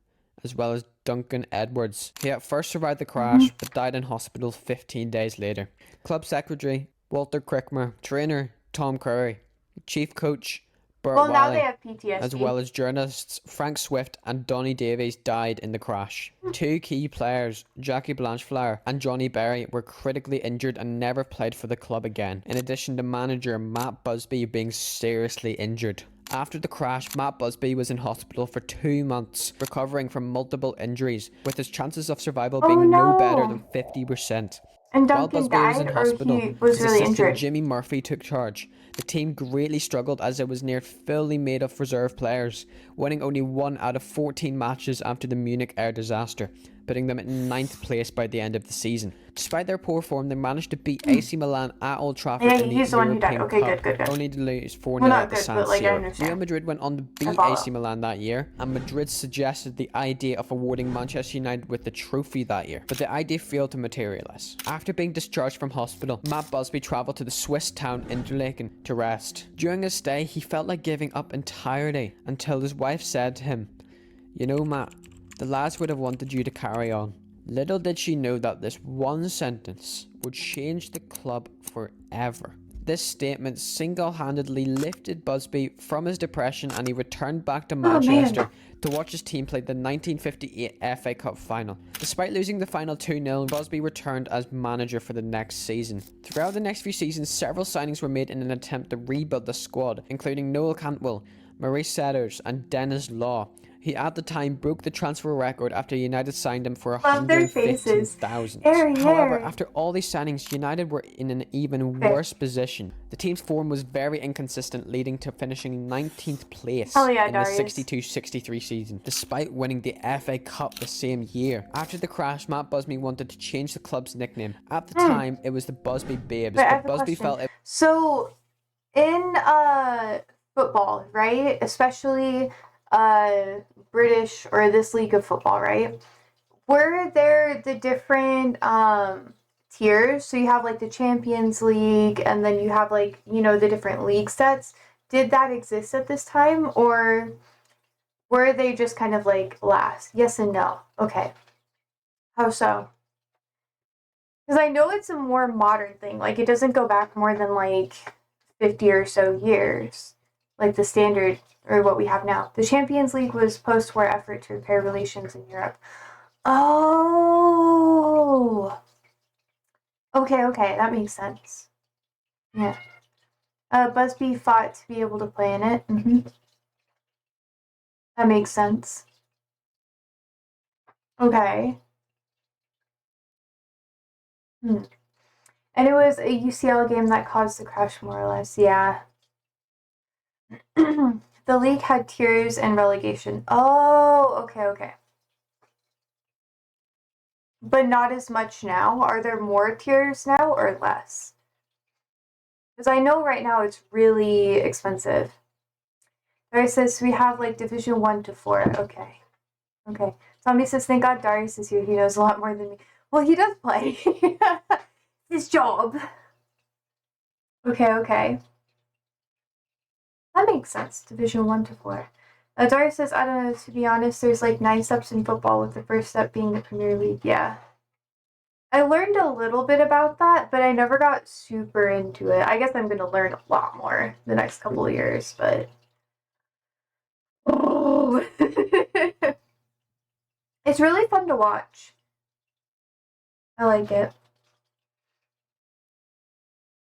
as well as Duncan Edwards. He at first survived the crash, but died in hospital 15 days later. Club secretary, Walter Crickmer. Trainer, Tom Curry. Chief coach, Bert Well, now Wally, they have PTSD. as well as journalists Frank Swift and Donny Davies died in the crash. 2 key players, Jackie Blanchflower and Johnny Berry, were critically injured and never played for the club again, in addition to manager Matt Busby being seriously injured. After the crash, Matt Busby was in hospital for 2 months, recovering from multiple injuries, with his chances of survival being no better than 50%. And While Duncan Busby was in died, or hospital, he was his really assistant injured? Jimmy Murphy took charge. The team greatly struggled as it was near fully made of reserve players, winning only 1 out of 14 matches after the Munich air disaster, putting them in 9th place by the end of the season. Despite their poor form, they managed to beat AC Milan at Old Trafford Yeah, in the he's the one who died. European Okay, Cup, good. only to lose 4-0 Well, not at the good, San but, like, I Siro. understand. Real Madrid went on to beat follow. AC Milan that year, and Madrid suggested the idea of awarding Manchester United with the trophy that year, but the idea failed to materialise. After being discharged from hospital, Matt Busby travelled to the Swiss town Interlaken to rest. During his stay, he felt like giving up entirely until his wife said to him, "You know, Matt, the lads would have wanted you to carry on." Little did she know that this one sentence would change the club forever. This statement single-handedly lifted Busby from his depression, and he returned back to Manchester to watch his team play the 1958 FA Cup final. Despite losing the final 2-0, Busby returned as manager for the next season. Throughout the next few seasons, several signings were made in an attempt to rebuild the squad, including Noel Cantwell, Maurice Setters, and Dennis Law. He at the time broke the transfer record after United signed him for Love their faces. £115,000. Harry, However, Harry. after all these signings, United were in an even worse position. The team's form was very inconsistent, leading to finishing 19th place Hell yeah, in the Darius. 62-63 season, despite winning the FA Cup the same year. After the crash, Matt Busby wanted to change the club's nickname. At the time, it was the Busby Babes, But I but have a Busby question. felt it So, in football, right? Especially British or this league of football, right? Were there the different tiers? So you have like the Champions League, and then you have like, you know, the different league sets. Did that exist at this time, or were they just kind of like last? Yes and no. Okay. How so? Because I know it's a more modern thing. Like, it doesn't go back more than like 50 or so years, like the standard or what we have now. The Champions League was post-war effort to repair relations in Europe. Oh, okay, that makes sense. Yeah. Busby fought to be able to play in it. That makes sense. Okay. And it was a UCL game that caused the crash, more or less. Yeah. The league had tiers and relegation. Oh, okay. But not as much now. Are there more tiers now or less? Because I know right now it's really expensive. Darius says we have like Division 1 to 4. Okay. Tommy says, thank God Darius is here. He knows a lot more than me. Well, he does play. His job. Okay. That makes sense. Division 1 to 4. Darius says, I don't know, to be honest, there's like 9 steps in football, with the first step being the Premier League. Yeah. I learned a little bit about that, but I never got super into it. I guess I'm going to learn a lot more the next couple of years, but... Oh. It's really fun to watch. I like it.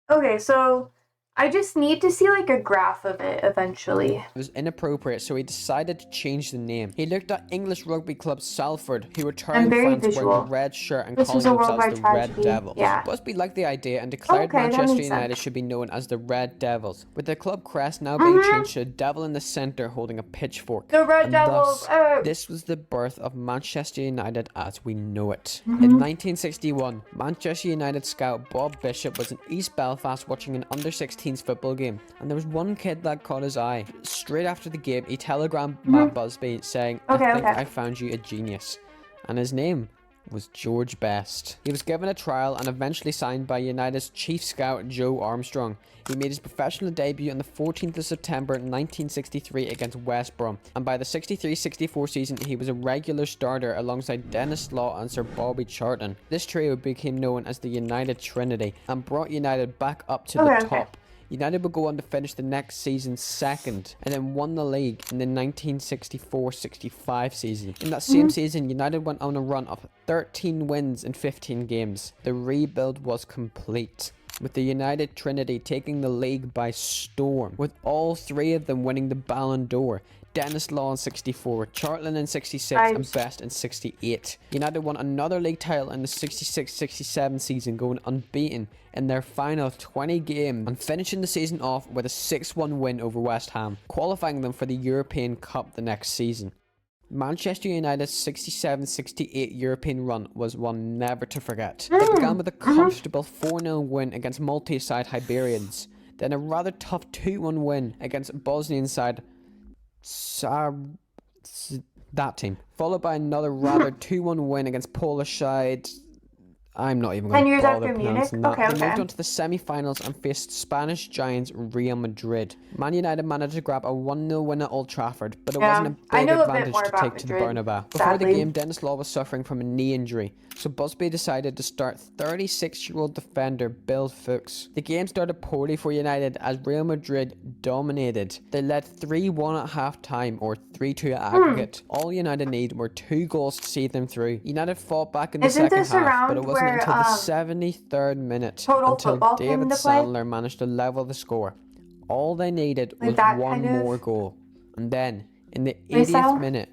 Okay, so I just need to see like a graph of it eventually. It was inappropriate, so he decided to change the name. He looked at English rugby club Salford, who were touring France wearing the red shirt and This was calling a themselves worldwide the tragedy. Red Devils. Yeah. Busby liked the idea and declared Okay, that Manchester makes United sense. should be known as the Red Devils, with the club crest now being changed to a devil in the centre holding a pitchfork. The Red And Devils. thus, this was the birth of Manchester United as we know it. In 1961, Manchester United scout Bob Bishop was in East Belfast watching an under-16s football game, and there was one kid that caught his eye. Straight after the game, he telegrammed Matt Busby saying, I think I found you a genius. And his name was George Best. He was given a trial and eventually signed by United's chief scout Joe Armstrong. He made his professional debut on the 14th of September 1963 against West Brom, and by the 63-64 season he was a regular starter alongside Dennis Law and Sir Bobby Charlton. This trio became known as the United Trinity and brought United back up to the top. United would go on to finish the next season second, and then won the league in the 1964-65 season. In that same season, United went on a run of 13 wins in 15 games. The rebuild was complete, with the United Trinity taking the league by storm, with all three of them winning the Ballon d'Or. Dennis Law in 64, Charlton in 66, and Nice. Best in 68. United won another league title in the 66-67 season, going unbeaten in their final 20 games and finishing the season off with a 6-1 win over West Ham, qualifying them for the European Cup the next season. Manchester United's 67-68 European run was one never to forget. It began with a comfortable 4-0 win against Maltese side Hibernians, then a rather tough 2-1 win against Bosnian side that team, followed by another rather 2-1 win against Polish side. I'm not even going 10 to years bother after Munich? pronouncing that. Okay, They moved okay. on to the semi-finals and faced Spanish giants Real Madrid. Man United managed to grab a 1-0 win at Old Trafford, but it wasn't a I big know a bit advantage more to about take to the Madrid, Bernabeu. Before the sadly. game, Dennis Law was suffering from a knee injury, so Busby decided to start 36-year-old defender Bill Fuchs. The game started poorly for United as Real Madrid dominated. They led 3-1 at half-time, or 3-2 at aggregate. All United need were 2 goals to see them through. United fought back in the Isn't second this half, but it around wasn't where, until the 73rd minute Total until Football came David into play? Sandler managed to level the score. All they needed Like was that one kind of more goal. And then, in the play 80th style? minute,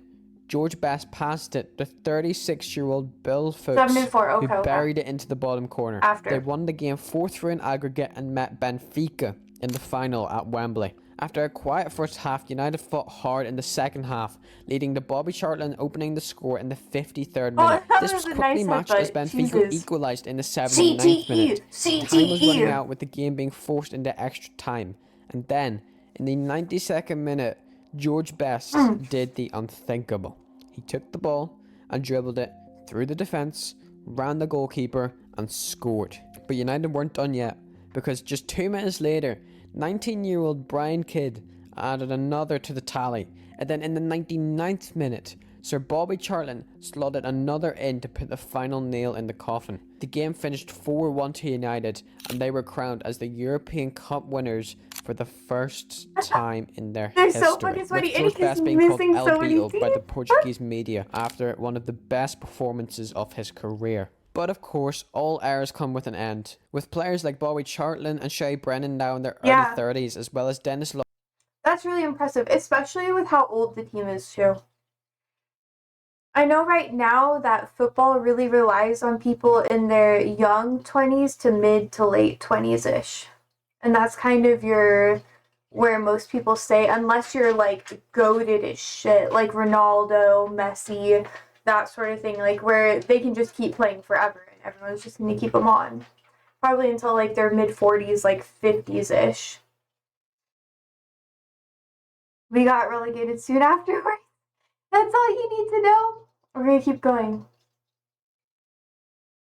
George Best passed it to 36-year-old Bill Fuchs, 7-4, who okay. buried it into the bottom corner. After. They won the game 4-3 in aggregate and met Benfica in the final at Wembley. After a quiet first half, United fought hard in the second half, leading to Bobby Charlton opening the score in the 53rd minute. that This was was a quickly nice matched as headbutt. Benfica Jesus. equalised in the 79th minute. CTE! Time was running CTE! out with the game being forced into extra time. And then, in the 92nd minute, George Best did the unthinkable. He took the ball and dribbled it through the defence, round the goalkeeper and scored. But United weren't done yet, because just 2 minutes later, 19-year-old Brian Kidd added another to the tally. And then in the 99th minute, Sir Bobby Charlton slotted another in to put the final nail in the coffin. The game finished 4-1 to United, and they were crowned as the European Cup winners for the first time in their They're history. so fucking sweaty. With George Inica's Best being called missing El so many Beatle by the teeth. Portuguese media after one of the best performances of his career. But of course, all eras come with an end. With players like Bobby Charlton and Shay Brennan now in their Yeah. early 30s, as well as Dennis Law. That's really impressive, especially with how old the team is, too. I know right now that football really relies on people in their young 20s to mid to late 20s-ish. And that's kind of where most people stay, unless you're, like, goated as shit, like Ronaldo, Messi, that sort of thing, like, where they can just keep playing forever, and everyone's just going to keep them on. Probably until, like, their mid-40s, like, 50s-ish. We got relegated soon afterwards. That's all you need to know. We're gonna keep going.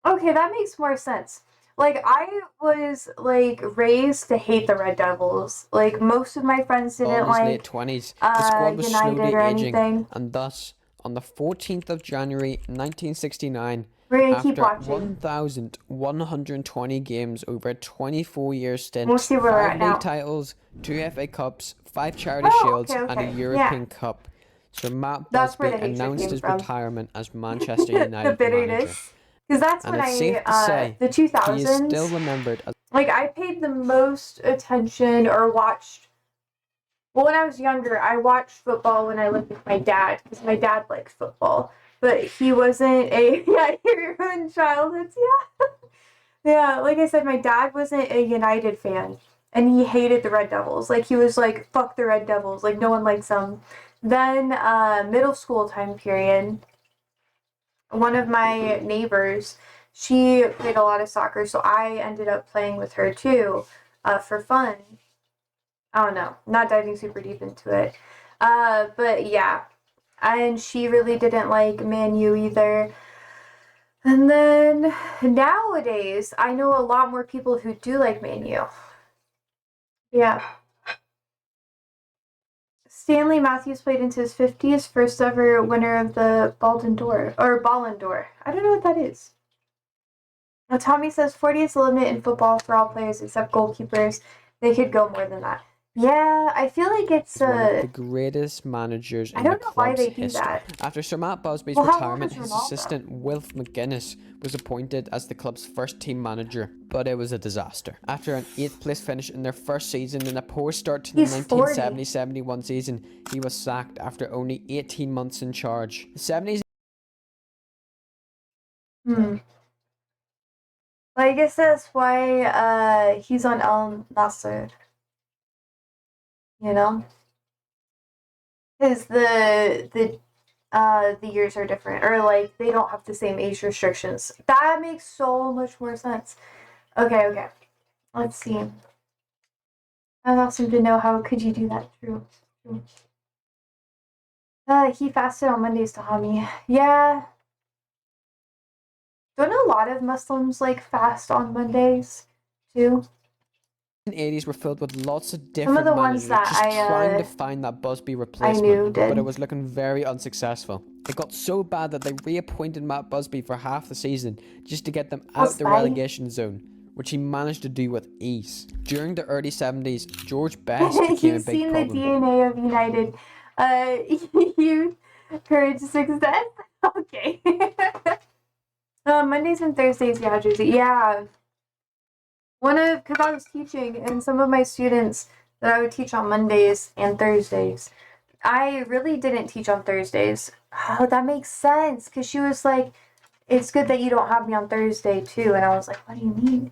Okay, that makes more sense. Like, I was, like, raised to hate the Red Devils. Like, most of my friends in didn't his late like 20s. The squad was United slowly or aging, anything. and thus, on the 14th of January 1969, We're gonna keep after watching. 1,120 games over a 24-year stint, We'll see where we're 5 at now. league titles, 2 FA Cups, 5 Charity Oh, Shields, okay, and a okay. European Yeah. Cup, Sir Matt That's where Busby the hatred announced came his from. retirement as Manchester The United manager. bitterness. Because that's And when it's safe to say, the he is 2000s, still remembered as like, I paid the most attention or watched. Well, when I was younger, I watched football when I lived with my dad, because my dad liked football. But he wasn't a, yeah, your own childhoods, yeah. Yeah, like I said, my dad wasn't a United fan, and he hated the Red Devils. Like, he was like, fuck the Red Devils, like, no one likes them. Then, middle school time period, one of my neighbors, she played a lot of soccer, so I ended up playing with her too, for fun. I don't know, not diving super deep into it. But yeah, and she really didn't like Man U either. And then nowadays, I know a lot more people who do like Man U. Yeah. Stanley Matthews played into his 50s, first ever winner of the Ballon d'Or. I don't know what that is. Now, Tommy says 40 is the limit in football for all players except goalkeepers. They could go more than that. Yeah, I feel like it's He's one of the greatest managers I in the don't know why club's they do history. that. After Sir Matt Busby's Well, how old retirement, is his Ronaldo? assistant Wilf McGuinness was appointed as the club's first team manager, but it was a disaster. After an 8th place finish in their first season and a poor start to the He's 40. 1970-71 season, he was sacked after only 18 months in charge. The 70s. Hmm. Well, I guess that's why he's on Al Nasser, you know? Because the years are different, or like they don't have the same age restrictions. That makes so much more sense. Okay, okay. Let's see. I'd also to know how could you do that? True. True. He fasted on Mondays, Tahami. Yeah. Don't a lot of Muslims like fast on Mondays too? 80s were filled with lots of Some of different the ones managers that just trying to find that Busby I knew replacement, but it did. was looking very unsuccessful. It got so bad that they reappointed Matt Busby for half the season just to get them out the relegation zone, which he managed to do with ease. During the early 70s, George Best became a He's big seen the problem. DNA of United. Youth, courage, success. Okay. Mondays and Thursdays, yeah, Jersey. Yeah. Because I was teaching, and some of my students that I would teach on Mondays and Thursdays, I really didn't teach on Thursdays. Oh, that makes sense. Because she was like, it's good that you don't have me on Thursday, too. And I was like, what do you mean?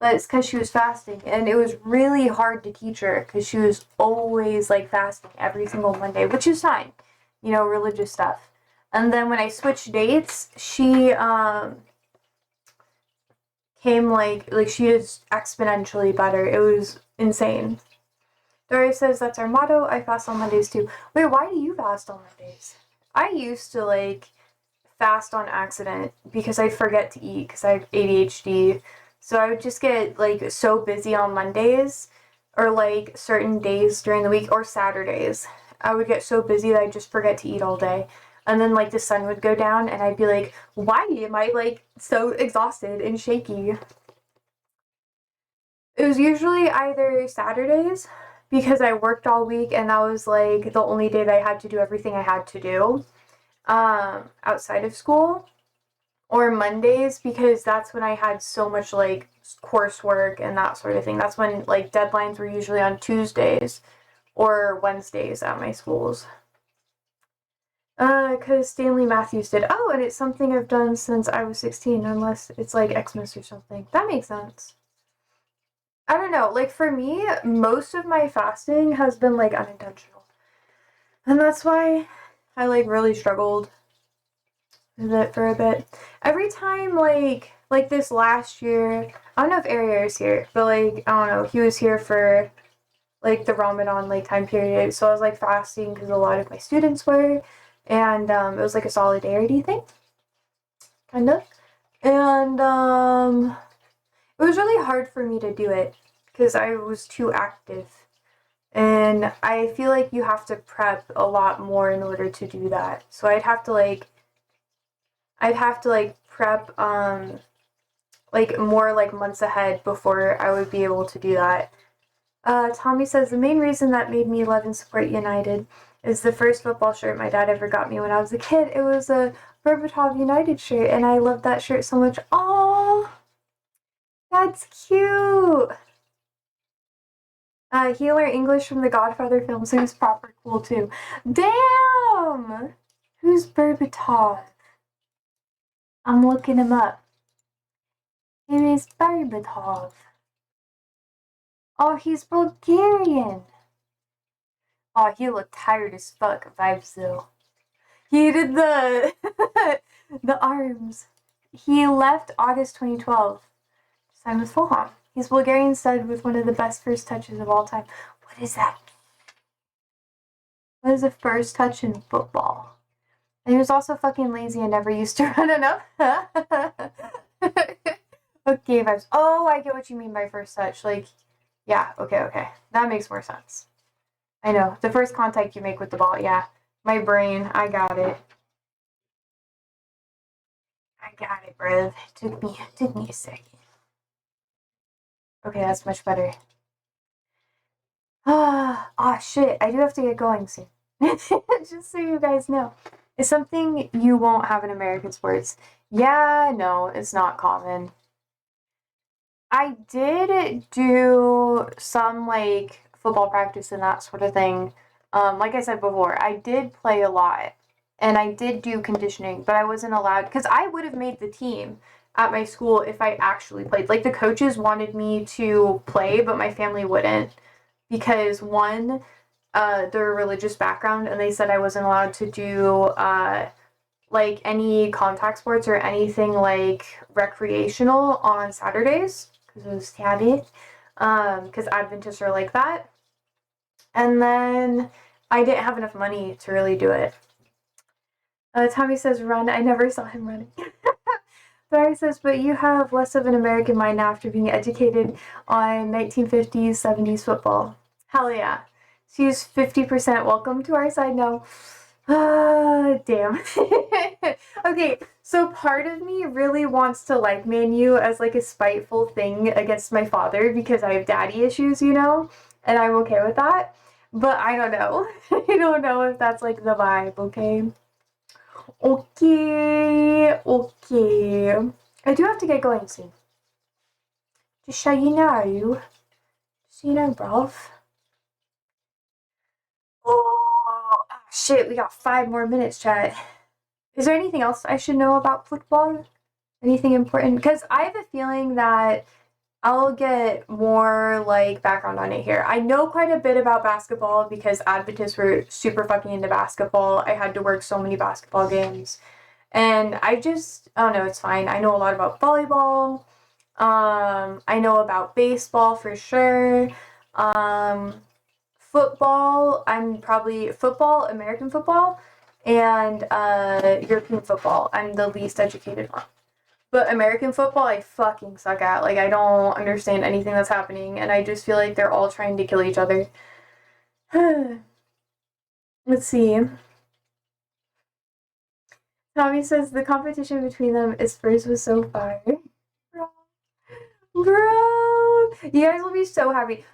But it's because she was fasting. And it was really hard to teach her because she was always like fasting every single Monday, which is fine, religious stuff. And then when I switched dates, she came like she is exponentially better. It was insane. Dory says that's our motto. I fast on Mondays too. Wait, why do you fast on Mondays? I used to like fast on accident because I'd forget to eat because I have ADHD. So I would just get like so busy on Mondays or like certain days during the week or Saturdays. I would get so busy that I'd just forget to eat all day. And then like the sun would go down and I'd be like, why am I like so exhausted and shaky? It was usually either Saturdays because I worked all week and that was like the only day that I had to do everything I had to do outside of school, or Mondays because that's when I had so much like coursework and that sort of thing. That's when like deadlines were usually on Tuesdays or Wednesdays at my schools. Because Stanley Matthews did. Oh, and it's something I've done since I was 16, unless it's like Xmas or something. That makes sense. I don't know. Like for me, most of my fasting has been like unintentional. And that's why I like really struggled with it for a bit. Every time like this last year, I don't know if Ariel is here, but like I don't know, he was here for like the Ramadan like time period. So I was like fasting because a lot of my students were, and it was like a solidarity thing, kind of. And it was really hard for me to do it because I was too active. And I feel like you have to prep a lot more in order to do that. So I'd have to prep like more like months ahead before I would be able to do that. Tommy says the main reason that made me love and support United is the first football shirt my dad ever got me when I was a kid. It was a Berbatov United shirt, and I loved that shirt so much. Oh, that's cute. He learned English from the Godfather films, so he was proper cool too. Damn! Who's Berbatov? I'm looking him up. It is Berbatov. Oh, he's Bulgarian. Oh, he looked tired as fuck. Vibes though. He did the the arms. He left August 2012. Signed with Fulham. He's Bulgarian stud with one of the best first touches of all time. What is that? What is a first touch in football? And he was also fucking lazy and never used to run enough. Okay, vibes. Oh, I get what you mean by first touch. Like, yeah, okay. That makes more sense. I know. The first contact you make with the ball, yeah. My brain, I got it. I got it, bruv. Took me a second. Okay, that's much better. Oh shit, I do have to get going soon. Just so you guys know. It's something you won't have in American sports. Yeah, no, it's not common. I did do some like football practice and that sort of thing. Like I said before, I did play a lot and I did do conditioning, but I wasn't allowed because I would have made the team at my school if I actually played. Like the coaches wanted me to play, but my family wouldn't because one, their religious background, and they said I wasn't allowed to do like any contact sports or anything like recreational on Saturdays because it was Sabbath. Because Adventists are like that. And then I didn't have enough money to really do it. Tommy says run. I never saw him running. Barry says, but you have less of an American mind now after being educated on 1950s, 70s football. Hell yeah. She's 50% welcome to our side now. Ah, damn. Okay, so part of me really wants to like Man U as like a spiteful thing against my father because I have daddy issues, you know, and I'm okay with that. But I don't know. I don't know if that's like the vibe, okay? Okay, okay. I do have to get going soon. Just so you know. So you know, bruv. Oh, shit, we got 5 more minutes, chat. Is there anything else I should know about football? Anything important? Because I have a feeling that I'll get more like background on it here. I know quite a bit about basketball because Adventists were super fucking into basketball. I had to work so many basketball games. And I don't know, it's fine. I know a lot about volleyball. I know about baseball for sure. Football, I'm probably football, American football, and European football. I'm the least educated one. But American football, I fucking suck at. Like, I don't understand anything that's happening, and I just feel like they're all trying to kill each other. Let's see. Tommy says the competition between them is Spurs was so fire. Bro, you guys will be so happy.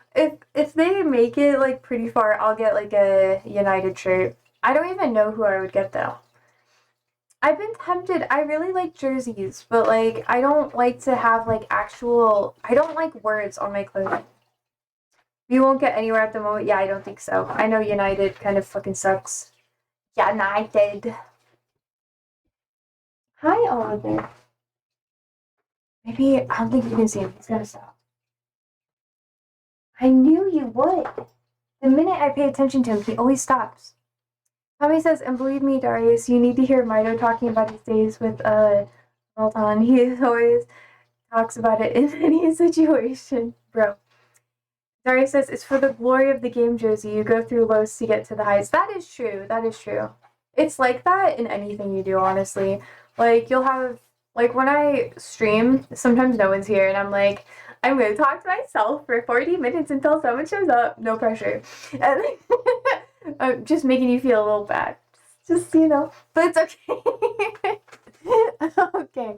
If they make it like pretty far, I'll get like a United shirt. I don't even know who I would get though. I've been tempted. I really like jerseys, but like I don't like to have like actual. I don't like words on my clothing. We won't get anywhere at the moment. Yeah, I don't think so. I know United kind of fucking sucks. United. Hi, Oliver. Maybe I don't think you can see him. He's gonna stop. I knew you would. The minute I pay attention to him, he always stops. Tommy says, and believe me, Darius, you need to hear Mito talking about his days with Melton. He always talks about it in any situation, bro. Darius says, it's for the glory of the game, Josie. You go through lows to get to the highs. That is true. That is true. It's like that in anything you do, honestly. Like, you'll have, like, when I stream, sometimes no one's here, and I'm like, I'm going to talk to myself for 40 minutes until someone shows up. No pressure. And I'm just making you feel a little bad. Just, you know. But it's okay. Okay.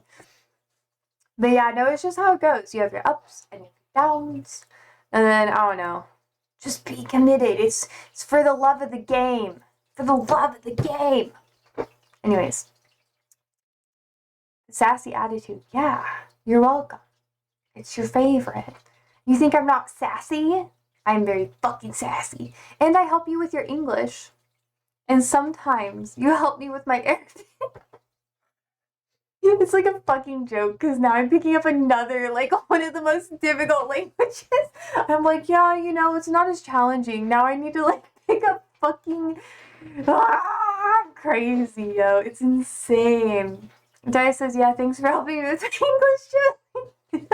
But yeah, no, it's just how it goes. You have your ups and your downs. And then, I don't know. Just be committed. It's for the love of the game. For the love of the game. Anyways. Sassy attitude. Yeah. You're welcome. It's your favorite. You think I'm not sassy? I'm very fucking sassy. And I help you with your English. And sometimes you help me with my Arabic. It's like a fucking joke because now I'm picking up another, like, one of the most difficult languages. I'm like, yeah, you know, it's not as challenging. Now I need to, like, pick up fucking. I'm crazy, yo. It's insane. Dice says, yeah, thanks for helping me with English, too.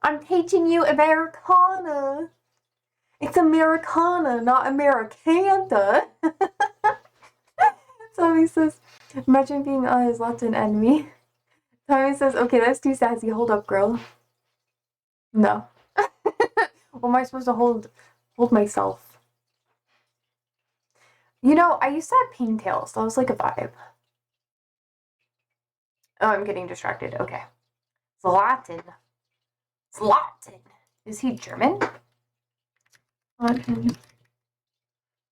I'm teaching you Americana. It's Americana, not Americanta. Tommy says, imagine being his Latin enemy. Tommy says, okay, that's too sassy. Hold up, girl. No. What am I supposed to hold myself? You know, I used to have pigtails. That was like a vibe. Oh, I'm getting distracted. Okay. Zlatan. Zlatan. Is he German?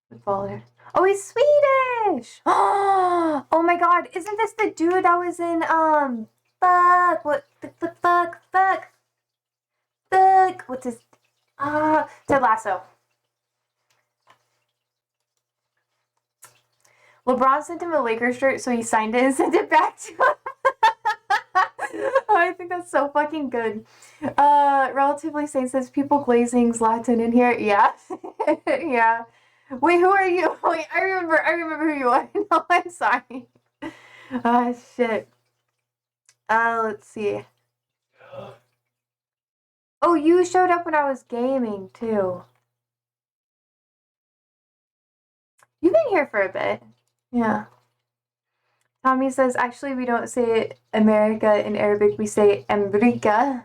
Footballer. Oh, he's Swedish! Oh my god, isn't this the dude that was in, what's his, Ted Lasso. LeBron sent him a Lakers shirt, so he signed it and sent it back to him. Oh, I think that's so fucking good. Relatively Sane says, people glazing Zlatan in here. Yeah. Yeah. Wait, who are you? Wait, I remember who you are. No, I'm sorry. Shit. Let's see. Oh, you showed up when I was gaming, too. You've been here for a bit. Yeah. Tommy says, actually, we don't say America in Arabic. We say Amrika.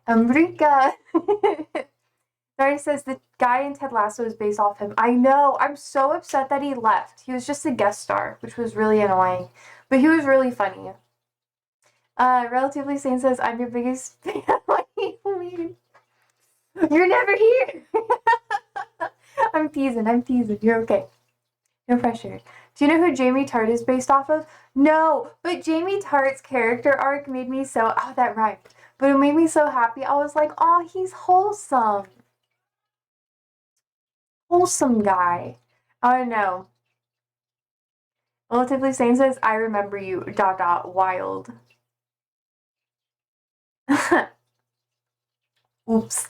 Amrika. Barry says, the guy in Ted Lasso is based off him. I know. I'm so upset that he left. He was just a guest star, which was really annoying. But he was really funny. Relatively Sane says, I'm your biggest fan. What do you mean? You're never here. I'm teasing. You're okay. No pressure. Do you know who Jamie Tart is based off of? No, but Jamie Tart's character arc made me so... Oh, that rhymed. But it made me so happy. I was like, oh, he's wholesome. Wholesome guy. I don't know. Relatively Sane says, I remember you, ... wild. Oops.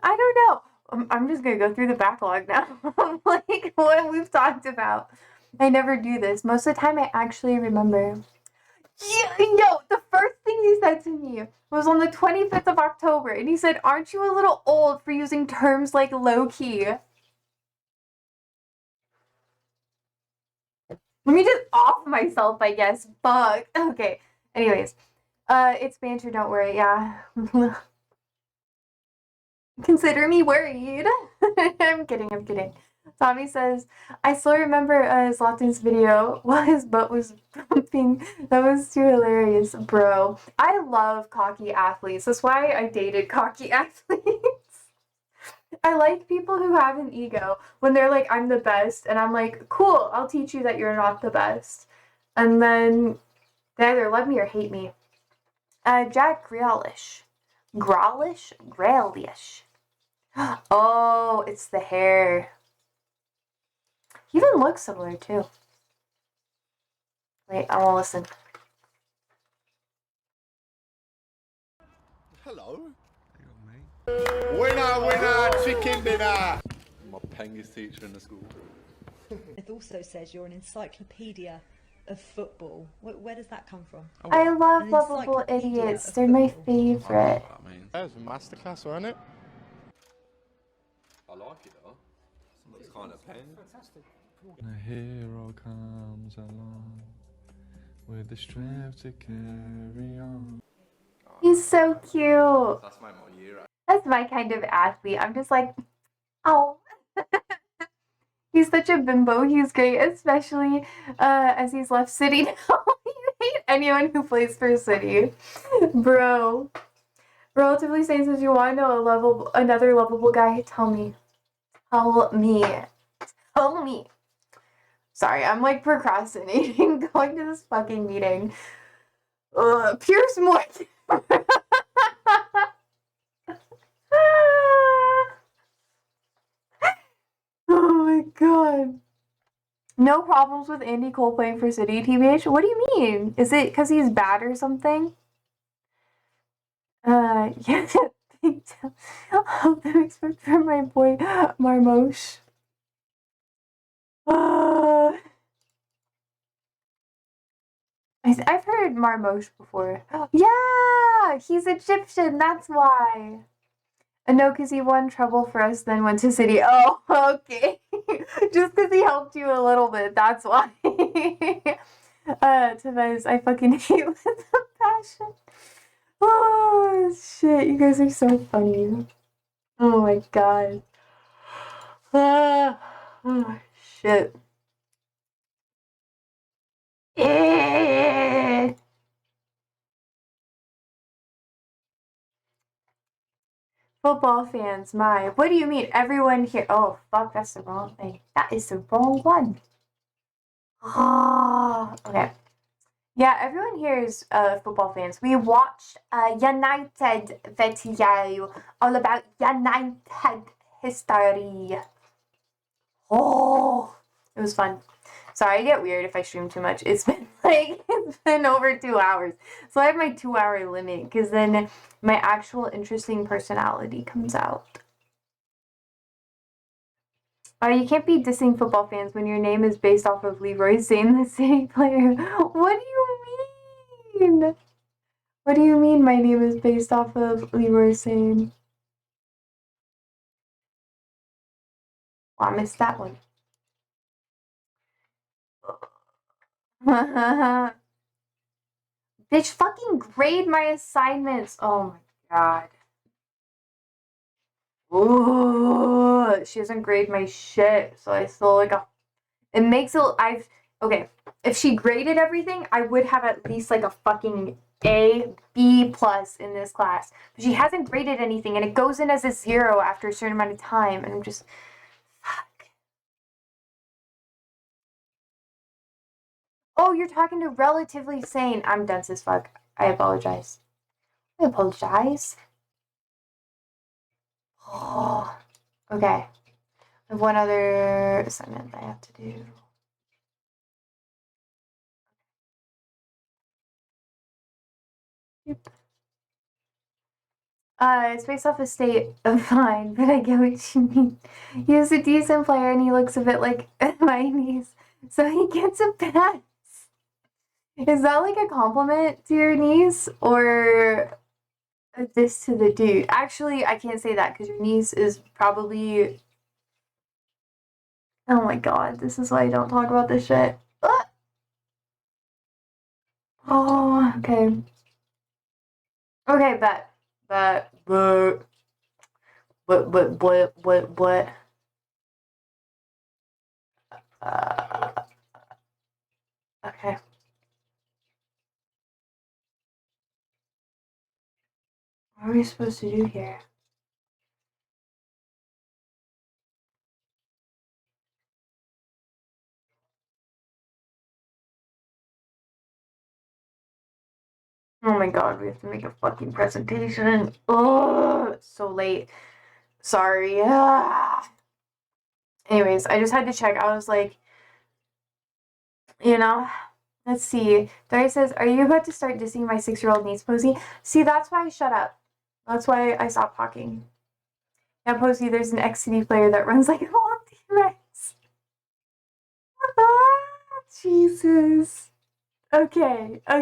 I don't know. I'm just gonna go through the backlog now. Like what we've talked about. I never do this. Most of the time I actually remember. Yeah, yo, the first thing he said to me was on the 25th of October, and he said, aren't you a little old for using terms like low-key? Let me just off myself, I guess. Fuck. Okay. Anyways. It's banter, don't worry, yeah. Consider me worried. I'm kidding. Tommy says, I still remember Zlatan's video while his butt was pumping. That was too hilarious, bro. I love cocky athletes. That's why I dated cocky athletes. I like people who have an ego when they're like, I'm the best. And I'm like, cool, I'll teach you that you're not the best. And then they either love me or hate me. Jack Grealish. Grealish. Oh, it's the hair. He even looks similar too. Wait, I want to listen. Hello. Winner, chicken dinner. My pengiest teacher in the school. It also says you're an encyclopedia of football. Where does that come from? I love An lovable encyclopedia idiots. of They're my football. favorite. That was a masterclass, wasn't it? I like it though. It's kind of pen. Fantastic. A hero comes along with the strength to carry on. He's so cute. That's my year. That's my kind of athlete. I'm just like, oh. He's such a bimbo. He's great, especially as he's left City now. You hate anyone who plays for City. Bro. Relatively Sane says, you want to know another lovable guy? Tell me. Tell me. Sorry, I'm like procrastinating going to this fucking meeting. Pierce Morgan. Oh my god. No problems with Andy Cole playing for City, TBH? What do you mean? Is it because he's bad or something? Yeah. I'll expect from my boy Marmosh. I've heard Marmosh before. Yeah, he's Egyptian. That's why. No, because he won trouble for us, then went to City. Oh, okay. Just because he helped you a little bit. That's why. Tevez, I fucking hate with a passion. Oh, shit. You guys are so funny. Oh, my God. Oh, shit. Football fans, my. What do you mean? Everyone here. Oh, fuck, that's the wrong thing. That is the wrong one. Ah, okay. Yeah, everyone here is football fans. We watched United video all about United history. Oh, it was fun. Sorry, I get weird if I stream too much. It's been over 2 hours. So I have my 2-hour limit because then my actual interesting personality comes out. You can't be dissing football fans when your name is based off of Leroy Sane, the City player. What do you mean? What do you mean my name is based off of Leroy Sane? Oh, I missed that one. Bitch, fucking grade my assignments. Oh my god. Ooh, she doesn't grade my shit, so I still like a. It makes it. Okay. If she graded everything, I would have at least like a fucking A, B plus in this class. But she hasn't graded anything, and it goes in as a 0 after a certain amount of time, and I'm just. Fuck. Oh, you're talking to relatively sane. I'm dense as fuck. I apologize. I apologize. Oh, okay. I have one other assignment I have to do. Yep. It's based off a state of mind, but I get what you mean. He's a decent player and he looks a bit like my niece, so he gets a pass. Is that like a compliment to your niece or a diss to the dude? Actually, I can't say that because your niece is probably. Oh my god, this is why I don't talk about this shit. Ah! Oh, okay. Okay, what? Uh, okay. What are we supposed to do here? Oh my god, we have to make a fucking presentation. Oh, it's so late. Sorry. Ah. Anyways, I just had to check. I was like, you know, let's see. Dari says, are you about to start dissing my 6-year-old niece, Posey? See, that's why I shut up. That's why I stopped talking. Yeah, Posey, there's an XCD player that runs like a whole T-Rex. Ah, Jesus. Okay. I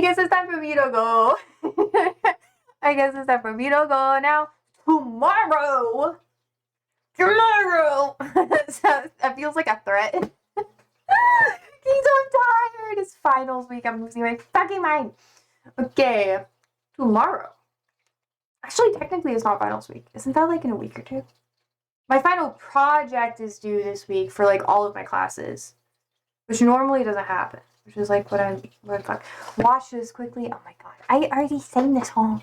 guess it's time for me to go. I guess it's time for me to go now. Tomorrow. So, that feels like a threat. He's so tired. It's finals week. I'm losing my fucking mind. Okay. Tomorrow. Actually, technically, it's not finals week. Isn't that like in a week or two? My final project is due this week for like all of my classes, which normally doesn't happen. Which is like what the fuck. Watch this quickly. Oh my god. I already sang this song.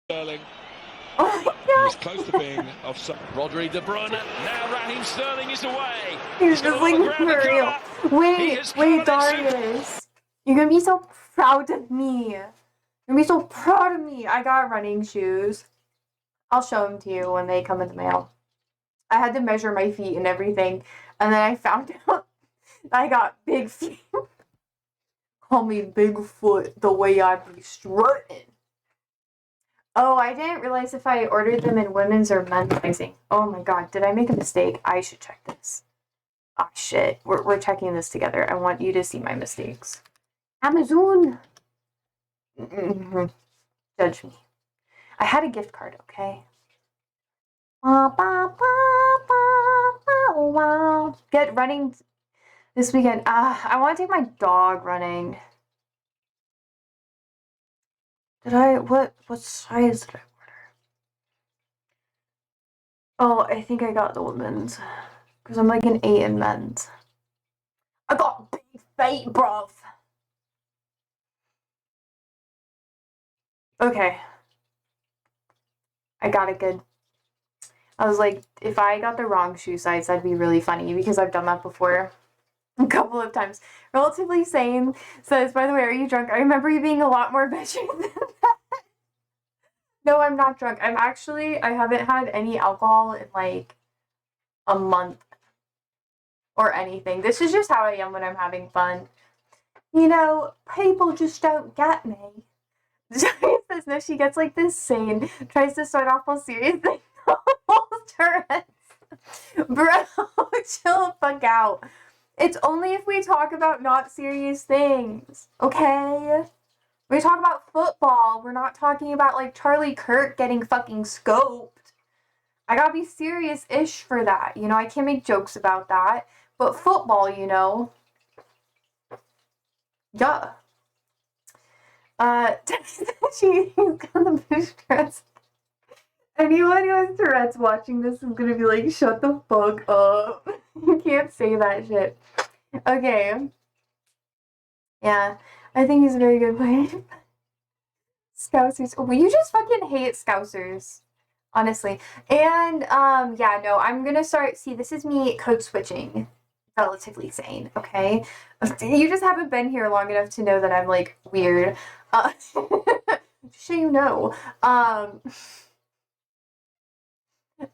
Sterling. Oh my He was god. close to being offside. Rodri, De Bruyne. Now Raheem Sterling is away. He's got just a lot like, of ground to for real. cover. He Wait, has covered it Darius. You're gonna be so proud of me. You're gonna be so proud of me. I got running shoes. I'll show them to you when they come in the mail. I had to measure my feet and everything, and then I found out I got big feet. Call me Bigfoot the way I be strutting. Oh, I didn't realize if I ordered them in women's or men's sizing. Oh my god, did I make a mistake? I should check this. Ah, shit. We're checking this together. I want you to see my mistakes. Amazon! Judge me. I had a gift card, okay? Get running this weekend. I want to take my dog running. What size did I order? Oh, I think I got the women's. Because I'm like an 8 in men's. I got big feet, bruv. Okay. I got it good. I was like, if I got the wrong shoe size, that'd be really funny because I've done that before a couple of times. Relatively Sane says, by the way, are you drunk? I remember you being a lot more vegetarian than that. No, I'm not drunk. I haven't had any alcohol in like a month or anything. This is just how I am when I'm having fun. You know, people just don't get me. Johnny says, no, she gets like this sane, tries to start off all serious, then Tourette's. Bro, chill the fuck out. It's only if we talk about not serious things, okay? We talk about football. We're not talking about like Charlie Kirk getting fucking scoped. I gotta be serious-ish for that. You know, I can't make jokes about that. But football, you know. Yeah. She's got the boost Tourette's. Anyone who has Tourette's watching this is gonna be like, shut the fuck up. You can't say that shit. Okay. Yeah. I think he's a very good player. Scousers. Well, you just fucking hate Scousers. Honestly. And, yeah, no, I'm gonna start, see, this is me code switching. Relatively Sane, okay? You just haven't been here long enough to know that I'm, like, weird. Just so you know.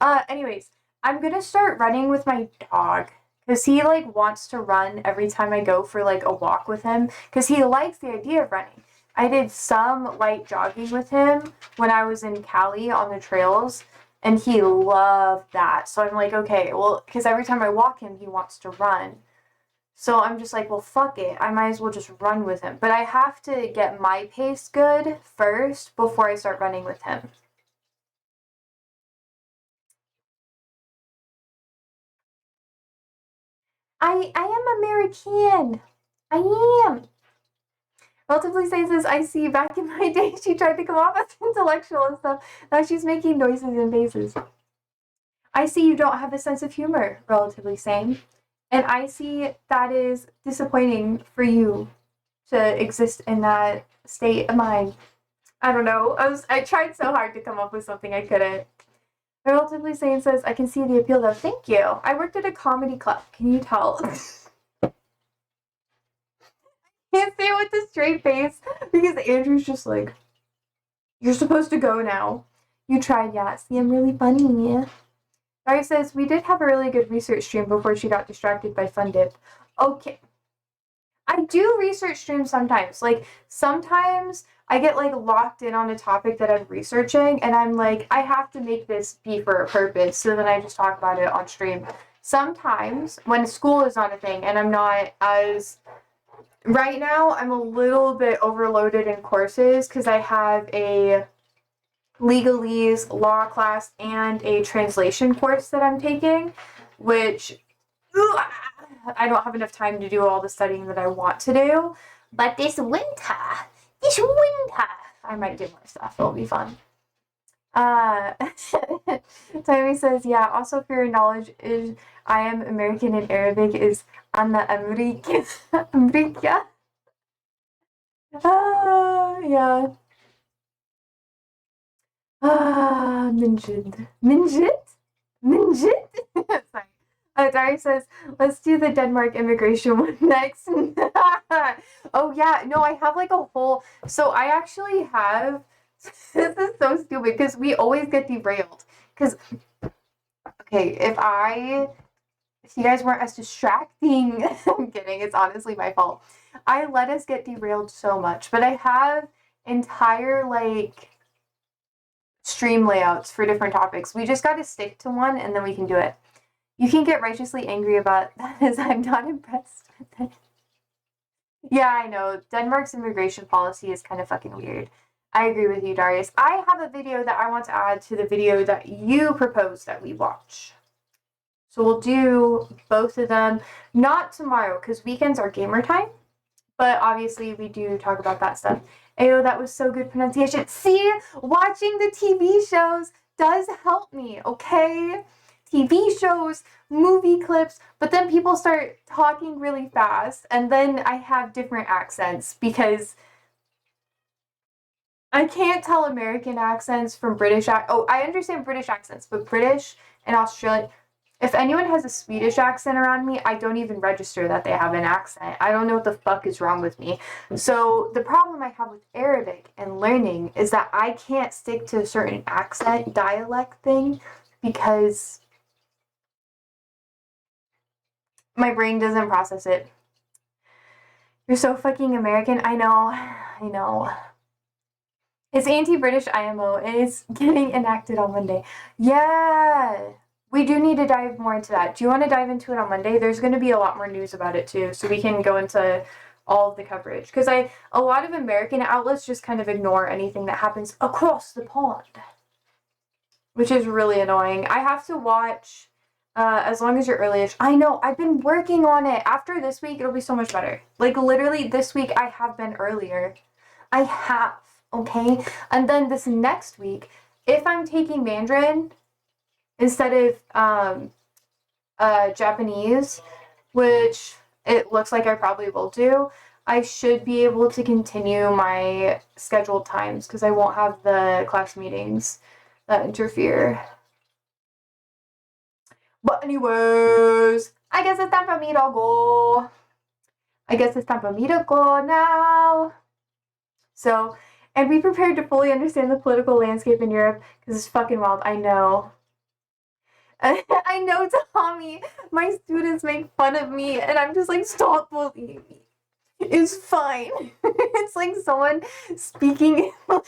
Anyways, I'm gonna start running with my dog. Because he, like, wants to run every time I go for, like, a walk with him. Because he likes the idea of running. I did some light jogging with him when I was in Cali on the trails, and he loved that. So I'm like, okay, well, because every time I walk him, he wants to run. So I'm just like, well, fuck it. I might as well just run with him. But I have to get my pace good first before I start running with him. I am American. I am. Relatively says, I see back in my day she tried to come off as intellectual and stuff. Now she's making noises and faces. I see you don't have a sense of humor, relatively sane. And I see that is disappointing for you to exist in that state of mind. I don't know. I tried so hard to come up with something I couldn't. Relatively sane says, I can see the appeal though. Thank you. I worked at a comedy club. Can you tell? Can't say it with a straight face because Andrew's just like, you're supposed to go now. You tried, yeah. See, I'm really funny. Yeah. Barry says, we did have a really good research stream before she got distracted by Fun Dip. Okay. I do research streams sometimes. Like, sometimes I get, like, locked in on a topic that I'm researching, and I'm like, I have to make this be for a purpose, so then I just talk about it on stream. Sometimes, when school is not a thing, and I'm not as... Right now, I'm a little bit overloaded in courses because I have a legalese law class and a translation course that I'm taking, which I don't have enough time to do all the studying that I want to do. But this winter, I might do more stuff. It'll be fun. Tommy says, yeah, also for your knowledge, is I am American in Arabic is Anna Amerika. Amerika. Yeah. Minjid. Sorry. Dari says, let's do the Denmark immigration one next. Oh, yeah. No, I have like a whole... So I actually have... This is so stupid because we always get derailed. Because, okay, if you guys weren't as distracting... I'm kidding. It's honestly my fault. I let us get derailed so much. But I have entire, like... stream layouts for different topics. We just got to stick to one and then we can do it. You can get righteously angry about that as I'm not impressed with it. Yeah, I know. Denmark's immigration policy is kind of fucking weird. I agree with you, Darius. I have a video that I want to add to the video that you proposed that we watch. So we'll do both of them. Not tomorrow, because weekends are gamer time. But obviously we do talk about that stuff. Ayo, that was so good pronunciation. See, watching the TV shows does help me, okay? TV shows, movie clips, but then people start talking really fast, and then I have different accents because I can't tell American accents from Oh, I understand British accents, but British and Australian. If anyone has a Swedish accent around me, I don't even register that they have an accent. I don't know what the fuck is wrong with me. So the problem I have with Arabic and learning is that I can't stick to a certain accent dialect thing because my brain doesn't process it. You're so fucking American. I know. It's anti-British IMO and it's getting enacted on Monday. Yeah. We do need to dive more into that. Do you want to dive into it on Monday? There's going to be a lot more news about it too, so we can go into all of the coverage. Because a lot of American outlets just kind of ignore anything that happens across the pond, which is really annoying. I have to watch as long as you're early-ish. I know, I've been working on it. After this week, it'll be so much better. Like, literally, this week, I have been earlier. I have, okay? And then this next week, if I'm taking Mandarin instead of Japanese, which it looks like I probably will do, I should be able to continue my scheduled times because I won't have the class meetings that interfere. But anyways, I guess it's time for me to go. Now. So, and be prepared to fully understand the political landscape in Europe because it's fucking wild. I know. I know, Tommy. My students make fun of me, and I'm just like, stop bullying me. It's fine. It's like someone speaking, like,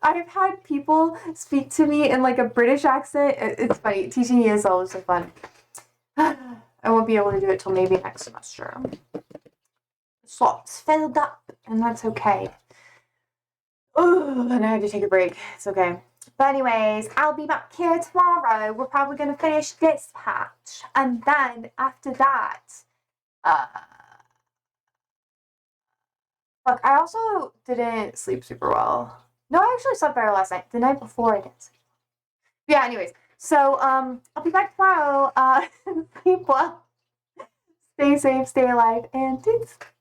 I've had people speak to me in like a British accent. It's funny. Teaching ESL is so fun. I won't be able to do it till maybe next semester. Slots filled up, and that's okay. Oh, and I had to take a break. It's okay. But anyways, I'll be back here tomorrow. We're probably going to finish this patch. And then after that, look, I also didn't sleep super well. No, I actually slept better last night. The night before I didn't sleep. Yeah, anyways. So, I'll be back tomorrow. Sleep well. Stay safe, stay alive, and toots.